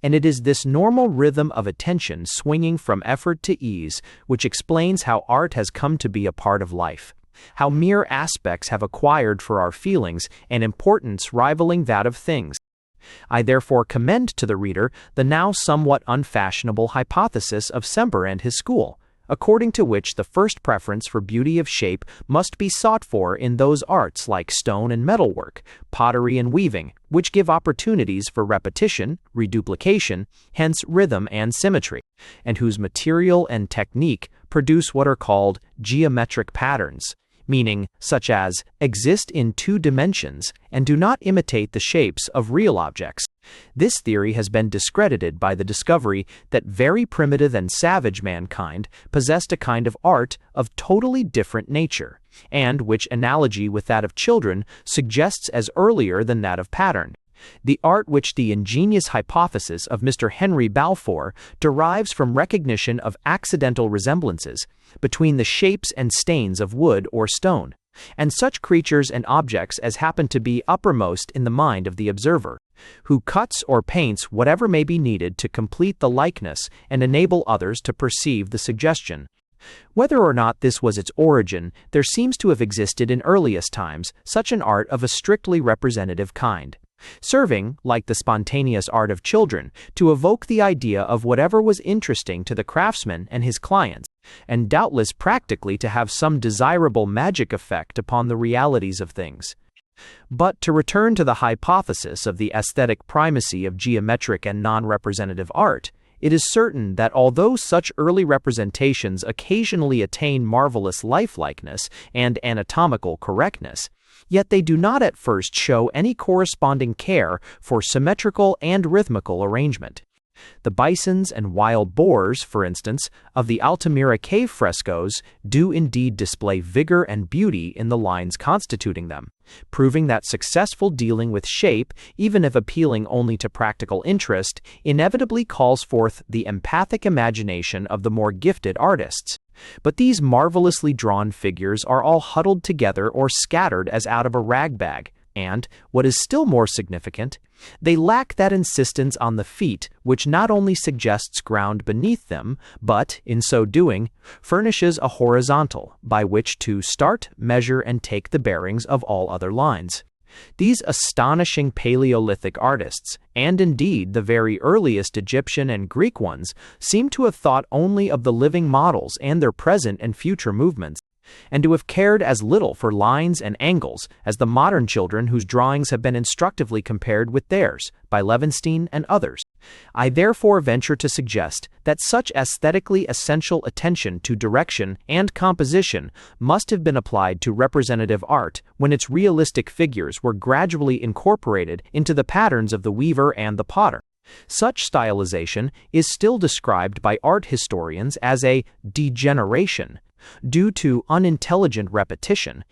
And it is this normal rhythm of attention swinging from effort to ease which explains how art has come to be a part of life, how mere aspects have acquired for our feelings an importance rivaling that of things. I therefore commend to the reader the now somewhat unfashionable hypothesis of Semper and his school, according to which the first preference for beauty of shape must be sought for in those arts like stone and metalwork, pottery and weaving, which give opportunities for repetition, reduplication, hence rhythm and symmetry, and whose material and technique produce what are called geometric patterns, meaning such as exist in two dimensions and do not imitate the shapes of real objects. This theory has been discredited by the discovery that very primitive and savage mankind possessed a kind of art of totally different nature, and which analogy with that of children suggests as earlier than that of pattern. The art which the ingenious hypothesis of Mr. Henry Balfour derives from recognition of accidental resemblances between the shapes and stains of wood or stone, and such creatures and objects as happen to be uppermost in the mind of the observer, who cuts or paints whatever may be needed to complete the likeness and enable others to perceive the suggestion. Whether or not this was its origin, there seems to have existed in earliest times such an art of a strictly representative kind, serving, like the spontaneous art of children, to evoke the idea of whatever was interesting to the craftsman and his clients, and doubtless practically to have some desirable magic effect upon the realities of things. But to return to the hypothesis of the aesthetic primacy of geometric and non-representative art, it is certain that although such early representations occasionally attain marvelous lifelikeness and anatomical correctness, yet they do not at first show any corresponding care for symmetrical and rhythmical arrangement. The bisons and wild boars, for instance, of the Altamira cave frescoes do indeed display vigor and beauty in the lines constituting them, proving that successful dealing with shape, even if appealing only to practical interest, inevitably calls forth the empathic imagination of the more gifted artists. But these marvelously drawn figures are all huddled together or scattered as out of a rag bag, and, what is still more significant, they lack that insistence on the feet which not only suggests ground beneath them, but, in so doing, furnishes a horizontal by which to start, measure, and take the bearings of all other lines. These astonishing Paleolithic artists, and indeed the very earliest Egyptian and Greek ones, seem to have thought only of the living models and their present and future movements, and to have cared as little for lines and angles as the modern children whose drawings have been instructively compared with theirs by Levenstein and others. I therefore venture to suggest that such aesthetically essential attention to direction and composition must have been applied to representative art when its realistic figures were gradually incorporated into the patterns of the weaver and the potter. Such stylization is still described by art historians as a degeneration, due to unintelligent repetition,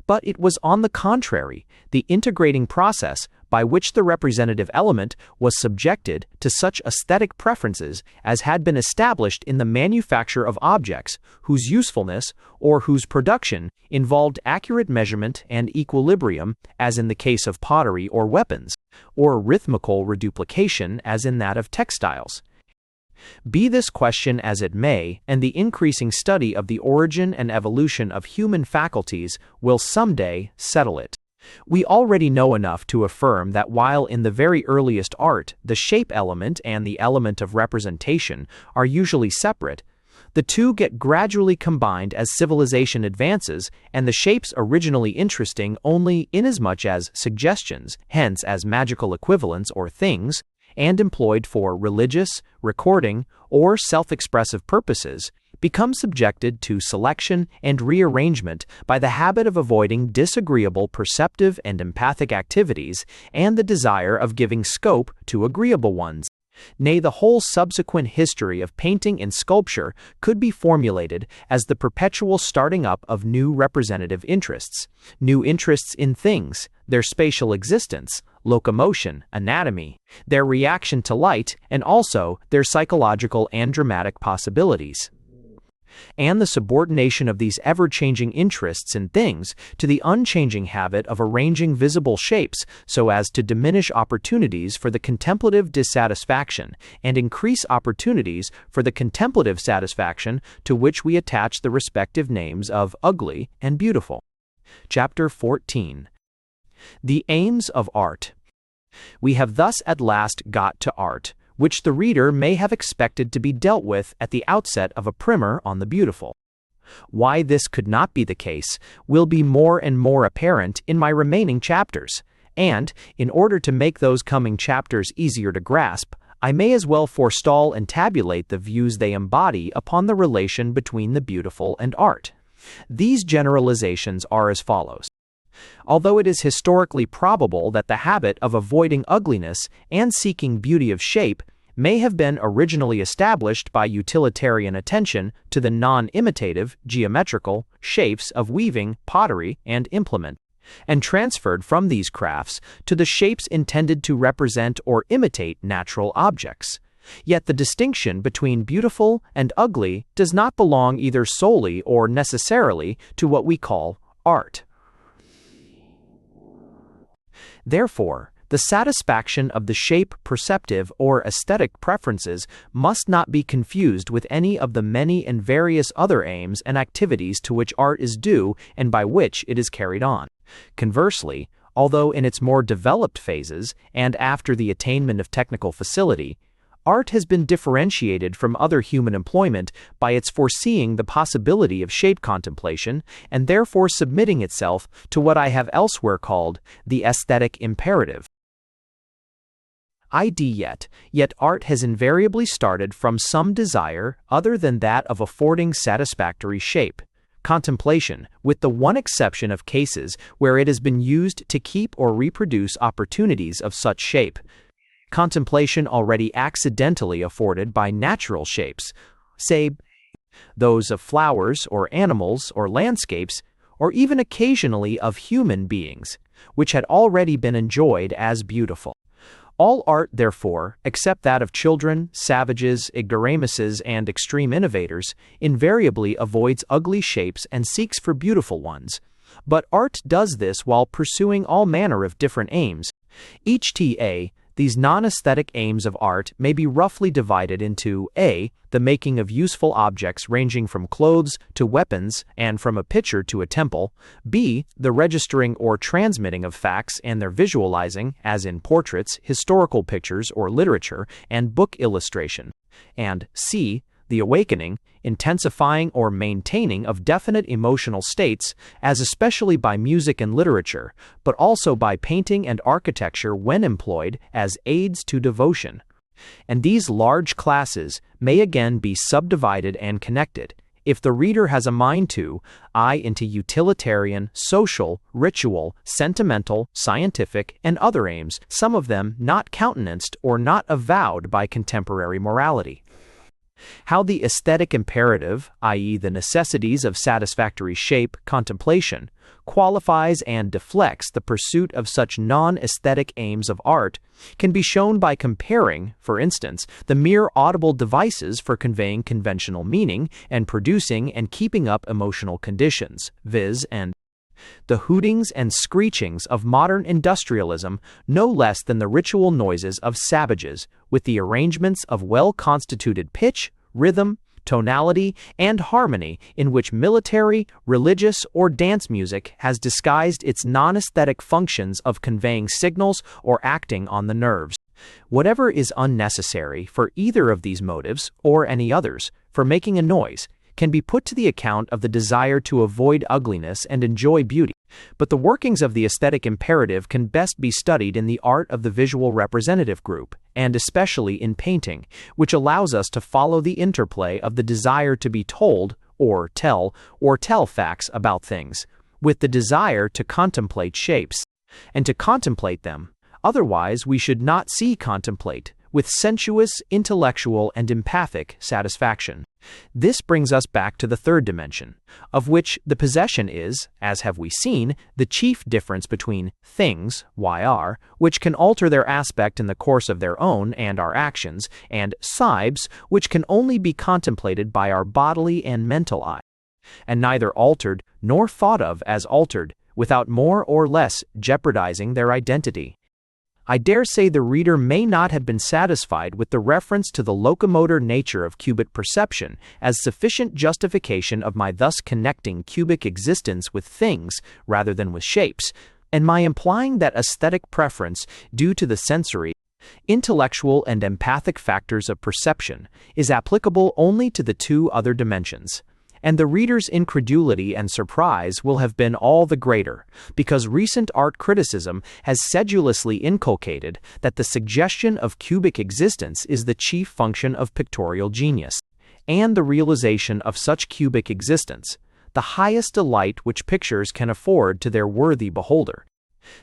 but it was on the contrary, the integrating process by which the representative element was subjected to such aesthetic preferences as had been established in the manufacture of objects whose usefulness or whose production involved accurate measurement and equilibrium, as in the case of pottery or weapons, or rhythmical reduplication, as in that of textiles. Be this question as it may, and the increasing study of the origin and evolution of human faculties will someday settle it. We already know enough to affirm that while in the very earliest art the shape element and the element of representation are usually separate, the two get gradually combined as civilization advances, and the shapes originally interesting only inasmuch as suggestions, hence as magical equivalents or things, and employed for religious, recording, or self-expressive purposes, become subjected to selection and rearrangement by the habit of avoiding disagreeable perceptive and empathic activities and the desire of giving scope to agreeable ones. Nay, the whole subsequent history of painting and sculpture could be formulated as the perpetual starting up of new representative interests in things, their spatial existence, locomotion, anatomy, their reaction to light, and also their psychological and dramatic possibilities, and the subordination of these ever-changing interests in things to the unchanging habit of arranging visible shapes so as to diminish opportunities for the contemplative dissatisfaction and increase opportunities for the contemplative satisfaction to which we attach the respective names of ugly and beautiful. Chapter 14. The Aims of Art. We have thus at last got to art, which the reader may have expected to be dealt with at the outset of a primer on the beautiful. Why this could not be the case will be more and more apparent in my remaining chapters, and, in order to make those coming chapters easier to grasp, I may as well forestall and tabulate the views they embody upon the relation between the beautiful and art. These generalizations are as follows. Although it is historically probable that the habit of avoiding ugliness and seeking beauty of shape may have been originally established by utilitarian attention to the non-imitative, geometrical shapes of weaving, pottery, and implement, and transferred from these crafts to the shapes intended to represent or imitate natural objects. Yet the distinction between beautiful and ugly does not belong either solely or necessarily to what we call art. Therefore, the satisfaction of the shape perceptive or aesthetic preferences must not be confused with any of the many and various other aims and activities to which art is due and by which it is carried on. Conversely, although in its more developed phases and after the attainment of technical facility, art has been differentiated from other human employment by its foreseeing the possibility of shape contemplation and therefore submitting itself to what I have elsewhere called the aesthetic imperative. Yet art has invariably started from some desire other than that of affording satisfactory shape, contemplation, with the one exception of cases where it has been used to keep or reproduce opportunities of such shape. Contemplation already accidentally afforded by natural shapes, say those of flowers or animals or landscapes, or even occasionally of human beings, which had already been enjoyed as beautiful. All art, therefore, except that of children, savages, ignoramuses, and extreme innovators, invariably avoids ugly shapes and seeks for beautiful ones. But art does this while pursuing all manner of different aims. These non-aesthetic aims of art may be roughly divided into a. The making of useful objects ranging from clothes to weapons and from a picture to a temple, b. The registering or transmitting of facts and their visualizing, as in portraits, historical pictures or literature, and book illustration, and c. the awakening, intensifying, or maintaining of definite emotional states, as especially by music and literature, but also by painting and architecture when employed as aids to devotion. And these large classes may again be subdivided and connected, if the reader has a mind to, into utilitarian, social, ritual, sentimental, scientific, and other aims, some of them not countenanced or not avowed by contemporary morality. How the aesthetic imperative, i.e., the necessities of satisfactory shape, contemplation, qualifies and deflects the pursuit of such non-aesthetic aims of art can be shown by comparing, for instance, the mere audible devices for conveying conventional meaning and producing and keeping up emotional conditions, viz., and the hootings and screechings of modern industrialism no less than the ritual noises of savages, with the arrangements of well-constituted pitch, rhythm, tonality, and harmony in which military, religious, or dance music has disguised its non-aesthetic functions of conveying signals or acting on the nerves. Whatever is unnecessary for either of these motives, or any others, for making a noise, can be put to the account of the desire to avoid ugliness and enjoy beauty, but the workings of the aesthetic imperative can best be studied in the art of the visual representative group, and especially in painting, which allows us to follow the interplay of the desire to be told, or tell facts about things, with the desire to contemplate shapes, and to contemplate them. Otherwise, we should not see contemplate, with sensuous, intellectual, and empathic satisfaction. This brings us back to the third dimension, of which the possession is, as have we seen, the chief difference between things, YR, which can alter their aspect in the course of their own and our actions, and sibes, which can only be contemplated by our bodily and mental eye, and neither altered nor thought of as altered, without more or less jeopardizing their identity. I dare say the reader may not have been satisfied with the reference to the locomotor nature of cubic perception as sufficient justification of my thus connecting cubic existence with things rather than with shapes, and my implying that aesthetic preference due to the sensory, intellectual, and empathic factors of perception is applicable only to the two other dimensions. And the reader's incredulity and surprise will have been all the greater, because recent art criticism has sedulously inculcated that the suggestion of cubic existence is the chief function of pictorial genius, and the realization of such cubic existence, the highest delight which pictures can afford to their worthy beholder.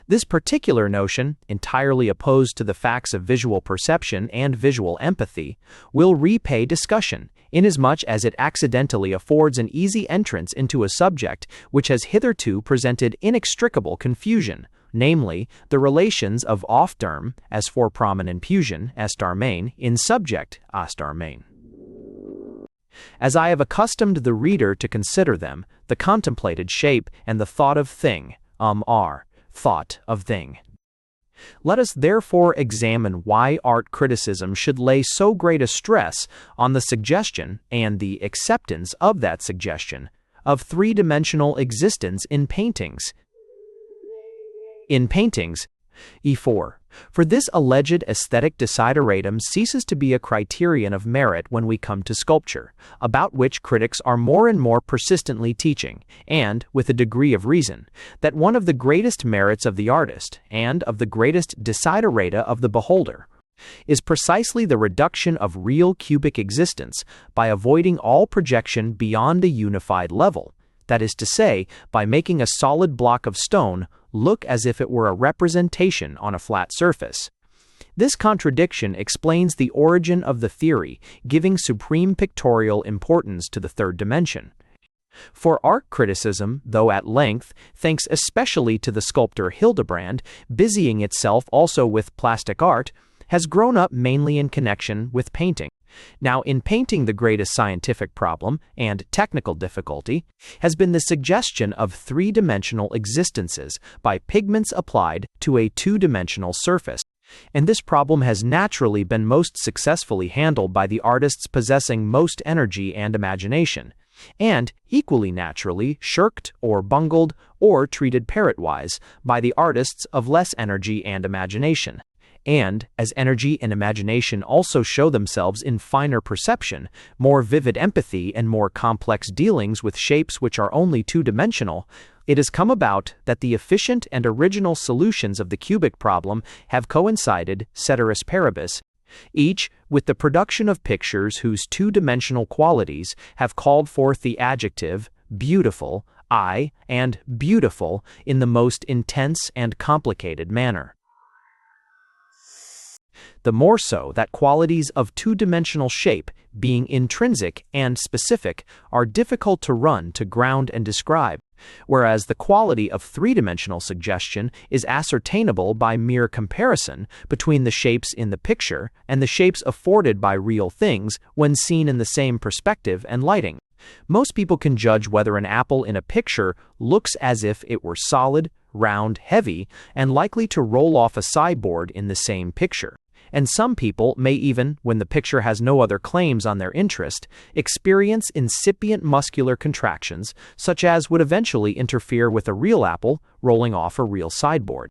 This particular notion, entirely opposed to the facts of visual perception and visual empathy, will repay discussion, inasmuch as it accidentally affords an easy entrance into a subject which has hitherto presented inextricable confusion, namely, the relations of off-derm, as for prominent fusion, main, in subject, main. As I have accustomed the reader to consider them, the contemplated shape and the thought of thing, are thought of thing. Let us therefore examine why art criticism should lay so great a stress on the suggestion and the acceptance of that suggestion of three-dimensional existence in paintings. E4. For this alleged aesthetic desideratum ceases to be a criterion of merit when we come to sculpture, about which critics are more and more persistently teaching, and, with a degree of reason, that one of the greatest merits of the artist, and of the greatest desiderata of the beholder, is precisely the reduction of real cubic existence by avoiding all projection beyond a unified level, that is to say, by making a solid block of stone look as if it were a representation on a flat surface. This contradiction explains the origin of the theory giving supreme pictorial importance to the third dimension. For art criticism, though at length, thanks especially to the sculptor Hildebrand, busying itself also with plastic art, has grown up mainly in connection with painting. Now, in painting, the greatest scientific problem and technical difficulty has been the suggestion of three-dimensional existences by pigments applied to a two-dimensional surface, and this problem has naturally been most successfully handled by the artists possessing most energy and imagination, and, equally naturally, shirked or bungled or treated parrot-wise by the artists of less energy and imagination. And, as energy and imagination also show themselves in finer perception, more vivid empathy, and more complex dealings with shapes which are only two-dimensional, it has come about that the efficient and original solutions of the cubic problem have coincided, ceteris paribus, each with the production of pictures whose two-dimensional qualities have called forth the adjective beautiful, and beautiful in the most intense and complicated manner. The more so that qualities of two-dimensional shape, being intrinsic and specific, are difficult to run to ground and describe, whereas the quality of three-dimensional suggestion is ascertainable by mere comparison between the shapes in the picture and the shapes afforded by real things when seen in the same perspective and lighting. Most people can judge whether an apple in a picture looks as if it were solid, round, heavy, and likely to roll off a sideboard in the same picture. And some people may even, when the picture has no other claims on their interest, experience incipient muscular contractions, such as would eventually interfere with a real apple rolling off a real sideboard.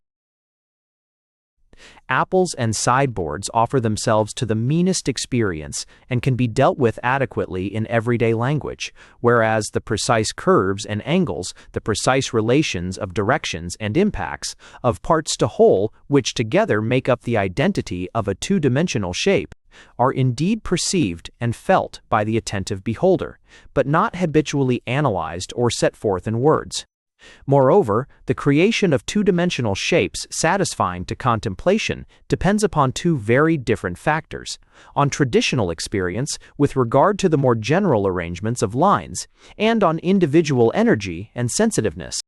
Apples and sideboards offer themselves to the meanest experience and can be dealt with adequately in everyday language, whereas the precise curves and angles, the precise relations of directions and impacts, of parts to whole, which together make up the identity of a two-dimensional shape, are indeed perceived and felt by the attentive beholder, but not habitually analyzed or set forth in words. Moreover, the creation of two-dimensional shapes satisfying to contemplation depends upon two very different factors: on traditional experience with regard to the more general arrangements of lines, and on individual energy and sensitiveness,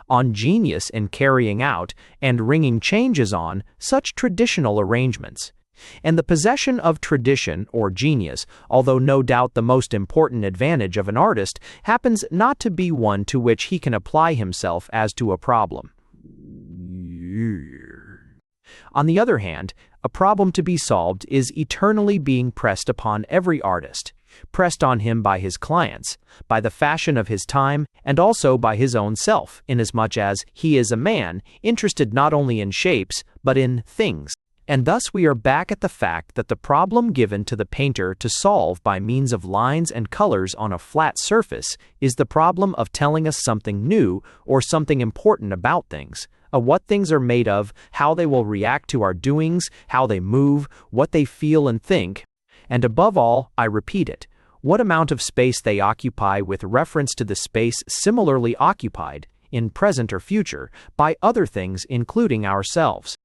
on genius in carrying out and ringing changes on such traditional arrangements. And the possession of tradition or genius, although no doubt the most important advantage of an artist, happens not to be one to which he can apply himself as to a problem. On the other hand, a problem to be solved is eternally being pressed upon every artist, pressed on him by his clients, by the fashion of his time, and also by his own self, inasmuch as he is a man interested not only in shapes, but in things. And thus we are back at the fact that the problem given to the painter to solve by means of lines and colors on a flat surface is the problem of telling us something new or something important about things, of what things are made of, how they will react to our doings, how they move, what they feel and think, and above all, I repeat it, what amount of space they occupy with reference to the space similarly occupied, in present or future, by other things including ourselves.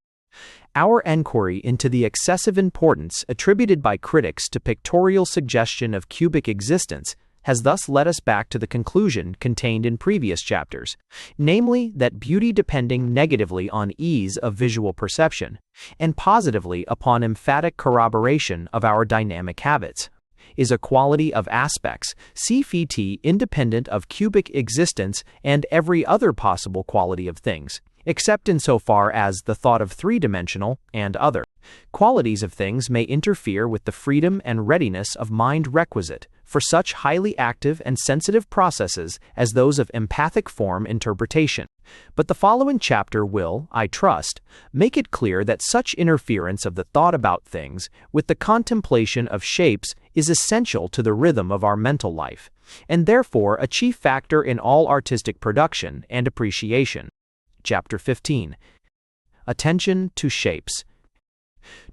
Our enquiry into the excessive importance attributed by critics to pictorial suggestion of cubic existence has thus led us back to the conclusion contained in previous chapters, namely that beauty depending negatively on ease of visual perception, and positively upon emphatic corroboration of our dynamic habits, is a quality of aspects, CFT independent of cubic existence and every other possible quality of things, except insofar as the thought of three-dimensional and other qualities of things may interfere with the freedom and readiness of mind requisite for such highly active and sensitive processes as those of empathic form interpretation. But the following chapter will, I trust, make it clear that such interference of the thought about things with the contemplation of shapes is essential to the rhythm of our mental life, and therefore a chief factor in all artistic production and appreciation. Chapter 15. Attention to shapes.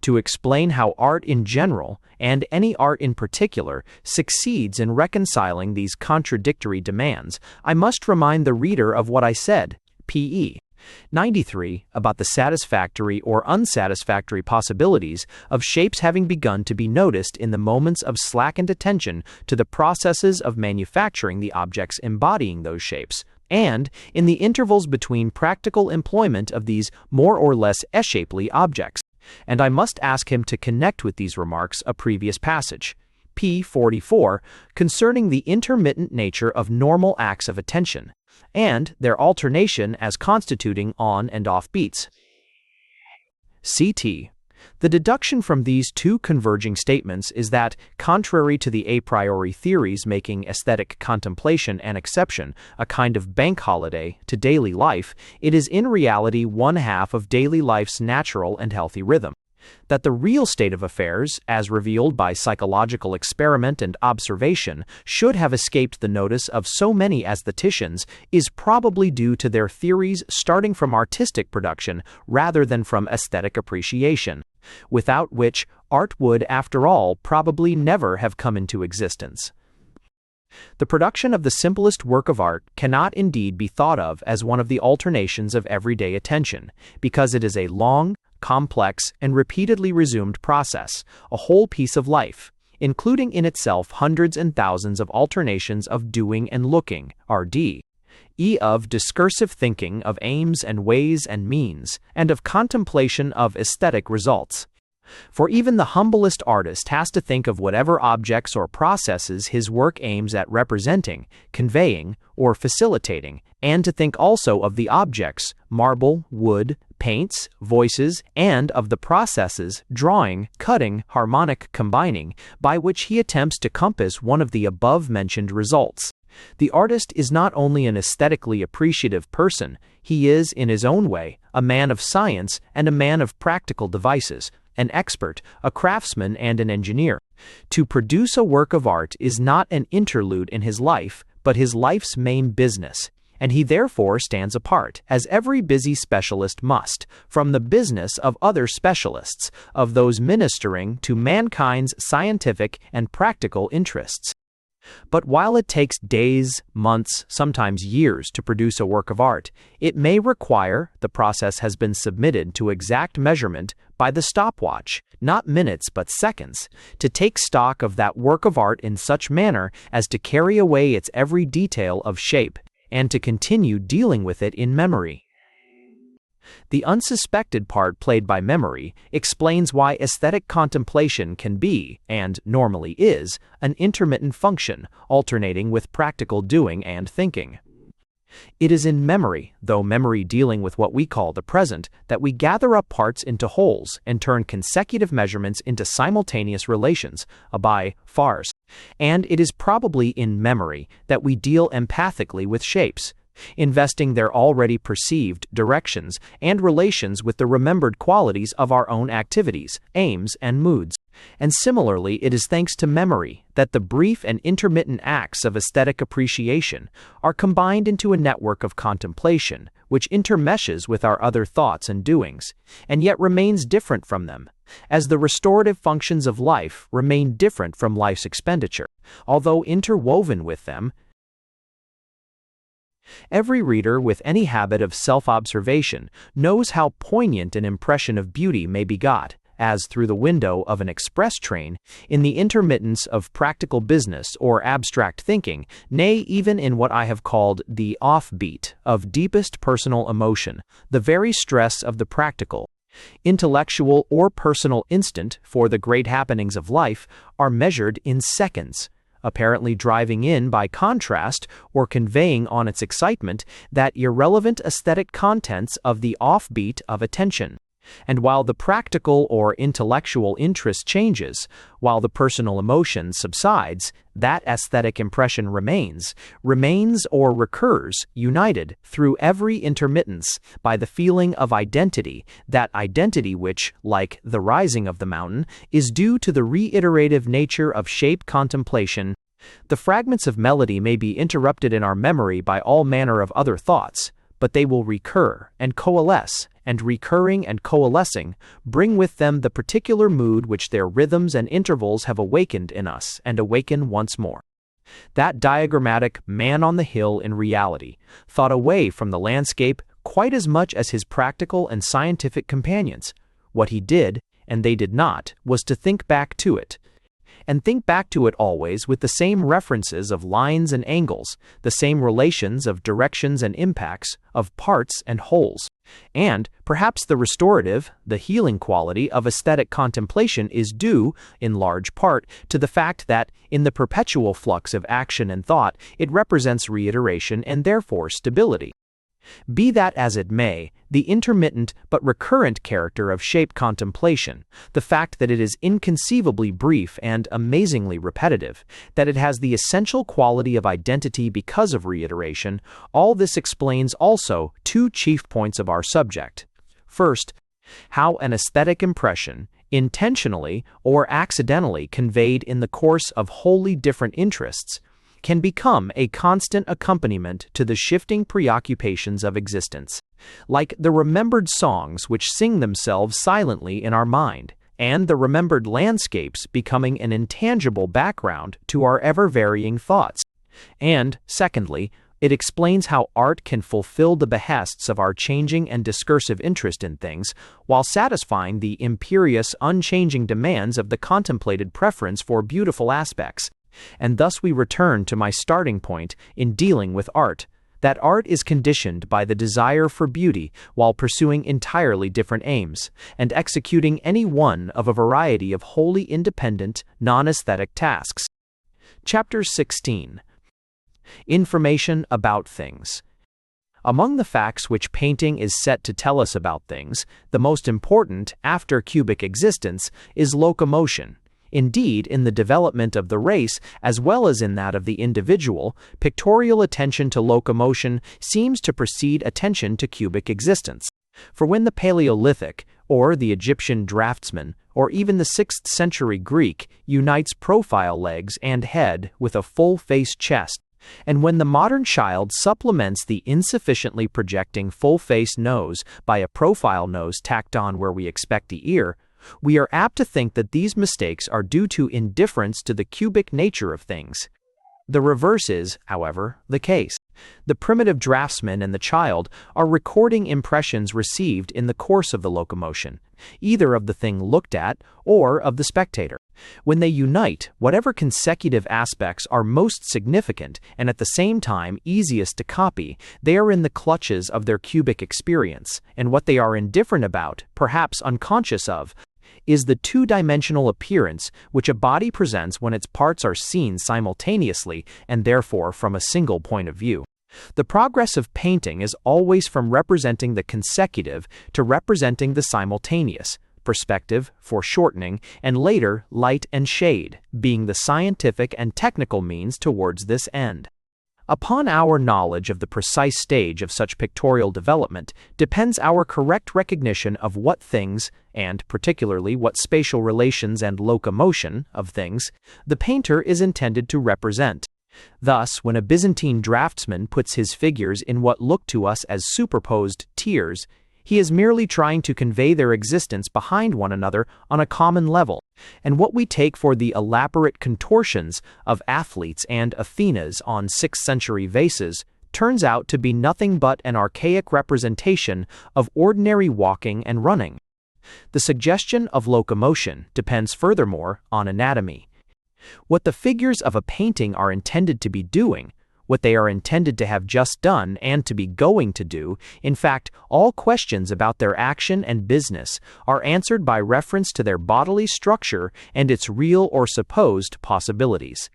To explain how art in general, and any art in particular, succeeds in reconciling these contradictory demands, I must remind the reader of what I said, p.e. 93, about the satisfactory or unsatisfactory possibilities of shapes having begun to be noticed in the moments of slackened attention to the processes of manufacturing the objects embodying those shapes, and in the intervals between practical employment of these more or less shapely objects. And I must ask him to connect with these remarks a previous passage, p. 44, concerning the intermittent nature of normal acts of attention, and their alternation as constituting on and off beats. CT. The deduction from these two converging statements is that, contrary to the a priori theories making aesthetic contemplation an exception, a kind of bank holiday to daily life, it is in reality one half of daily life's natural and healthy rhythm. That the real state of affairs, as revealed by psychological experiment and observation, should have escaped the notice of so many aestheticians is probably due to their theories starting from artistic production rather than from aesthetic appreciation, without which art would, after all, probably never have come into existence. The production of the simplest work of art cannot indeed be thought of as one of the alternations of everyday attention, because it is a long, complex, and repeatedly resumed process, a whole piece of life, including in itself hundreds and thousands of alternations of doing and looking, RD, of discursive thinking of aims and ways and means, and of contemplation of aesthetic results. For even the humblest artist has to think of whatever objects or processes his work aims at representing, conveying, or facilitating, and to think also of the objects, marble, wood, paints, voices, and of the processes, drawing, cutting, harmonic combining, by which he attempts to compass one of the above-mentioned results. The artist is not only an aesthetically appreciative person, he is, in his own way, a man of science and a man of practical devices, an expert, a craftsman, and an engineer. To produce a work of art is not an interlude in his life, but his life's main business, and he therefore stands apart, as every busy specialist must, from the business of other specialists, of those ministering to mankind's scientific and practical interests. But while it takes days, months, sometimes years to produce a work of art, it may require, the process has been submitted to exact measurement by the stopwatch, not minutes but seconds, to take stock of that work of art in such manner as to carry away its every detail of shape, and to continue dealing with it in memory. The unsuspected part played by memory explains why aesthetic contemplation can be, and normally is, an intermittent function, alternating with practical doing and thinking. It is in memory, though memory dealing with what we call the present, that we gather up parts into wholes and turn consecutive measurements into simultaneous relations, by fars. And it is probably in memory that we deal empathically with shapes, investing their already perceived directions and relations with the remembered qualities of our own activities, aims, and moods. And similarly, it is thanks to memory that the brief and intermittent acts of aesthetic appreciation are combined into a network of contemplation, which intermeshes with our other thoughts and doings, and yet remains different from them, as the restorative functions of life remain different from life's expenditure, although interwoven with them. Every reader with any habit of self-observation knows how poignant an impression of beauty may be got, as through the window of an express train, in the intermittence of practical business or abstract thinking, nay, even in what I have called the offbeat of deepest personal emotion, the very stress of the practical, intellectual, or personal instant for the great happenings of life are measured in seconds, apparently driving in by contrast or conveying on its excitement that irrelevant aesthetic contents of the offbeat of attention. And while the practical or intellectual interest changes, while the personal emotion subsides, that aesthetic impression remains or recurs, united through every intermittence by the feeling of identity, that identity which, like the rising of the mountain, is due to the reiterative nature of shape contemplation. The fragments of melody may be interrupted in our memory by all manner of other thoughts, but they will recur and coalesce, and recurring and coalescing bring with them the particular mood which their rhythms and intervals have awakened in us and awaken once more. That diagrammatic man on the hill in reality thought away from the landscape quite as much as his practical and scientific companions. What he did, and they did not, was to think back to it, and think back to it always with the same references of lines and angles, the same relations of directions and impacts, of parts and wholes. And perhaps the restorative, the healing quality of aesthetic contemplation is due, in large part, to the fact that, in the perpetual flux of action and thought, it represents reiteration and therefore stability. Be that as it may, the intermittent but recurrent character of shape contemplation, the fact that it is inconceivably brief and amazingly repetitive, that it has the essential quality of identity because of reiteration, all this explains also two chief points of our subject. First, How an aesthetic impression, intentionally or accidentally conveyed in the course of wholly different interests, can become a constant accompaniment to the shifting preoccupations of existence, like the remembered songs which sing themselves silently in our mind, and the remembered landscapes becoming an intangible background to our ever-varying thoughts. And, secondly, it explains how art can fulfill the behests of our changing and discursive interest in things, while satisfying the imperious, unchanging demands of the contemplated preference for beautiful aspects. And thus we return to my starting point in dealing with art, that art is conditioned by the desire for beauty while pursuing entirely different aims, and executing any one of a variety of wholly independent, non-aesthetic tasks. Chapter 16. Information about things. Among the facts which painting is set to tell us about things, the most important, after cubic existence, is locomotion. Indeed, in the development of the race, as well as in that of the individual, pictorial attention to locomotion seems to precede attention to cubic existence. For when the Paleolithic, or the Egyptian draftsman, or even the 6th century Greek unites profile legs and head with a full-face chest, and when the modern child supplements the insufficiently projecting full-face nose by a profile nose tacked on where we expect the ear, we are apt to think that these mistakes are due to indifference to the cubic nature of things. The reverse is, however, the case. The primitive draftsman and the child are recording impressions received in the course of the locomotion, either of the thing looked at or of the spectator. When they unite, whatever consecutive aspects are most significant and at the same time easiest to copy, they are in the clutches of their cubic experience, and what they are indifferent about, perhaps unconscious of, is the two-dimensional appearance which a body presents when its parts are seen simultaneously and therefore from a single point of view. The progress of painting is always from representing the consecutive to representing the simultaneous, perspective, foreshortening, and later light and shade, being the scientific and technical means towards this end. Upon our knowledge of the precise stage of such pictorial development depends our correct recognition of what things, and particularly what spatial relations and locomotion of things, the painter is intended to represent. Thus, when a Byzantine draftsman puts his figures in what look to us as superposed tiers, he is merely trying to convey their existence behind one another on a common level, and what we take for the elaborate contortions of athletes and Athenas on 6th century vases turns out to be nothing but an archaic representation of ordinary walking and running. The suggestion of locomotion depends furthermore on anatomy. What the figures of a painting are intended to be doing, what they are intended to have just done and to be going to do, in fact, all questions about their action and business are answered by reference to their bodily structure and its real or supposed possibilities.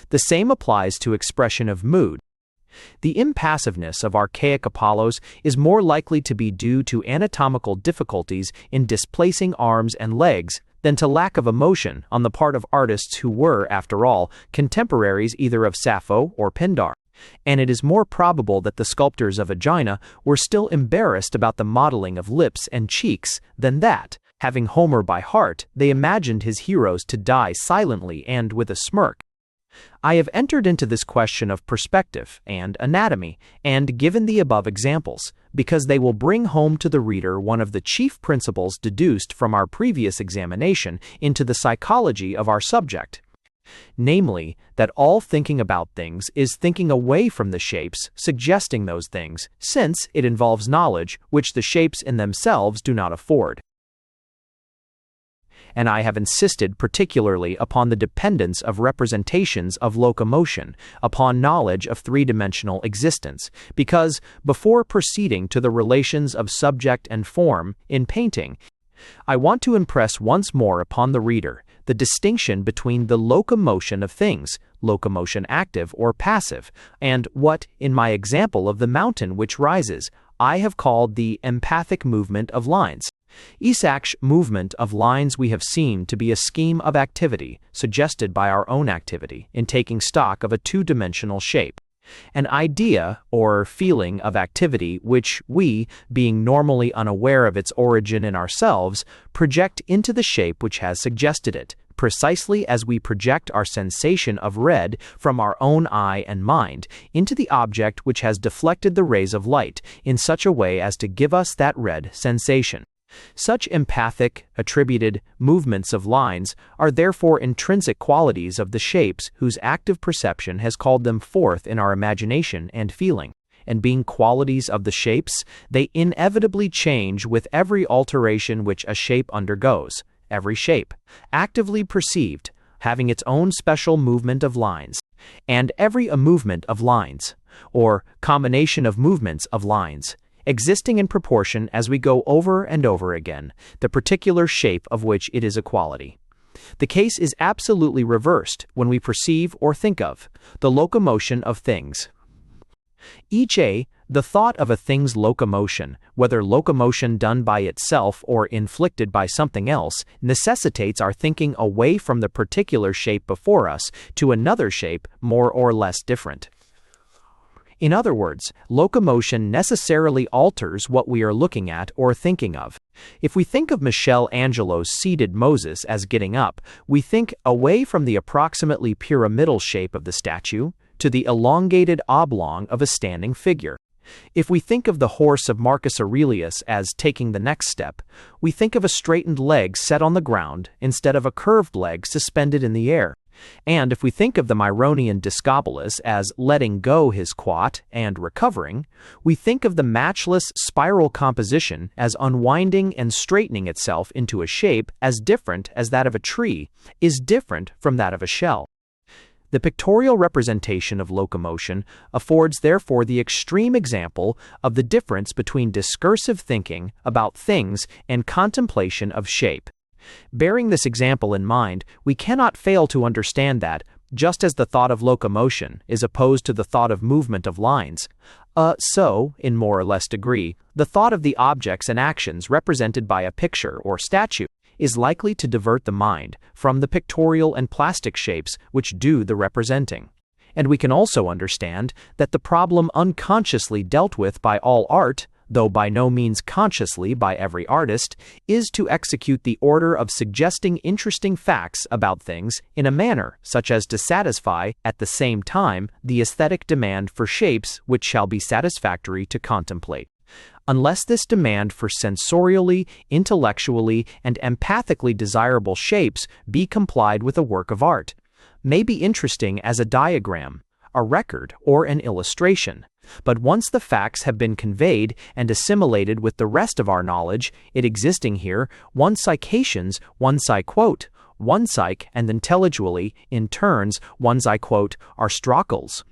The same applies to expression of mood. The impassiveness of archaic Apollos is more likely to be due to anatomical difficulties in displacing arms and legs than to lack of emotion on the part of artists who were, after all, contemporaries either of Sappho or Pindar. And it is more probable that the sculptors of Aegina were still embarrassed about the modeling of lips and cheeks than that, having Homer by heart, they imagined his heroes to die silently and with a smirk. I have entered into this question of perspective and anatomy and given the above examples because they will bring home to the reader one of the chief principles deduced from our previous examination into the psychology of our subject, namely, that all thinking about things is thinking away from the shapes suggesting those things, since it involves knowledge which the shapes in themselves do not afford. And I have insisted particularly upon the dependence of representations of locomotion upon knowledge of three-dimensional existence, because, before proceeding to the relations of subject and form in painting, I want to impress once more upon the reader the distinction between the locomotion of things, locomotion active or passive, and what, in my example of the mountain which rises, I have called the empathic movement of lines. Isaac's movement of lines we have seen to be a scheme of activity, suggested by our own activity, in taking stock of a two-dimensional shape. An idea or feeling of activity which we, being normally unaware of its origin in ourselves, project into the shape which has suggested it, precisely as we project our sensation of red from our own eye and mind into the object which has deflected the rays of light in such a way as to give us that red sensation. Such empathic, attributed movements of lines are therefore intrinsic qualities of the shapes whose active perception has called them forth in our imagination and feeling. And being qualities of the shapes, they inevitably change with every alteration which a shape undergoes. Every shape, actively perceived, having its own special movement of lines, and every movement of lines, or combination of movements of lines, existing in proportion as we go over and over again, the particular shape of which it is a quality. The case is absolutely reversed when we perceive or think of the locomotion of things. The thought of a thing's locomotion, whether locomotion done by itself or inflicted by something else, necessitates our thinking away from the particular shape before us to another shape more or less different. In other words, locomotion necessarily alters what we are looking at or thinking of. If we think of Michelangelo's seated Moses as getting up, we think away from the approximately pyramidal shape of the statue to the elongated oblong of a standing figure. If we think of the horse of Marcus Aurelius as taking the next step, we think of a straightened leg set on the ground instead of a curved leg suspended in the air. And if we think of the Myronian Discobolus as letting go his quat and recovering, we think of the matchless spiral composition as unwinding and straightening itself into a shape as different as that of a tree is different from that of a shell. The pictorial representation of locomotion affords therefore the extreme example of the difference between discursive thinking about things and contemplation of shape. Bearing this example in mind, we cannot fail to understand that, just as the thought of locomotion is opposed to the thought of movement of lines, so, in more or less degree, the thought of the objects and actions represented by a picture or statue is likely to divert the mind from the pictorial and plastic shapes which do the representing. And we can also understand that the problem unconsciously dealt with by all art, though by no means consciously by every artist, is to execute the order of suggesting interesting facts about things in a manner such as to satisfy, at the same time, the aesthetic demand for shapes which shall be satisfactory to contemplate. Unless this demand for sensorially, intellectually, and empathically desirable shapes be complied with, a work of art may be interesting as a diagram, a record, or an illustration. But once the facts have been conveyed and assimilated with the rest of our knowledge, it existing here, once I quote, once and intellectually, in turns, once I quote, are strokels.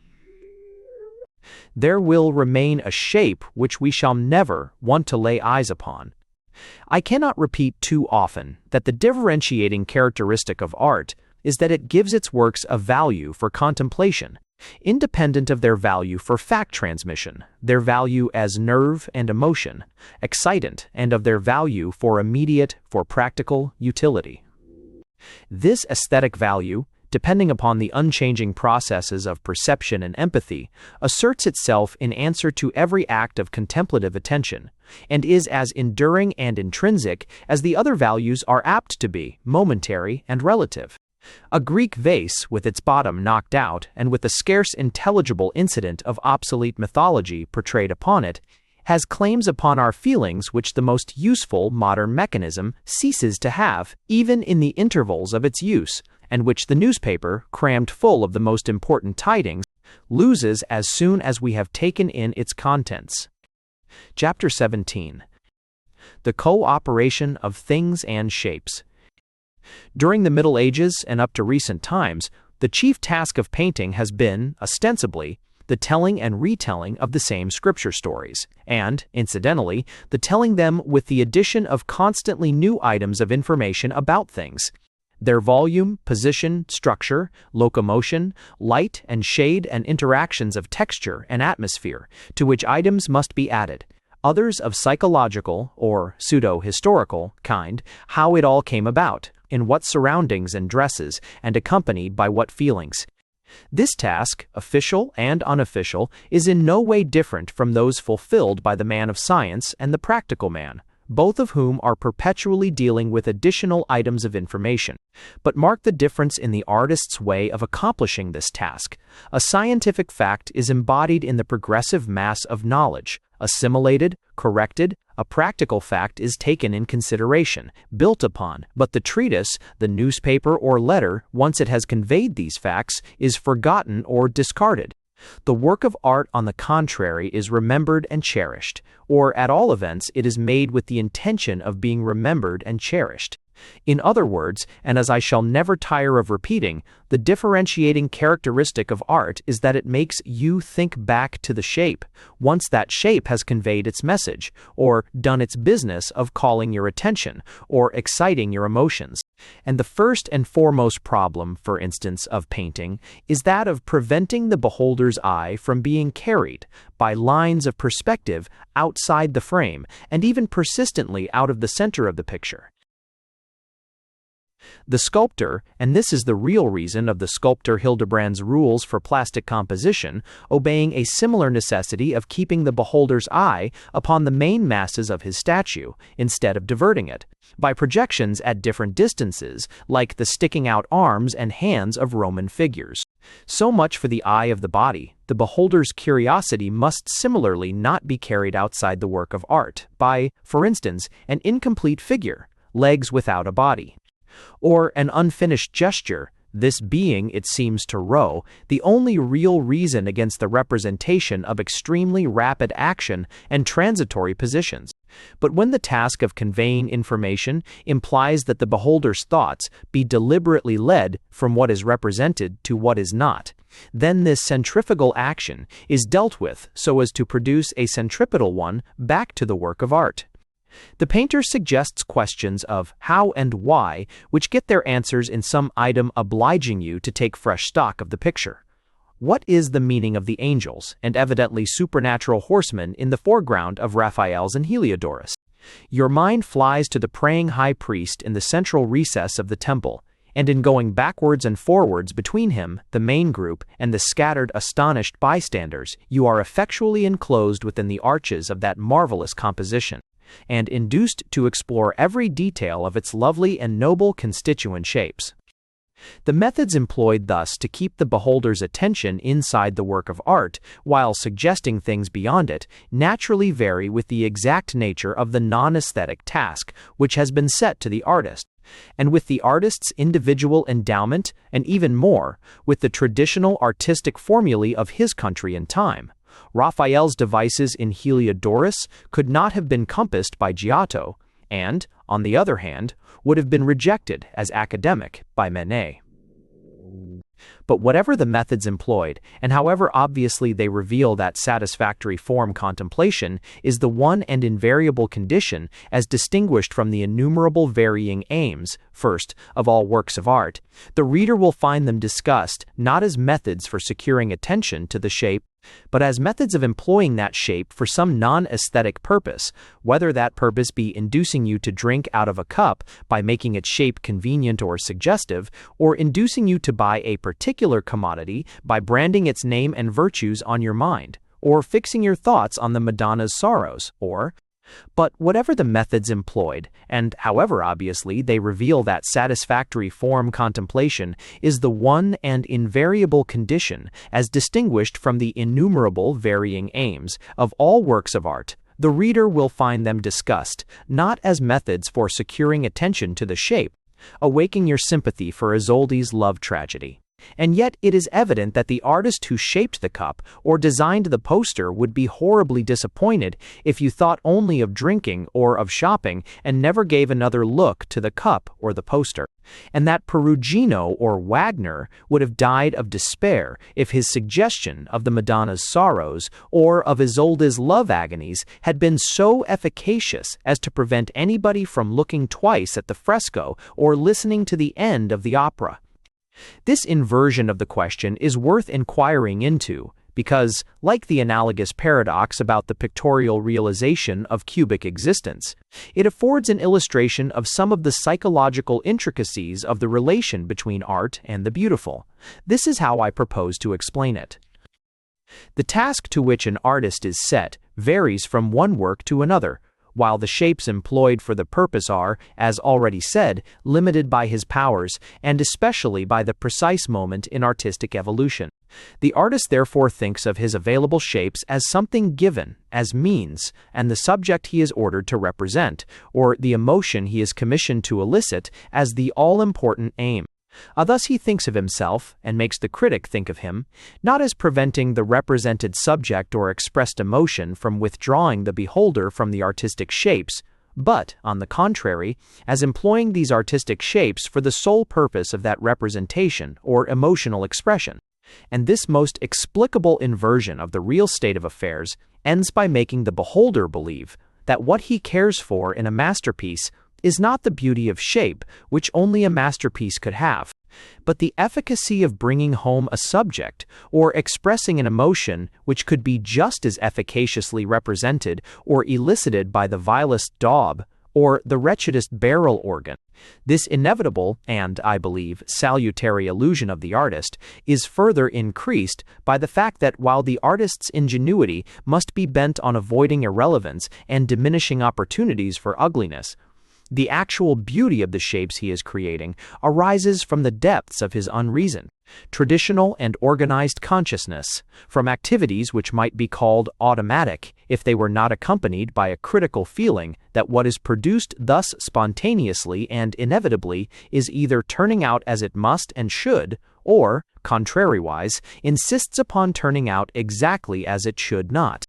There will remain a shape which we shall never want to lay eyes upon. I cannot repeat too often that the differentiating characteristic of art is that it gives its works a value for contemplation, independent of their value for fact transmission, their value as nerve and emotion, excitant, and of their value for immediate, for practical utility. This aesthetic value, depending upon the unchanging processes of perception and empathy, asserts itself in answer to every act of contemplative attention, and is as enduring and intrinsic as the other values are apt to be, momentary and relative. A Greek vase with its bottom knocked out and with a scarce intelligible incident of obsolete mythology portrayed upon it, has claims upon our feelings which the most useful modern mechanism ceases to have, even in the intervals of its use, and which the newspaper, crammed full of the most important tidings, loses as soon as we have taken in its contents. Chapter 17. The Co-operation of Things and Shapes. During the Middle Ages and up to recent times, the chief task of painting has been, ostensibly, the telling and retelling of the same scripture stories, and, incidentally, the telling them with the addition of constantly new items of information about things, their volume, position, structure, locomotion, light and shade and interactions of texture and atmosphere, to which items must be added, others of psychological or pseudo-historical kind, how it all came about, in what surroundings and dresses, and accompanied by what feelings. This task, official and unofficial, is in no way different from those fulfilled by the man of science and the practical man, both of whom are perpetually dealing with additional items of information, but mark the difference in the artist's way of accomplishing this task. A scientific fact is embodied in the progressive mass of knowledge, assimilated, corrected. A practical fact is taken in consideration, built upon, but the treatise, the newspaper or letter, once it has conveyed these facts, is forgotten or discarded. The work of art, on the contrary, is remembered and cherished, or at all events it is made with the intention of being remembered and cherished. In other words, and as I shall never tire of repeating, the differentiating characteristic of art is that it makes you think back to the shape, once that shape has conveyed its message, or done its business of calling your attention, or exciting your emotions. And the first and foremost problem, for instance, of painting, is that of preventing the beholder's eye from being carried by lines of perspective outside the frame, and even persistently out of the center of the picture. The sculptor, and this is the real reason of the sculptor Hildebrand's rules for plastic composition, obeying a similar necessity of keeping the beholder's eye upon the main masses of his statue, instead of diverting it, by projections at different distances, like the sticking out arms and hands of Roman figures. So much for the eye of the body. The beholder's curiosity must similarly not be carried outside the work of art, by, for instance, an incomplete figure, legs without a body, or an unfinished gesture, this being, it seems to Rowe, the only real reason against the representation of extremely rapid action and transitory positions. But when the task of conveying information implies that the beholder's thoughts be deliberately led from what is represented to what is not, then this centrifugal action is dealt with so as to produce a centripetal one back to the work of art. The painter suggests questions of how and why, which get their answers in some item obliging you to take fresh stock of the picture. What is the meaning of the angels, and evidently supernatural horsemen in the foreground of Raphael's and Heliodorus? Your mind flies to the praying high priest in the central recess of the temple, and in going backwards and forwards between him, the main group, and the scattered, astonished bystanders, you are effectually enclosed within the arches of that marvelous composition, and induced to explore every detail of its lovely and noble constituent shapes. The methods employed thus to keep the beholder's attention inside the work of art, while suggesting things beyond it, naturally vary with the exact nature of the non-aesthetic task which has been set to the artist, and with the artist's individual endowment, and even more, with the traditional artistic formulae of his country and time. Raphael's devices in Heliodorus could not have been compassed by Giotto, and, on the other hand, would have been rejected as academic by Manet. But whatever the methods employed, and however obviously they reveal that satisfactory form, contemplation is the one and invariable condition, as distinguished from the innumerable varying aims, first, of all works of art. The reader will find them discussed not as methods for securing attention to the shape, but as methods of employing that shape for some non-aesthetic purpose, whether that purpose be inducing you to drink out of a cup by making its shape convenient or suggestive, or inducing you to buy a particular commodity by branding its name and virtues on your mind, or fixing your thoughts on the Madonna's sorrows, but whatever the methods employed, and however obviously they reveal that satisfactory form, contemplation is the one and invariable condition, as distinguished from the innumerable varying aims, of all works of art, the reader will find them discussed, not as methods for securing attention to the shape, awaking your sympathy for Isolde's love tragedy. And yet it is evident that the artist who shaped the cup or designed the poster would be horribly disappointed if you thought only of drinking or of shopping and never gave another look to the cup or the poster, and that Perugino or Wagner would have died of despair if his suggestion of the Madonna's sorrows or of Isolde's love agonies had been so efficacious as to prevent anybody from looking twice at the fresco or listening to the end of the opera. This inversion of the question is worth inquiring into, because, like the analogous paradox about the pictorial realization of cubic existence, it affords an illustration of some of the psychological intricacies of the relation between art and the beautiful. This is how I propose to explain it. The task to which an artist is set varies from one work to another, while the shapes employed for the purpose are, as already said, limited by his powers, and especially by the precise moment in artistic evolution. The artist therefore thinks of his available shapes as something given, as means, and the subject he is ordered to represent, or the emotion he is commissioned to elicit, as the all-important aim. Thus he thinks of himself, and makes the critic think of him, not as preventing the represented subject or expressed emotion from withdrawing the beholder from the artistic shapes, but, on the contrary, as employing these artistic shapes for the sole purpose of that representation or emotional expression. And this most explicable inversion of the real state of affairs ends by making the beholder believe that what he cares for in a masterpiece is not the beauty of shape, which only a masterpiece could have, but the efficacy of bringing home a subject, or expressing an emotion which could be just as efficaciously represented or elicited by the vilest daub, or the wretchedest barrel organ. This inevitable and, I believe, salutary illusion of the artist is further increased by the fact that while the artist's ingenuity must be bent on avoiding irrelevance and diminishing opportunities for ugliness, the actual beauty of the shapes he is creating arises from the depths of his unreason, traditional and organized consciousness, from activities which might be called automatic if they were not accompanied by a critical feeling that what is produced thus spontaneously and inevitably is either turning out as it must and should, or, contrariwise, insists upon turning out exactly as it should not.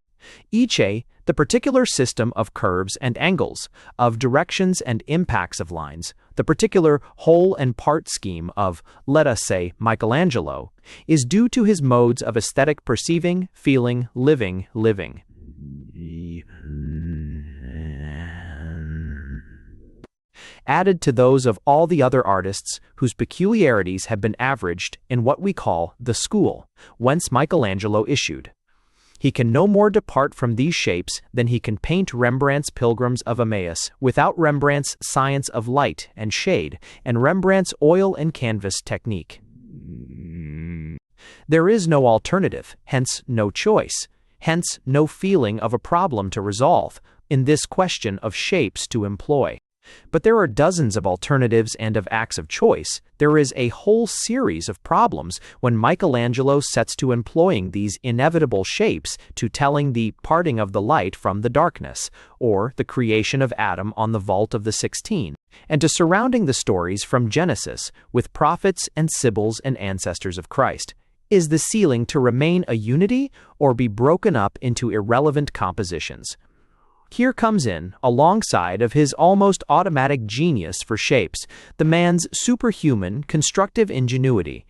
The particular system of curves and angles, of directions and impacts of lines, the particular whole and part scheme of, let us say, Michelangelo, is due to his modes of aesthetic perceiving, feeling, living. Added to those of all the other artists whose peculiarities have been averaged in what we call the school, whence Michelangelo issued. He can no more depart from these shapes than he can paint Rembrandt's Pilgrims of Emmaus without Rembrandt's science of light and shade and Rembrandt's oil and canvas technique. There is no alternative, hence no choice, hence no feeling of a problem to resolve, in this question of shapes to employ. But there are dozens of alternatives and of acts of choice. There is a whole series of problems when Michelangelo sets to employing these inevitable shapes to telling the parting of the light from the darkness, or the creation of Adam on the vault of the 16, and to surrounding the stories from Genesis with prophets and sibyls and ancestors of Christ. Is the ceiling to remain a unity or be broken up into irrelevant compositions? Here comes in, alongside of his almost automatic genius for shapes, the man's superhuman constructive ingenuity.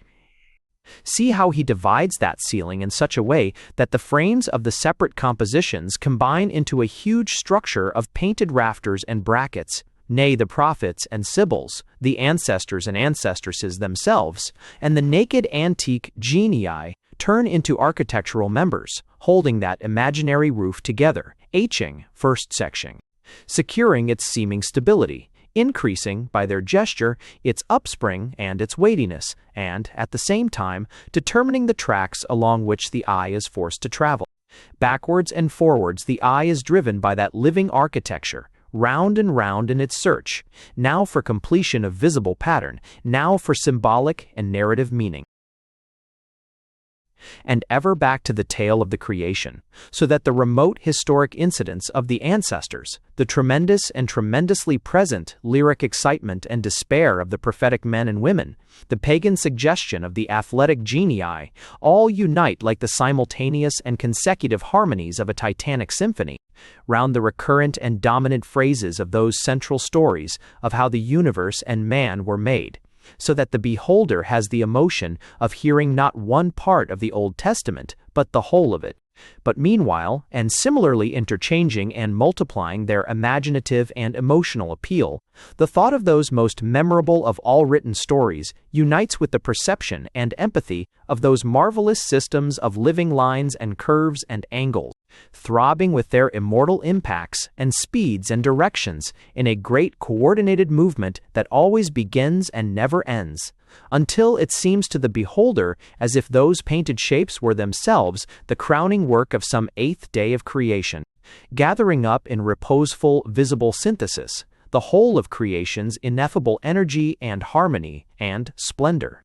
See how he divides that ceiling in such a way that the frames of the separate compositions combine into a huge structure of painted rafters and brackets, nay, the prophets and sibyls, the ancestors and ancestresses themselves, and the naked antique genii turn into architectural members, holding that imaginary roof together, first section, securing its seeming stability, increasing, by their gesture, its upspring and its weightiness, and, at the same time, determining the tracks along which the eye is forced to travel. Backwards and forwards the eye is driven by that living architecture, round and round in its search, now for completion of visible pattern, now for symbolic and narrative meaning, and ever back to the tale of the creation, so that the remote historic incidents of the ancestors, the tremendous and tremendously present lyric excitement and despair of the prophetic men and women, the pagan suggestion of the athletic genii, all unite like the simultaneous and consecutive harmonies of a titanic symphony, round the recurrent and dominant phrases of those central stories of how the universe and man were made, so that the beholder has the emotion of hearing not one part of the Old Testament, but the whole of it. But meanwhile, and similarly interchanging and multiplying their imaginative and emotional appeal, the thought of those most memorable of all written stories unites with the perception and empathy of those marvelous systems of living lines and curves and angles, throbbing with their immortal impacts and speeds and directions in a great coordinated movement that always begins and never ends, until it seems to the beholder as if those painted shapes were themselves the crowning work of some eighth day of creation, gathering up in reposeful, visible synthesis the whole of creation's ineffable energy and harmony and splendor.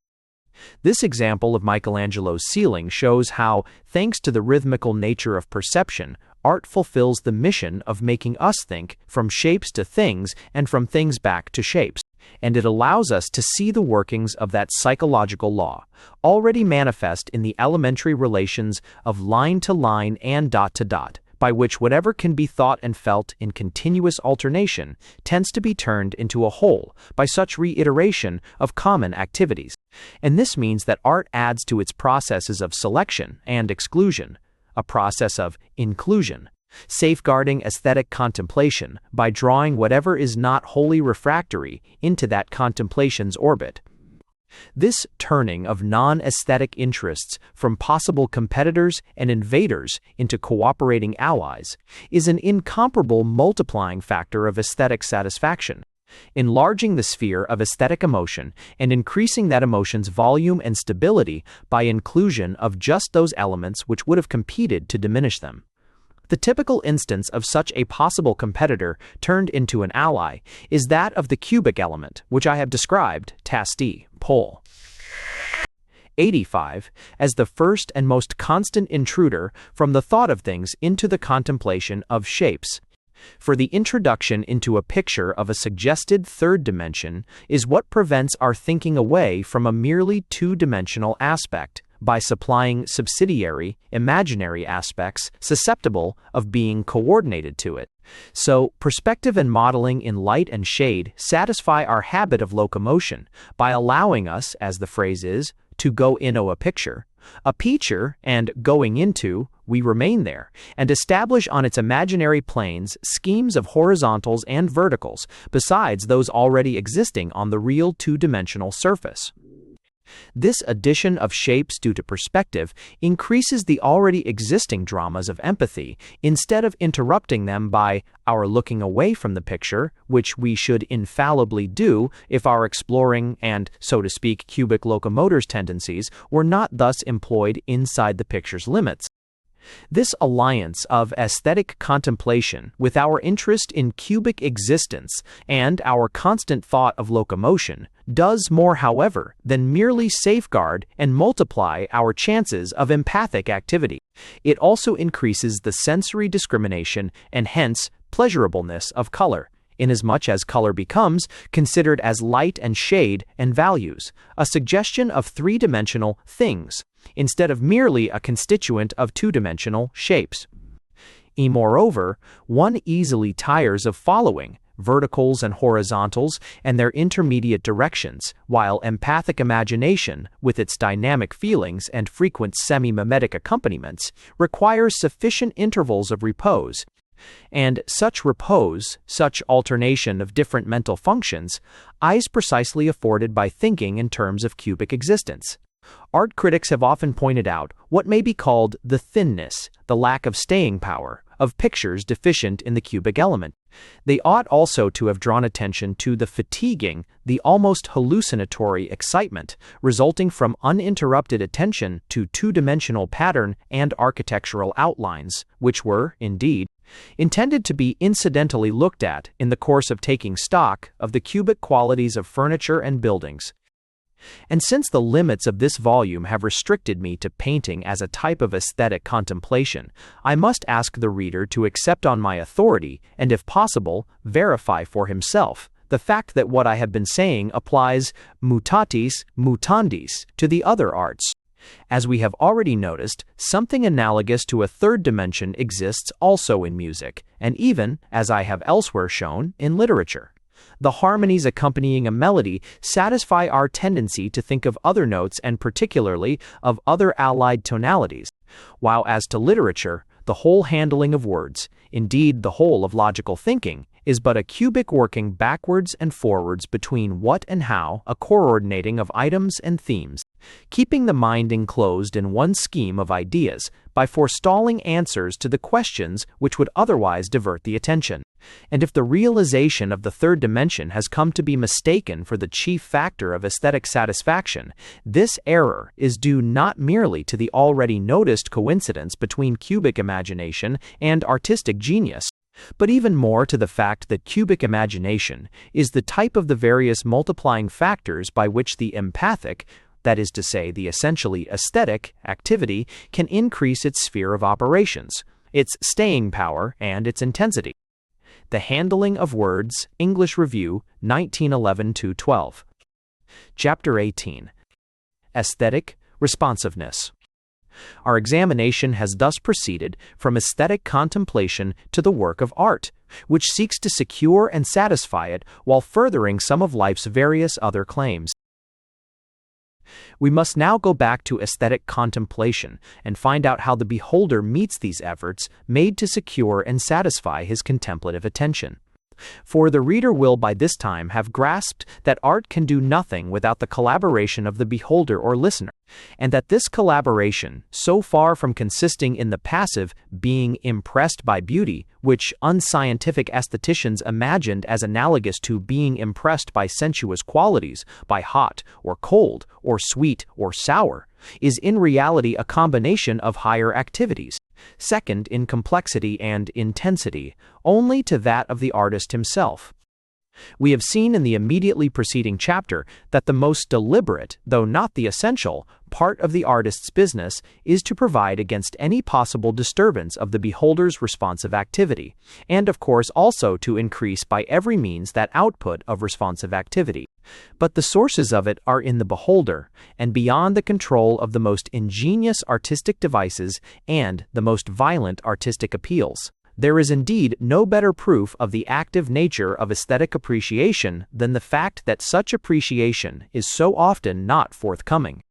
This example of Michelangelo's ceiling shows how, thanks to the rhythmical nature of perception, art fulfills the mission of making us think from shapes to things and from things back to shapes, and it allows us to see the workings of that psychological law, already manifest in the elementary relations of line to line and dot to dot, by which whatever can be thought and felt in continuous alternation tends to be turned into a whole by such reiteration of common activities. And this means that art adds to its processes of selection and exclusion, a process of inclusion, safeguarding aesthetic contemplation by drawing whatever is not wholly refractory into that contemplation's orbit. This turning of non-aesthetic interests from possible competitors and invaders into cooperating allies is an incomparable multiplying factor of aesthetic satisfaction, enlarging the sphere of aesthetic emotion and increasing that emotion's volume and stability by inclusion of just those elements which would have competed to diminish them. The typical instance of such a possible competitor turned into an ally is that of the cubic element, which I have described, Tasti, Pol. 85, as the first and most constant intruder from the thought of things into the contemplation of shapes. For the introduction into a picture of a suggested third dimension is what prevents our thinking away from a merely two-dimensional aspect, by supplying subsidiary, imaginary aspects susceptible of being coordinated to it. So, perspective and modeling in light and shade satisfy our habit of locomotion by allowing us, as the phrase is, to go into a picture, and going into, we remain there, and establish on its imaginary planes schemes of horizontals and verticals, besides those already existing on the real two-dimensional surface. This addition of shapes due to perspective increases the already existing dramas of empathy instead of interrupting them by our looking away from the picture, which we should infallibly do if our exploring and, so to speak, cubic locomotor's tendencies were not thus employed inside the picture's limits. This alliance of aesthetic contemplation with our interest in cubic existence and our constant thought of locomotion does more, however, than merely safeguard and multiply our chances of empathic activity. It also increases the sensory discrimination and hence pleasurableness of color, inasmuch as color becomes considered as light and shade and values, a suggestion of three-dimensional things, instead of merely a constituent of two-dimensional shapes. Moreover, one easily tires of following verticals and horizontals and their intermediate directions, while empathic imagination, with its dynamic feelings and frequent semi-mimetic accompaniments, requires sufficient intervals of repose. And such repose, such alternation of different mental functions, is precisely afforded by thinking in terms of cubic existence. Art critics have often pointed out what may be called the thinness, the lack of staying power, of pictures deficient in the cubic element. They ought also to have drawn attention to the fatiguing, the almost hallucinatory excitement resulting from uninterrupted attention to two-dimensional pattern and architectural outlines, which were, indeed, intended to be incidentally looked at in the course of taking stock of the cubic qualities of furniture and buildings. And since the limits of this volume have restricted me to painting as a type of aesthetic contemplation, I must ask the reader to accept on my authority, and if possible, verify for himself, the fact that what I have been saying applies mutatis mutandis to the other arts. As we have already noticed, something analogous to a third dimension exists also in music, and even, as I have elsewhere shown, in literature. The harmonies accompanying a melody satisfy our tendency to think of other notes and particularly of other allied tonalities, while as to literature, the whole handling of words, indeed the whole of logical thinking, is but a cubic working backwards and forwards between what and how, a coordinating of items and themes, keeping the mind enclosed in one scheme of ideas by forestalling answers to the questions which would otherwise divert the attention. And if the realization of the third dimension has come to be mistaken for the chief factor of aesthetic satisfaction, this error is due not merely to the already noticed coincidence between cubic imagination and artistic genius, but even more to the fact that cubic imagination is the type of the various multiplying factors by which the empathic, that is to say, the essentially aesthetic, activity can increase its sphere of operations, its staying power, and its intensity. The Handling of Words, English Review, 1911-12. Chapter 18. Aesthetic Responsiveness. Our examination has thus proceeded from aesthetic contemplation to the work of art, which seeks to secure and satisfy it while furthering some of life's various other claims. We must now go back to aesthetic contemplation and find out how the beholder meets these efforts made to secure and satisfy his contemplative attention. For the reader will by this time have grasped that art can do nothing without the collaboration of the beholder or listener, and that this collaboration, so far from consisting in the passive being impressed by beauty, which unscientific aestheticians imagined as analogous to being impressed by sensuous qualities, by hot or cold or sweet or sour, is in reality a combination of higher activities, second in complexity and intensity, only to that of the artist himself. We have seen in the immediately preceding chapter that the most deliberate, though not the essential, part of the artist's business is to provide against any possible disturbance of the beholder's responsive activity, and of course also to increase by every means that output of responsive activity. But the sources of it are in the beholder, and beyond the control of the most ingenious artistic devices and the most violent artistic appeals. There is indeed no better proof of the active nature of aesthetic appreciation than the fact that such appreciation is so often not forthcoming.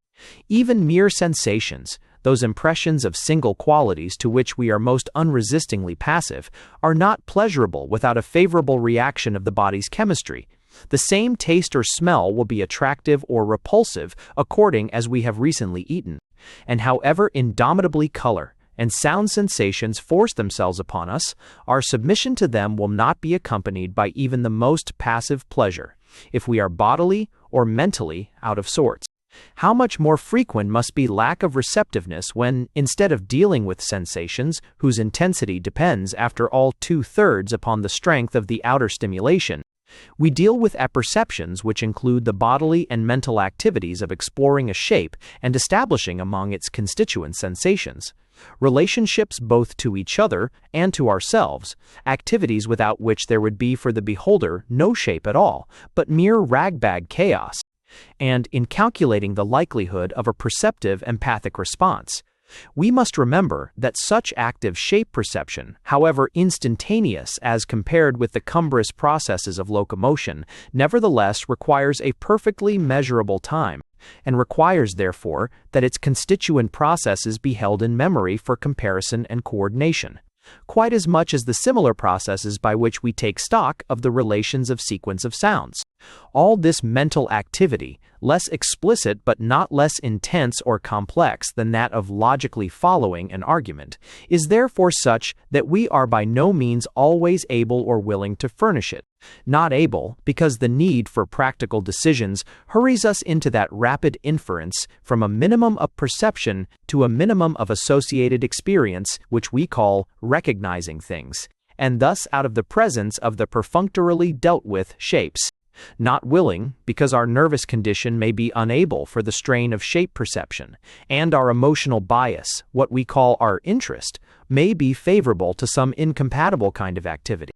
Even mere sensations, those impressions of single qualities to which we are most unresistingly passive, are not pleasurable without a favorable reaction of the body's chemistry. The same taste or smell will be attractive or repulsive according as we have recently eaten, and however indomitably color and sound sensations force themselves upon us, our submission to them will not be accompanied by even the most passive pleasure, if we are bodily or mentally out of sorts. How much more frequent must be lack of receptiveness when, instead of dealing with sensations, whose intensity depends after all 2/3 upon the strength of the outer stimulation, we deal with apperceptions which include the bodily and mental activities of exploring a shape and establishing among its constituent sensations relationships both to each other and to ourselves, activities without which there would be for the beholder no shape at all, but mere ragbag chaos. And in calculating the likelihood of a perceptive empathic response, we must remember that such active shape perception, however instantaneous as compared with the cumbrous processes of locomotion, nevertheless requires a perfectly measurable time, and requires therefore that its constituent processes be held in memory for comparison and coordination, quite as much as the similar processes by which we take stock of the relations of sequence of sounds. All this mental activity, less explicit but not less intense or complex than that of logically following an argument, is therefore such that we are by no means always able or willing to furnish it. Not able, because the need for practical decisions hurries us into that rapid inference from a minimum of perception to a minimum of associated experience which we call recognizing things, and thus out of the presence of the perfunctorily dealt with shapes. Not willing, because our nervous condition may be unable for the strain of shape perception, and our emotional bias, what we call our interest, may be favorable to some incompatible kind of activity.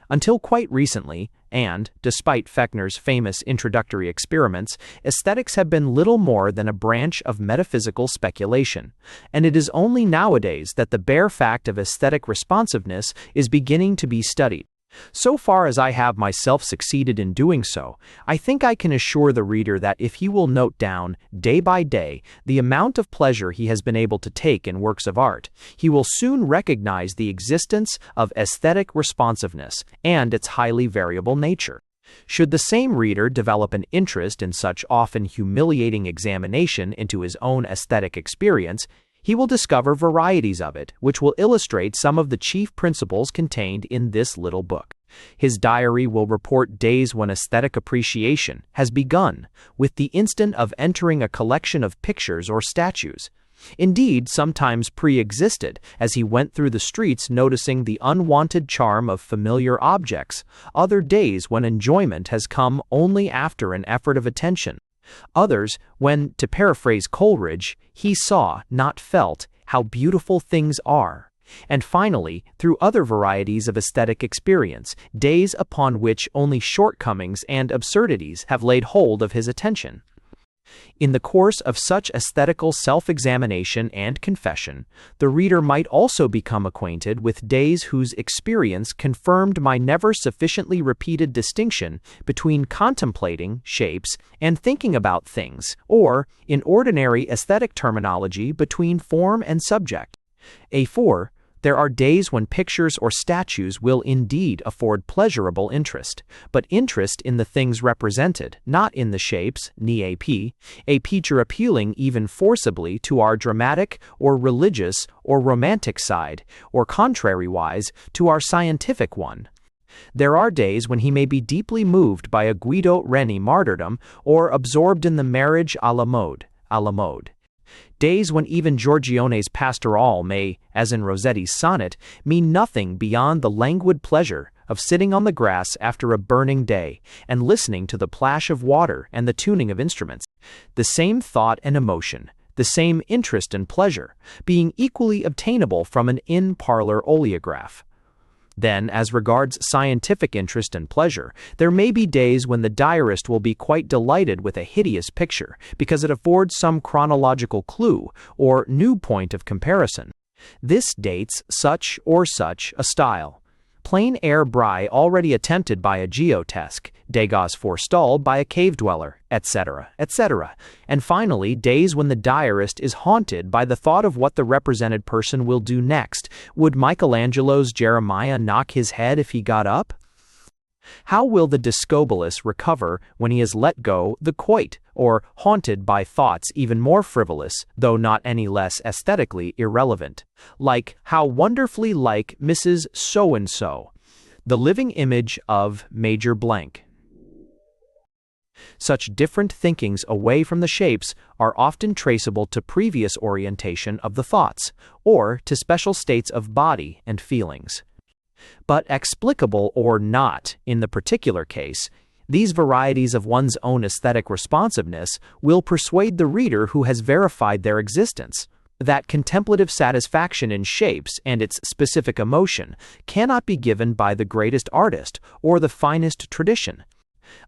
Until quite recently, and, despite Fechner's famous introductory experiments, aesthetics have been little more than a branch of metaphysical speculation, and it is only nowadays that the bare fact of aesthetic responsiveness is beginning to be studied. So far as I have myself succeeded in doing so, I think I can assure the reader that if he will note down, day by day, the amount of pleasure he has been able to take in works of art, he will soon recognize the existence of aesthetic responsiveness and its highly variable nature. Should the same reader develop an interest in such often humiliating examination into his own aesthetic experience, he will discover varieties of it, which will illustrate some of the chief principles contained in this little book. His diary will report days when aesthetic appreciation has begun, with the instant of entering a collection of pictures or statues. Indeed, sometimes pre-existed, as he went through the streets noticing the unwanted charm of familiar objects, other days when enjoyment has come only after an effort of attention. Others, when, to paraphrase Coleridge, he saw, not felt, how beautiful things are. And finally, through other varieties of aesthetic experience, days upon which only shortcomings and absurdities have laid hold of his attention. In the course of such aesthetical self-examination and confession, the reader might also become acquainted with days whose experience confirmed my never sufficiently repeated distinction between contemplating shapes and thinking about things, or, in ordinary aesthetic terminology, between form and subject. A4. There are days when pictures or statues will indeed afford pleasurable interest, but interest in the things represented, not in the shapes, ni a picture appealing even forcibly to our dramatic or religious or romantic side, or contrariwise, to our scientific one. There are days when he may be deeply moved by a Guido Reni martyrdom or absorbed in the marriage à la mode. Days when even Giorgione's Pastoral may, as in Rossetti's sonnet, mean nothing beyond the languid pleasure of sitting on the grass after a burning day and listening to the plash of water and the tuning of instruments. The same thought and emotion, the same interest and pleasure, being equally obtainable from an in-parlor oleograph. Then, as regards scientific interest and pleasure, there may be days when the diarist will be quite delighted with a hideous picture because it affords some chronological clue or new point of comparison. This dates such or such a style. Plein air Braille already attempted by a geotesque, Degas forestalled by a cave dweller, etc., etc., and finally days when the diarist is haunted by the thought of what the represented person will do next. Would Michelangelo's Jeremiah knock his head if he got up? How will the Discobolus recover when he has let go the quoit, or haunted by thoughts even more frivolous, though not any less aesthetically irrelevant, like how wonderfully like Mrs. So-and-so, the living image of Major Blank? Such different thinkings away from the shapes are often traceable to previous orientation of the thoughts, or to special states of body and feelings. But explicable or not in the particular case, these varieties of one's own aesthetic responsiveness will persuade the reader who has verified their existence that contemplative satisfaction in shapes and its specific emotion cannot be given by the greatest artist or the finest tradition,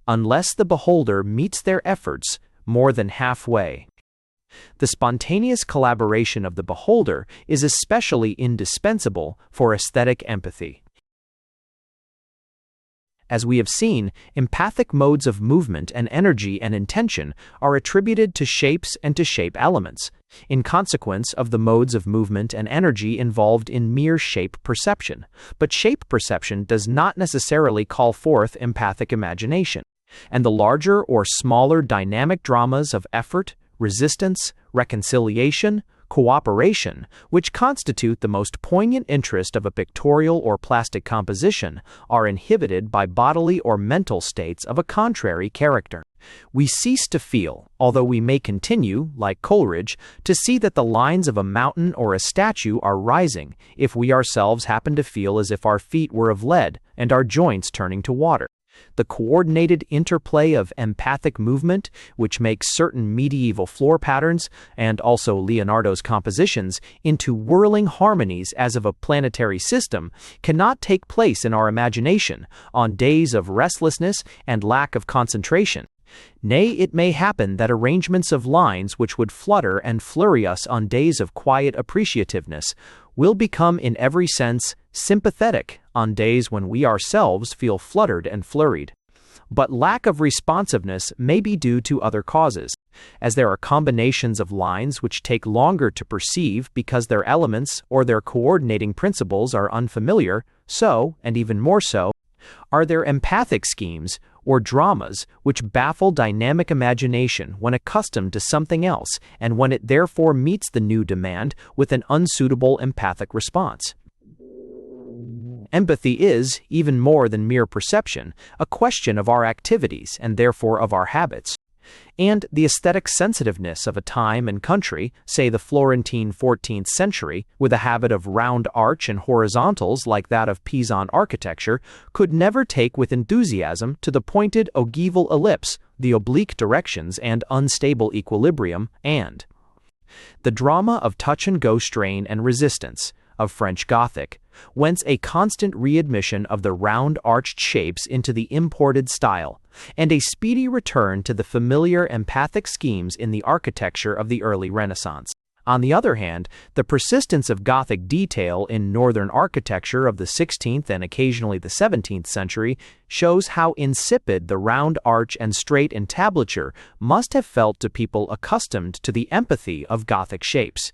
unless the beholder meets their efforts more than halfway. The spontaneous collaboration of the beholder is especially indispensable for aesthetic empathy. As we have seen, empathic modes of movement and energy and intention are attributed to shapes and to shape elements, in consequence of the modes of movement and energy involved in mere shape perception. But shape perception does not necessarily call forth empathic imagination, and the larger or smaller dynamic dramas of effort, resistance, reconciliation, cooperation, which constitute the most poignant interest of a pictorial or plastic composition, are inhibited by bodily or mental states of a contrary character. We cease to feel, although we may continue, like Coleridge, to see that the lines of a mountain or a statue are rising, if we ourselves happen to feel as if our feet were of lead and our joints turning to water. The coordinated interplay of empathic movement, which makes certain medieval floor patterns, and also Leonardo's compositions, into whirling harmonies as of a planetary system, cannot take place in our imagination on days of restlessness and lack of concentration. Nay, it may happen that arrangements of lines which would flutter and flurry us on days of quiet appreciativeness will become in every sense sympathetic on days when we ourselves feel fluttered and flurried. But lack of responsiveness may be due to other causes, as there are combinations of lines which take longer to perceive because their elements or their coordinating principles are unfamiliar, so, and even more so, are there empathic schemes or dramas which baffle dynamic imagination when accustomed to something else and when it therefore meets the new demand with an unsuitable empathic response. Empathy is, even more than mere perception, a question of our activities and therefore of our habits. And the aesthetic sensitiveness of a time and country, say the Florentine 14th century, with a habit of round arch and horizontals like that of Pisan architecture, could never take with enthusiasm to the pointed ogival ellipse, the oblique directions and unstable equilibrium, and the drama of touch-and-go strain and resistance, of French Gothic, whence a constant readmission of the round-arched shapes into the imported style, and a speedy return to the familiar empathic schemes in the architecture of the early Renaissance. On the other hand, the persistence of Gothic detail in northern architecture of the 16th and occasionally the 17th century shows how insipid the round arch and straight entablature must have felt to people accustomed to the empathy of Gothic shapes.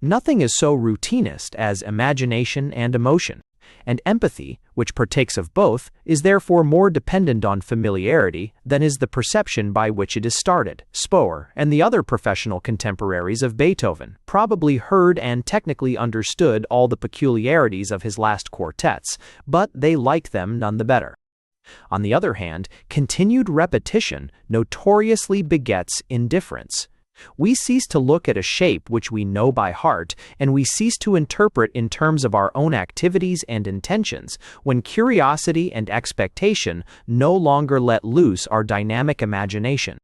Nothing is so routinist as imagination and emotion, and empathy, which partakes of both, is therefore more dependent on familiarity than is the perception by which it is started. Spohr and the other professional contemporaries of Beethoven probably heard and technically understood all the peculiarities of his last quartets, but they liked them none the better. On the other hand, continued repetition notoriously begets indifference. We cease to look at a shape which we know by heart, and we cease to interpret in terms of our own activities and intentions, when curiosity and expectation no longer let loose our dynamic imagination.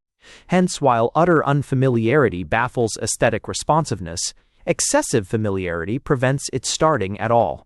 Hence, while utter unfamiliarity baffles aesthetic responsiveness, excessive familiarity prevents its starting at all.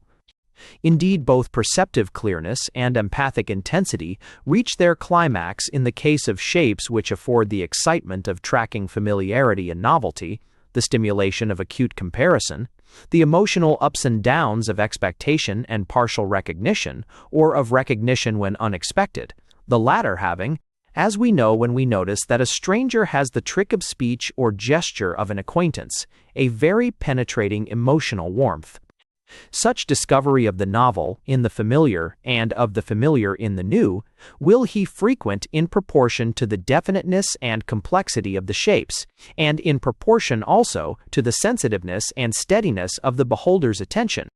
Indeed, both perceptive clearness and empathic intensity reach their climax in the case of shapes which afford the excitement of tracking familiarity and novelty, the stimulation of acute comparison, the emotional ups and downs of expectation and partial recognition, or of recognition when unexpected, the latter having, as we know when we notice that a stranger has the trick of speech or gesture of an acquaintance, a very penetrating emotional warmth. Such discovery of the novel in the familiar and of the familiar in the new will he frequent in proportion to the definiteness and complexity of the shapes, and in proportion also to the sensitiveness and steadiness of the beholder's attention,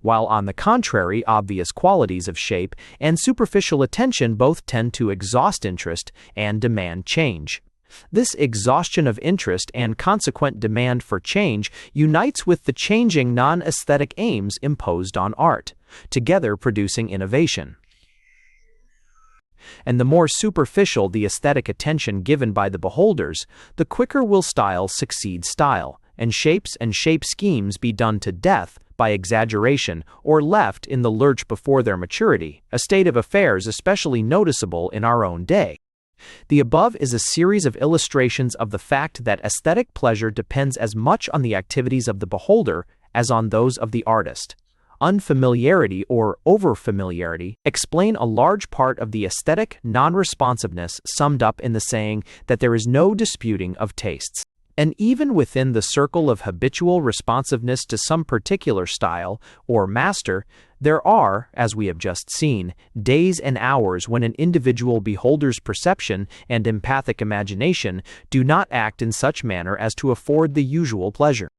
while on the contrary obvious qualities of shape and superficial attention both tend to exhaust interest and demand change. This exhaustion of interest and consequent demand for change unites with the changing non-aesthetic aims imposed on art, together producing innovation. And the more superficial the aesthetic attention given by the beholders, the quicker will style succeed style, and shape schemes be done to death by exaggeration or left in the lurch before their maturity, a state of affairs especially noticeable in our own day. The above is a series of illustrations of the fact that aesthetic pleasure depends as much on the activities of the beholder as on those of the artist. Unfamiliarity or overfamiliarity explain a large part of the aesthetic non-responsiveness summed up in the saying that there is no disputing of tastes. And even within the circle of habitual responsiveness to some particular style or master, there are, as we have just seen, days and hours when an individual beholder's perception and empathic imagination do not act in such manner as to afford the usual pleasure.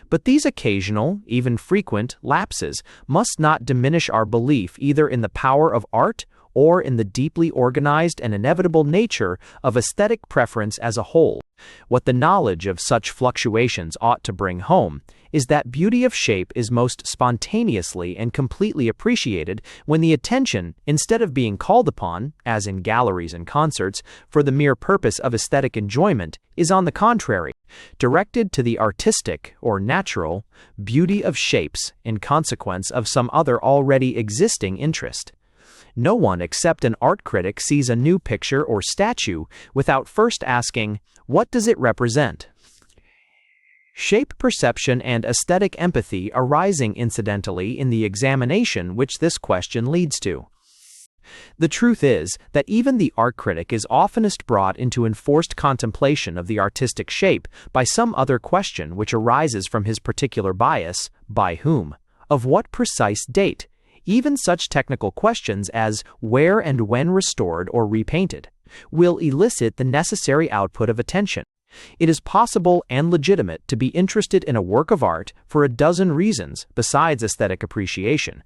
But these occasional, even frequent, lapses must not diminish our belief either in the power of art or in the deeply organized and inevitable nature of aesthetic preference as a whole. What the knowledge of such fluctuations ought to bring home is that beauty of shape is most spontaneously and completely appreciated when the attention, instead of being called upon, as in galleries and concerts, for the mere purpose of aesthetic enjoyment, is on the contrary, directed to the artistic, or natural, beauty of shapes in consequence of some other already existing interest. No one except an art critic sees a new picture or statue without first asking, "What does it represent?" shape perception and aesthetic empathy arising incidentally in the examination which this question leads to. The truth is that even the art critic is oftenest brought into enforced contemplation of the artistic shape by some other question which arises from his particular bias: by whom? Of what precise date? Even such technical questions as where and when restored or repainted will elicit the necessary output of attention. It is possible and legitimate to be interested in a work of art for a dozen reasons besides aesthetic appreciation.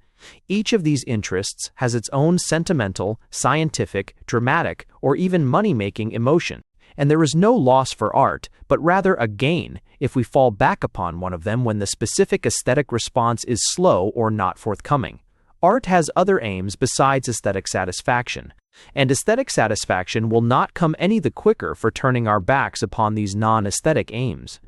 Each of these interests has its own sentimental, scientific, dramatic, or even money-making emotion, and there is no loss for art, but rather a gain if we fall back upon one of them when the specific aesthetic response is slow or not forthcoming. Art has other aims besides aesthetic satisfaction, and aesthetic satisfaction will not come any the quicker for turning our backs upon these non-aesthetic aims.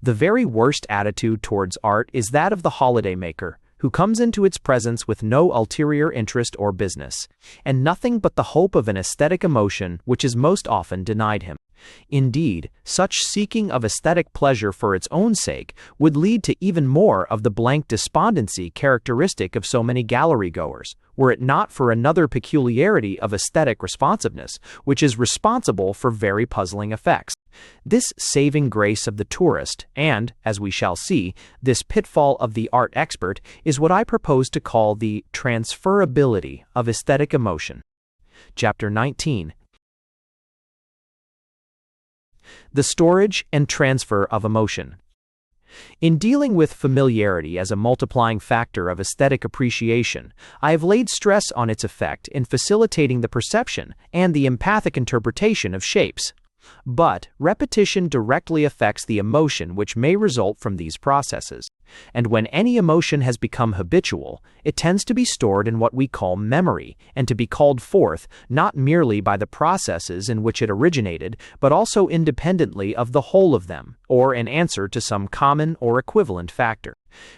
The very worst attitude towards art is that of the holidaymaker, who comes into its presence with no ulterior interest or business, and nothing but the hope of an aesthetic emotion which is most often denied him. Indeed, such seeking of aesthetic pleasure for its own sake would lead to even more of the blank despondency characteristic of so many gallery-goers, were it not for another peculiarity of aesthetic responsiveness, which is responsible for very puzzling effects. This saving grace of the tourist, and, as we shall see, this pitfall of the art expert, is what I propose to call the transferability of aesthetic emotion. Chapter 19. The storage and transfer of emotion. In dealing with familiarity as a multiplying factor of aesthetic appreciation, I have laid stress on its effect in facilitating the perception and the empathic interpretation of shapes. But repetition directly affects the emotion which may result from these processes, and when any emotion has become habitual, it tends to be stored in what we call memory, and to be called forth not merely by the processes in which it originated, but also independently of the whole of them, or in answer to some common or equivalent factor.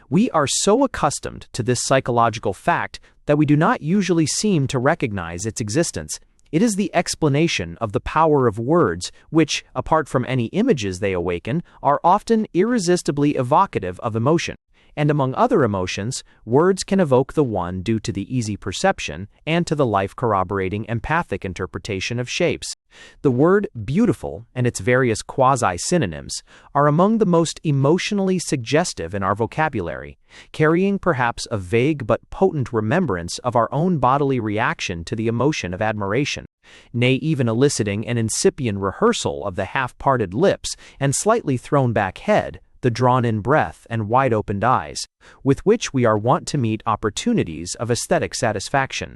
We are so accustomed to this psychological fact that we do not usually seem to recognize its existence. It is the explanation of the power of words, which, apart from any images they awaken, are often irresistibly evocative of emotion. And among other emotions, words can evoke the one due to the easy perception and to the life-corroborating empathic interpretation of shapes. The word beautiful and its various quasi-synonyms are among the most emotionally suggestive in our vocabulary, carrying perhaps a vague but potent remembrance of our own bodily reaction to the emotion of admiration, nay, even eliciting an incipient rehearsal of the half-parted lips and slightly thrown-back head, the drawn-in breath and wide-opened eyes, with which we are wont to meet opportunities of aesthetic satisfaction.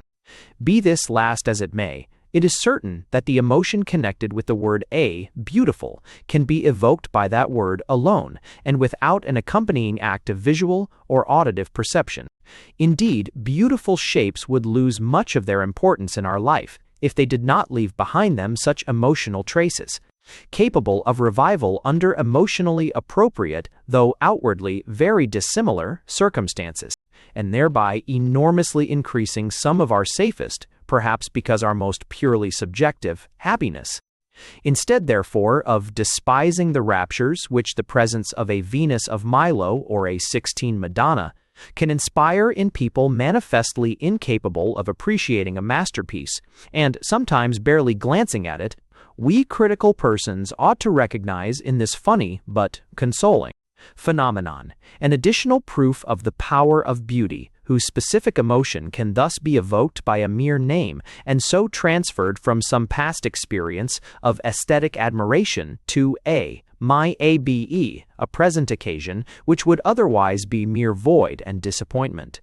Be this last as it may, it is certain that the emotion connected with the word beautiful, can be evoked by that word alone, and without an accompanying act of visual or auditive perception. Indeed, beautiful shapes would lose much of their importance in our life if they did not leave behind them such emotional traces, capable of revival under emotionally appropriate, though outwardly very dissimilar, circumstances, and thereby enormously increasing some of our safest, perhaps because our most purely subjective, happiness. Instead, therefore, of despising the raptures which the presence of a Venus of Milo or a Sixtine Madonna can inspire in people manifestly incapable of appreciating a masterpiece, and sometimes barely glancing at it, we critical persons ought to recognize in this funny but consoling phenomenon an additional proof of the power of beauty, whose specific emotion can thus be evoked by a mere name and so transferred from some past experience of aesthetic admiration to a present occasion which would otherwise be mere void and disappointment.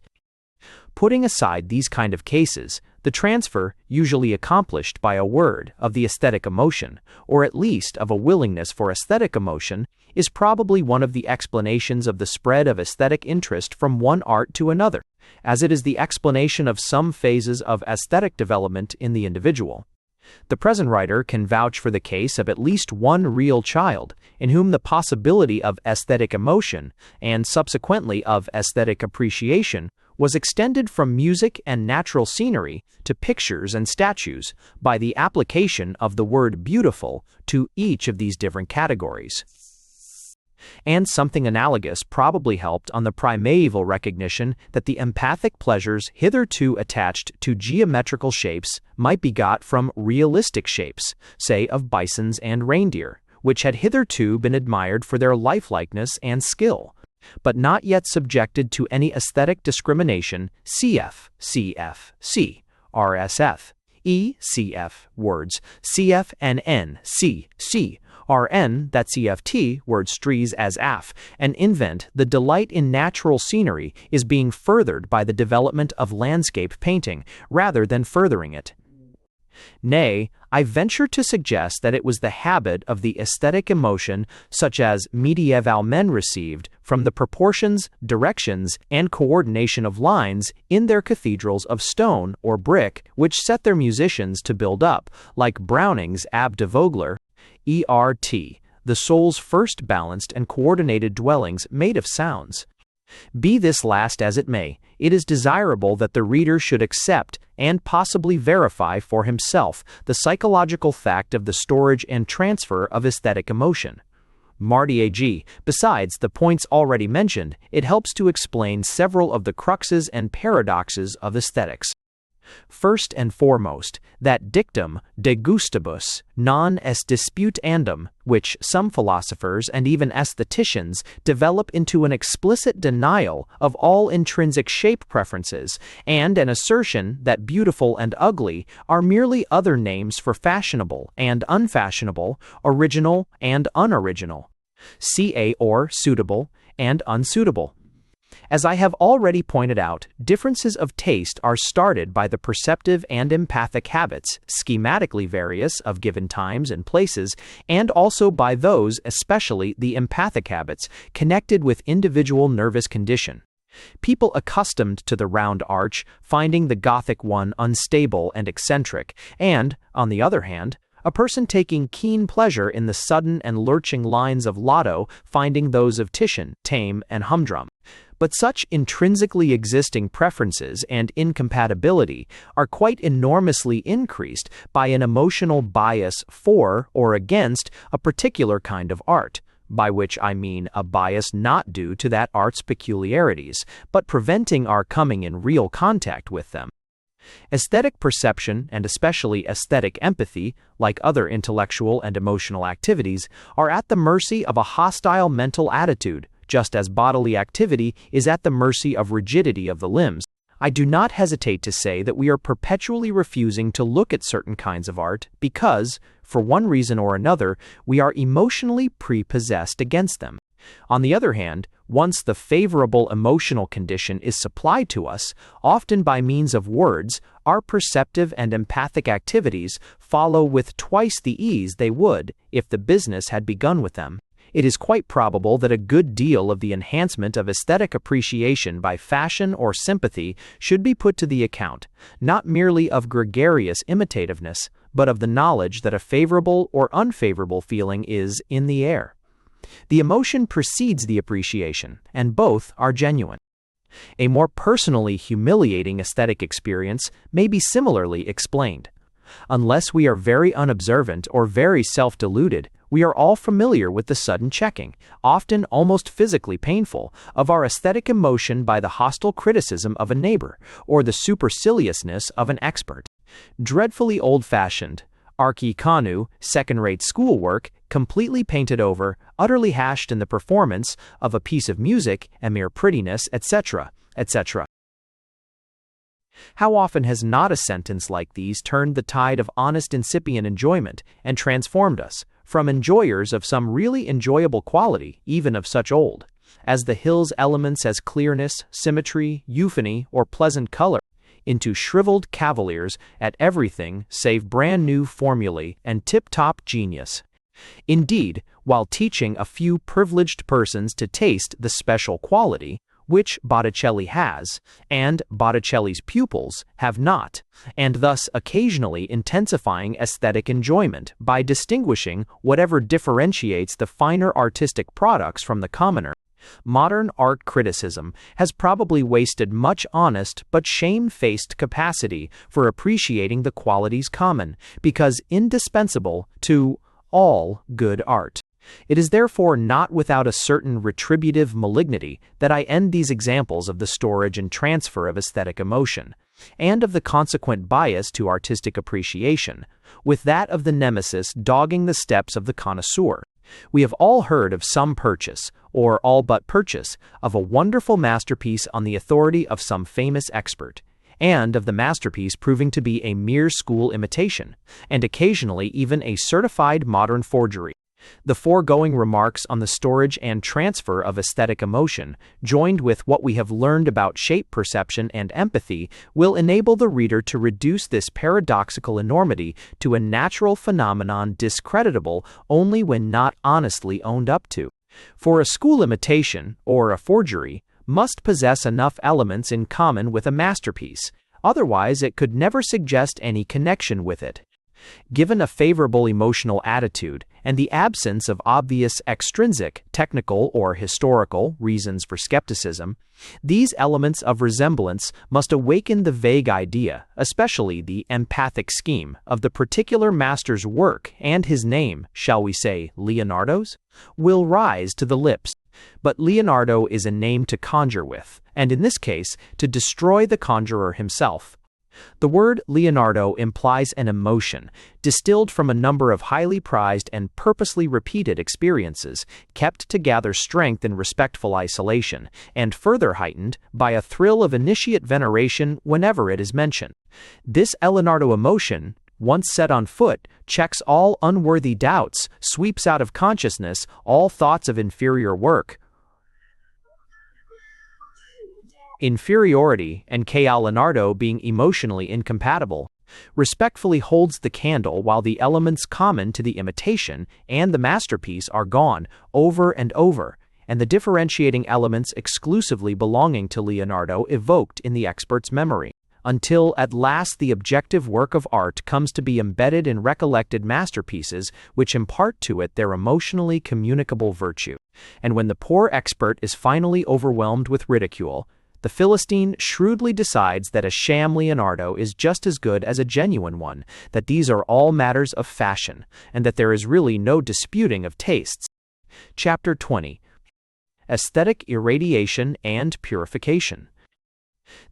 Putting aside these kind of cases, the transfer, usually accomplished by a word, of the aesthetic emotion, or at least of a willingness for aesthetic emotion, is probably one of the explanations of the spread of aesthetic interest from one art to another, as it is the explanation of some phases of aesthetic development in the individual. The present writer can vouch for the case of at least one real child, in whom the possibility of aesthetic emotion, and subsequently of aesthetic appreciation, was extended from music and natural scenery to pictures and statues by the application of the word beautiful to each of these different categories. And something analogous probably helped on the primeval recognition that the empathic pleasures hitherto attached to geometrical shapes might be got from realistic shapes, say of bisons and reindeer, which had hitherto been admired for their lifelikeness and skill, but not yet subjected to any aesthetic discrimination, cf. C, RSF, ECF words, CF and N, C, RN, that's EFT, words trees as AF, and invent the delight in natural scenery is being furthered by the development of landscape painting, rather than furthering it. Nay, I venture to suggest that it was the habit of the aesthetic emotion, such as medieval men received, from the proportions, directions, and coordination of lines in their cathedrals of stone or brick, which set their musicians to build up, like Browning's Ab de Vogler, ERT, the soul's first balanced and coordinated dwellings made of sounds. Be this last as it may, it is desirable that the reader should accept and possibly verify for himself the psychological fact of the storage and transfer of aesthetic emotion. Marty A.G. Besides the points already mentioned, it helps to explain several of the cruxes and paradoxes of aesthetics. First and foremost, that dictum de gustibus non est disputandum, which some philosophers and even aestheticians develop into an explicit denial of all intrinsic shape preferences, and an assertion that beautiful and ugly are merely other names for fashionable and unfashionable, original and unoriginal, ca or suitable and unsuitable. As I have already pointed out, differences of taste are started by the perceptive and empathic habits, schematically various of given times and places, and also by those, especially the empathic habits, connected with individual nervous condition. People accustomed to the round arch finding the Gothic one unstable and eccentric, and, on the other hand, a person taking keen pleasure in the sudden and lurching lines of Lotto finding those of Titian tame and humdrum. But such intrinsically existing preferences and incompatibility are quite enormously increased by an emotional bias for or against a particular kind of art, by which I mean a bias not due to that art's peculiarities, but preventing our coming in real contact with them. Aesthetic perception, and especially aesthetic empathy, like other intellectual and emotional activities, are at the mercy of a hostile mental attitude, just as bodily activity is at the mercy of rigidity of the limbs. I do not hesitate to say that we are perpetually refusing to look at certain kinds of art because, for one reason or another, we are emotionally prepossessed against them. On the other hand, once the favorable emotional condition is supplied to us, often by means of words, our perceptive and empathic activities follow with twice the ease they would if the business had begun with them. It is quite probable that a good deal of the enhancement of aesthetic appreciation by fashion or sympathy should be put to the account, not merely of gregarious imitativeness, but of the knowledge that a favorable or unfavorable feeling is in the air. The emotion precedes the appreciation, and both are genuine. A more personally humiliating aesthetic experience may be similarly explained. Unless we are very unobservant or very self-deluded, we are all familiar with the sudden checking, often almost physically painful, of our aesthetic emotion by the hostile criticism of a neighbor or the superciliousness of an expert. Dreadfully old-fashioned, archicanu, second-rate schoolwork, completely painted over, utterly hashed in the performance of a piece of music, a mere prettiness, etc., etc. How often has not a sentence like these turned the tide of honest incipient enjoyment and transformed us, from enjoyers of some really enjoyable quality, even of such old, as the hill's elements as clearness, symmetry, euphony, or pleasant color, into shriveled cavaliers at everything save brand-new formulae and tip-top genius. Indeed, while teaching a few privileged persons to taste the special quality, which Botticelli has, and Botticelli's pupils have not, and thus occasionally intensifying aesthetic enjoyment by distinguishing whatever differentiates the finer artistic products from the commoner, Modern art criticism has probably wasted much honest but shame-faced capacity for appreciating the qualities common, because indispensable to all good art. It is therefore not without a certain retributive malignity that I end these examples of the storage and transfer of aesthetic emotion, and of the consequent bias to artistic appreciation, with that of the nemesis dogging the steps of the connoisseur. We have all heard of some purchase, or all but purchase, of a wonderful masterpiece on the authority of some famous expert, and of the masterpiece proving to be a mere school imitation, and occasionally even a certified modern forgery. The foregoing remarks on the storage and transfer of aesthetic emotion, joined with what we have learned about shape perception and empathy, will enable the reader to reduce this paradoxical enormity to a natural phenomenon discreditable only when not honestly owned up to. For a school imitation, or a forgery, must possess enough elements in common with a masterpiece, otherwise it could never suggest any connection with it. Given a favorable emotional attitude and the absence of obvious extrinsic, technical, or historical reasons for skepticism, these elements of resemblance must awaken the vague idea, especially the empathic scheme, of the particular master's work, and his name, shall we say Leonardo's, will rise to the lips. But Leonardo is a name to conjure with, and in this case, to destroy the conjurer himself. The word Leonardo implies an emotion, distilled from a number of highly prized and purposely repeated experiences, kept to gather strength in respectful isolation, and further heightened by a thrill of initiate veneration whenever it is mentioned. This Leonardo emotion, once set on foot, checks all unworthy doubts, sweeps out of consciousness all thoughts of inferior work, inferiority, and Leonardo being emotionally incompatible, respectfully holds the candle while the elements common to the imitation and the masterpiece are gone over and over, and the differentiating elements exclusively belonging to Leonardo evoked in the expert's memory, until at last the objective work of art comes to be embedded in recollected masterpieces which impart to it their emotionally communicable virtue. And when the poor expert is finally overwhelmed with ridicule, the Philistine shrewdly decides that a sham Leonardo is just as good as a genuine one, that these are all matters of fashion, and that there is really no disputing of tastes. Chapter 20. Aesthetic Irradiation and Purification.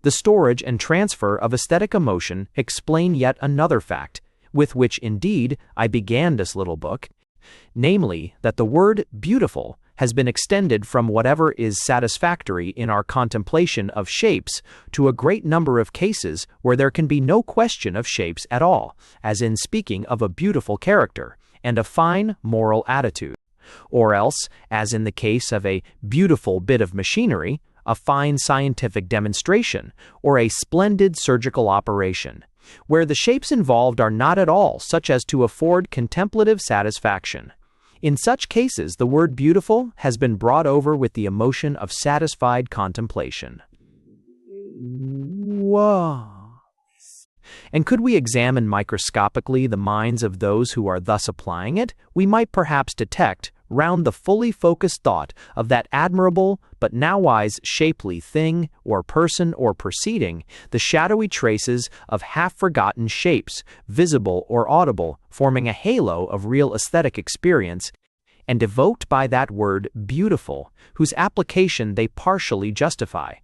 The storage and transfer of aesthetic emotion explain yet another fact, with which indeed I began this little book, namely that the word beautiful has been extended from whatever is satisfactory in our contemplation of shapes to a great number of cases where there can be no question of shapes at all, as in speaking of a beautiful character and a fine moral attitude, or else, as in the case of a beautiful bit of machinery, a fine scientific demonstration, or a splendid surgical operation, where the shapes involved are not at all such as to afford contemplative satisfaction. In such cases, the word beautiful has been brought over with the emotion of satisfied contemplation. Whoa! And could we examine microscopically the minds of those who are thus applying it, we might perhaps detect, round the fully focused thought of that admirable but nowise shapely thing or person or proceeding, the shadowy traces of half-forgotten shapes, visible or audible, forming a halo of real aesthetic experience, and evoked by that word beautiful, whose application they partially justify.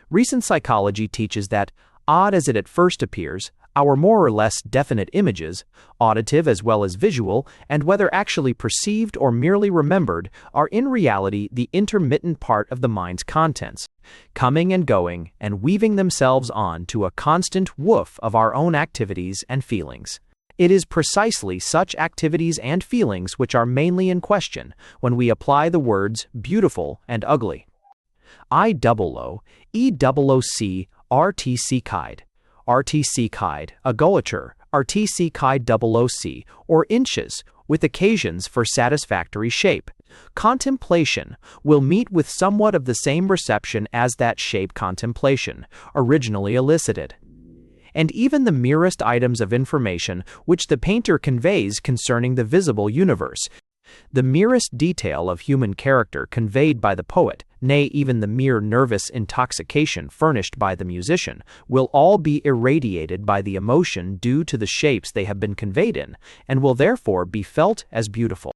Recent psychology teaches that, odd as it at first appears, our more or less definite images, auditive as well as visual, and whether actually perceived or merely remembered, are in reality the intermittent part of the mind's contents, coming and going and weaving themselves on to a constant woof of our own activities and feelings. It is precisely such activities and feelings which are mainly in question when we apply the words beautiful and ugly. IOO, EOOC, RTC Kide. RTC Kide, agolature, RTC Kide OOC, or inches, with occasions for satisfactory shape. Contemplation will meet with somewhat of the same reception as that shape contemplation, originally elicited. And even the merest items of information which the painter conveys concerning the visible universe, The merest detail of human character conveyed by the poet, nay, even the mere nervous intoxication furnished by the musician, will all be irradiated by the emotion due to the shapes they have been conveyed in, and will therefore be felt as beautiful.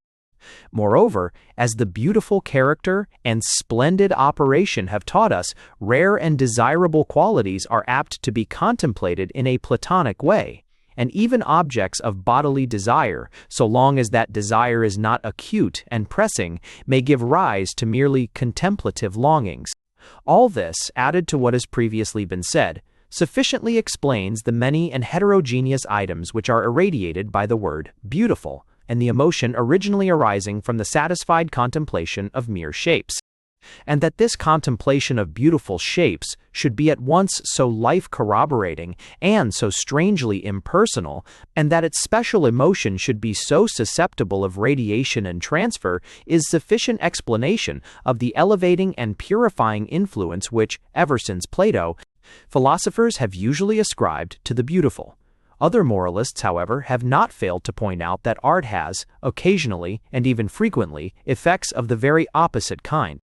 Moreover, as the beautiful character and splendid operation have taught us, rare and desirable qualities are apt to be contemplated in a Platonic way, and even objects of bodily desire, so long as that desire is not acute and pressing, may give rise to merely contemplative longings. All this, added to what has previously been said, sufficiently explains the many and heterogeneous items which are irradiated by the word beautiful, and the emotion originally arising from the satisfied contemplation of mere shapes. And that this contemplation of beautiful shapes should be at once so life-corroborating and so strangely impersonal, and that its special emotion should be so susceptible of radiation and transfer, is sufficient explanation of the elevating and purifying influence which, ever since Plato, philosophers have usually ascribed to the beautiful. Other moralists, however, have not failed to point out that art has, occasionally and even frequently, effects of the very opposite kind.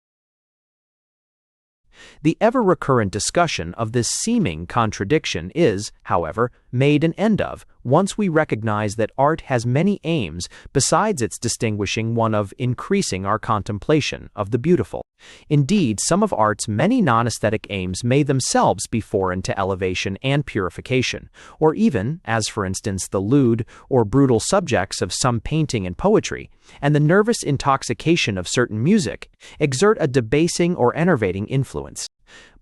The ever-recurrent discussion of this seeming contradiction is, however, made an end of, once we recognize that art has many aims besides its distinguishing one of increasing our contemplation of the beautiful. Indeed, some of art's many non-aesthetic aims may themselves be foreign to elevation and purification, or even, as for instance the lewd or brutal subjects of some painting and poetry, and the nervous intoxication of certain music, exert a debasing or enervating influence.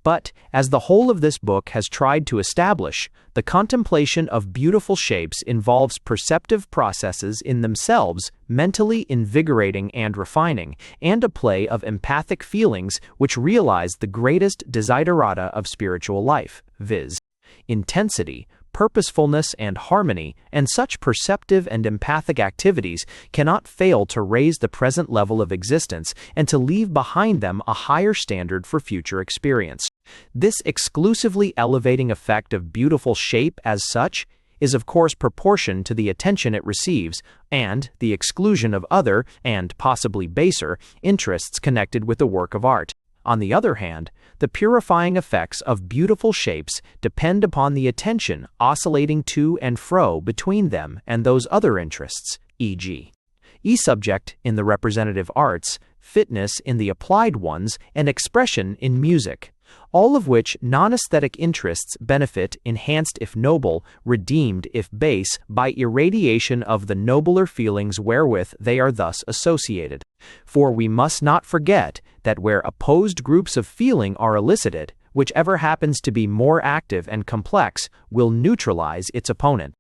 But, as the whole of this book has tried to establish, the contemplation of beautiful shapes involves perceptive processes in themselves mentally invigorating and refining, and a play of empathic feelings which realize the greatest desiderata of spiritual life, viz., intensity, purposefulness, and harmony, and such perceptive and empathic activities cannot fail to raise the present level of existence and to leave behind them a higher standard for future experience. This exclusively elevating effect of beautiful shape as such is of course proportioned to the attention it receives and the exclusion of other, and possibly baser, interests connected with the work of art. On the other hand, the purifying effects of beautiful shapes depend upon the attention oscillating to and fro between them and those other interests, e.g., subject in the representative arts, fitness in the applied ones, and expression in music, all of which non-aesthetic interests benefit, enhanced if noble, redeemed if base, by irradiation of the nobler feelings wherewith they are thus associated. For we must not forget that where opposed groups of feeling are elicited, whichever happens to be more active and complex will neutralize its opponent.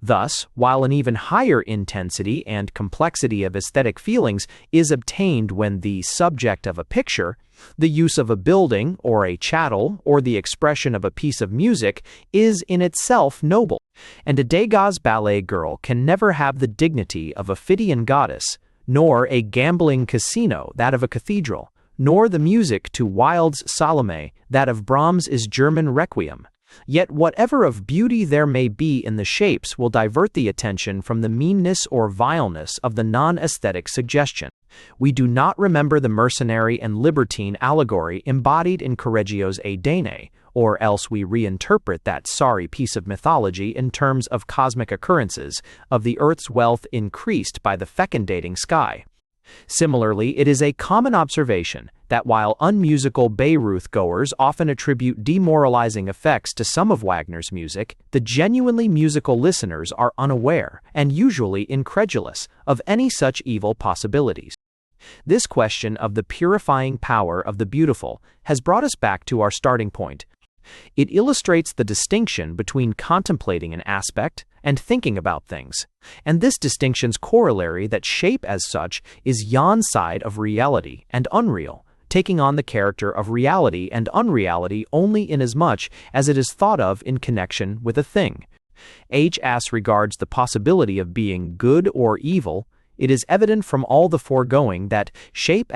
Thus, while an even higher intensity and complexity of aesthetic feelings is obtained when the subject of a picture, the use of a building or a chattel or the expression of a piece of music is in itself noble, and a Degas ballet girl can never have the dignity of a Phidian goddess, nor a gambling casino that of a cathedral, nor the music to Wilde's Salome that of Brahms' German Requiem. Yet whatever of beauty there may be in the shapes will divert the attention from the meanness or vileness of the non-aesthetic suggestion. We do not remember the mercenary and libertine allegory embodied in Correggio's Aidene, or else we reinterpret that sorry piece of mythology in terms of cosmic occurrences, of the earth's wealth increased by the fecundating sky. Similarly, it is a common observation that while unmusical Bayreuth goers often attribute demoralizing effects to some of Wagner's music, the genuinely musical listeners are unaware, and usually incredulous, of any such evil possibilities. This question of the purifying power of the beautiful has brought us back to our starting point. It illustrates the distinction between contemplating an aspect and thinking about things, and this distinction's corollary that shape as such is yon side of reality and unreal, taking on the character of reality and unreality only inasmuch as it is thought of in connection with a thing. H. S. regards the possibility of being good or evil, it is evident from all the foregoing that shape,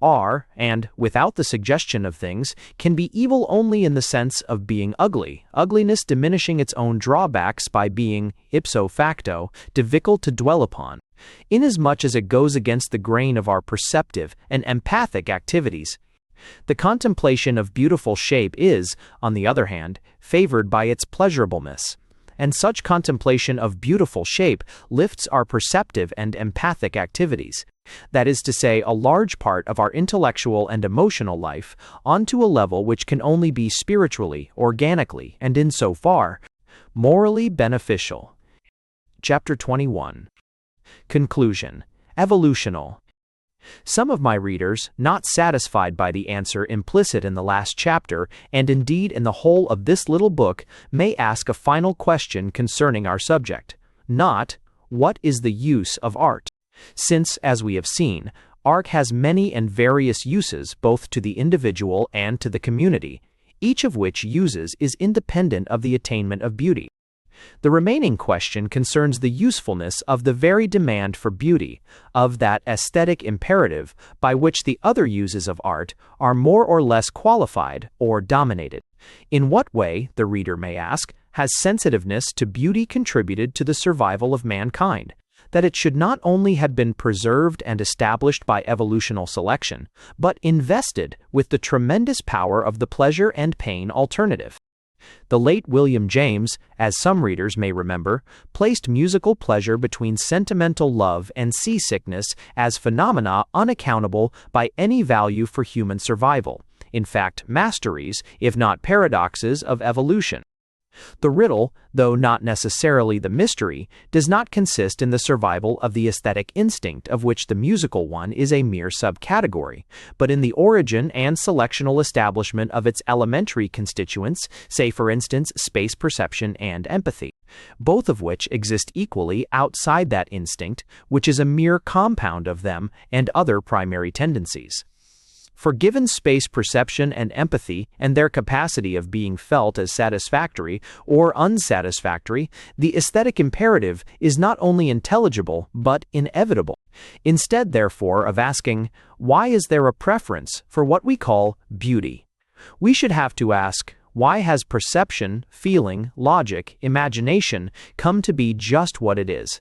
are, and without the suggestion of things, can be evil only in the sense of being ugly, ugliness diminishing its own drawbacks by being, ipso facto, difficult to dwell upon, inasmuch as it goes against the grain of our perceptive and empathic activities. The contemplation of beautiful shape is, on the other hand, favored by its pleasurableness, and such contemplation of beautiful shape lifts our perceptive and empathic activities, that is to say, a large part of our intellectual and emotional life, onto a level which can only be spiritually, organically, and insofar, morally beneficial. Chapter 21. Conclusion. Evolutional. Some of my readers, not satisfied by the answer implicit in the last chapter, and indeed in the whole of this little book, may ask a final question concerning our subject. Not, what is the use of art? Since, as we have seen, art has many and various uses both to the individual and to the community, each of which uses is independent of the attainment of beauty. The remaining question concerns the usefulness of the very demand for beauty, of that aesthetic imperative by which the other uses of art are more or less qualified or dominated. In what way, the reader may ask, has sensitiveness to beauty contributed to the survival of mankind, that it should not only have been preserved and established by evolutional selection, but invested with the tremendous power of the pleasure and pain alternative? The late William James, as some readers may remember, placed musical pleasure between sentimental love and seasickness as phenomena unaccountable by any value for human survival, in fact, masteries, if not paradoxes, of evolution. The riddle, though not necessarily the mystery, does not consist in the survival of the aesthetic instinct of which the musical one is a mere subcategory, but in the origin and selectional establishment of its elementary constituents, say for instance space perception and empathy, both of which exist equally outside that instinct, which is a mere compound of them and other primary tendencies. For given space perception and empathy and their capacity of being felt as satisfactory or unsatisfactory, the aesthetic imperative is not only intelligible but inevitable. Instead, therefore, of asking, why is there a preference for what we call beauty, we should have to ask, why has perception, feeling, logic, imagination come to be just what it is?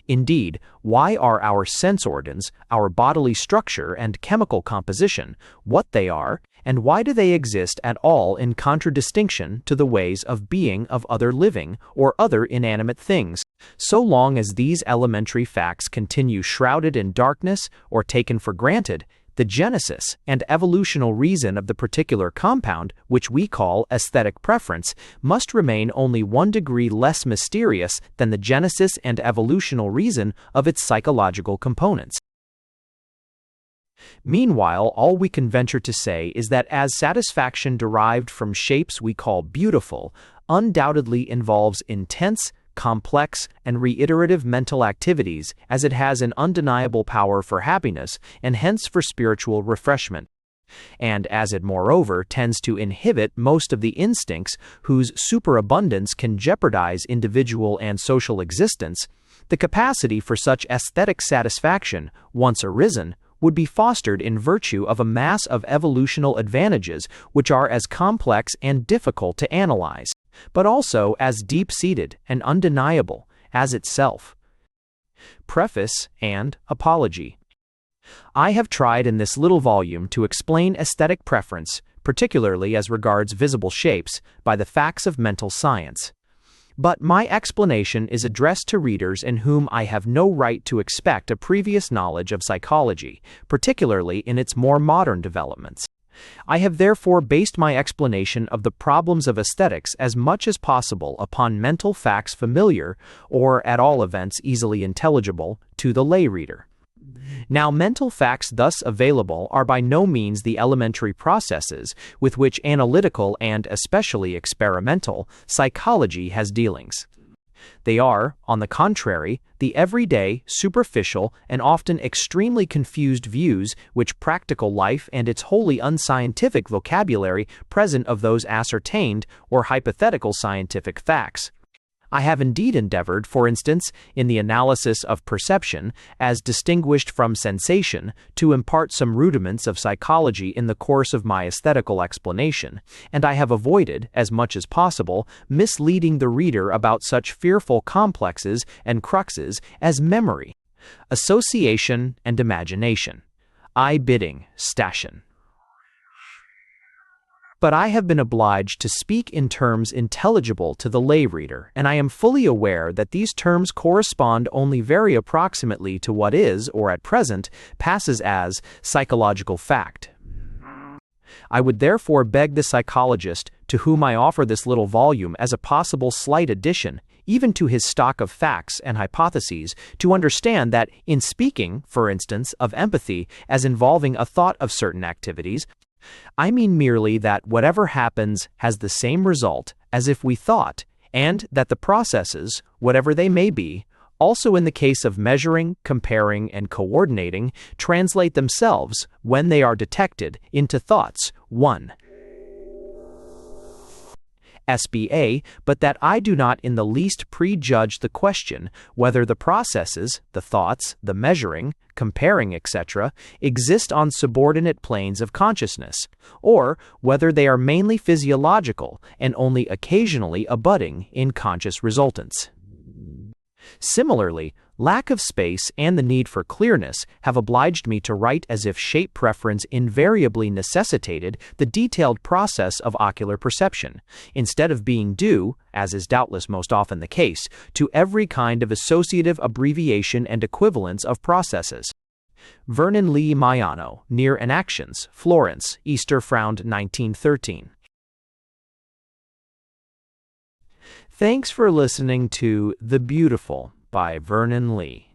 Indeed, why are our sense organs, our bodily structure and chemical composition, what they are, and why do they exist at all in contradistinction to the ways of being of other living or other inanimate things, so long as these elementary facts continue shrouded in darkness or taken for granted? The genesis and evolutional reason of the particular compound, which we call aesthetic preference, must remain only 1 degree less mysterious than the genesis and evolutional reason of its psychological components. Meanwhile, all we can venture to say is that as satisfaction derived from shapes we call beautiful undoubtedly involves intense, complex, and reiterative mental activities, as it has an undeniable power for happiness and hence for spiritual refreshment, and as it moreover tends to inhibit most of the instincts whose superabundance can jeopardize individual and social existence, the capacity for such aesthetic satisfaction, once arisen, would be fostered in virtue of a mass of evolutional advantages which are as complex and difficult to analyze, but also as deep-seated and undeniable as itself. Preface and Apology. I have tried in this little volume to explain aesthetic preference, particularly as regards visible shapes, by the facts of mental science. But my explanation is addressed to readers in whom I have no right to expect a previous knowledge of psychology, particularly in its more modern developments. I have therefore based my explanation of the problems of aesthetics as much as possible upon mental facts familiar, or at all events easily intelligible, to the lay reader. Now, mental facts thus available are by no means the elementary processes with which analytical and especially experimental psychology has dealings. They are, on the contrary, the everyday, superficial, and often extremely confused views which practical life and its wholly unscientific vocabulary present of those ascertained or hypothetical scientific facts. I have indeed endeavored, for instance, in the analysis of perception, as distinguished from sensation, to impart some rudiments of psychology in the course of my aesthetical explanation, and I have avoided, as much as possible, misleading the reader about such fearful complexes and cruxes as memory, association, and imagination. I bidding, station. But I have been obliged to speak in terms intelligible to the lay reader, and I am fully aware that these terms correspond only very approximately to what is, or at present, passes as psychological fact. I would therefore beg the psychologist, to whom I offer this little volume as a possible slight addition, even to his stock of facts and hypotheses, to understand that in speaking, for instance, of empathy as involving a thought of certain activities, I mean merely that whatever happens has the same result as if we thought, and that the processes, whatever they may be, also in the case of measuring, comparing, and coordinating, translate themselves, when they are detected, into thoughts. 1. SBA, but that I do not in the least prejudge the question whether the processes, the thoughts, the measuring, comparing, etc., exist on subordinate planes of consciousness, or whether they are mainly physiological and only occasionally abutting in conscious resultants. Similarly, lack of space and the need for clearness have obliged me to write as if shape preference invariably necessitated the detailed process of ocular perception, instead of being due, as is doubtless most often the case, to every kind of associative abbreviation and equivalence of processes. Vernon Lee Maiano, Near Enactions, Florence, Easter Fround 1913. Thanks for listening to The Beautiful by Vernon Lee.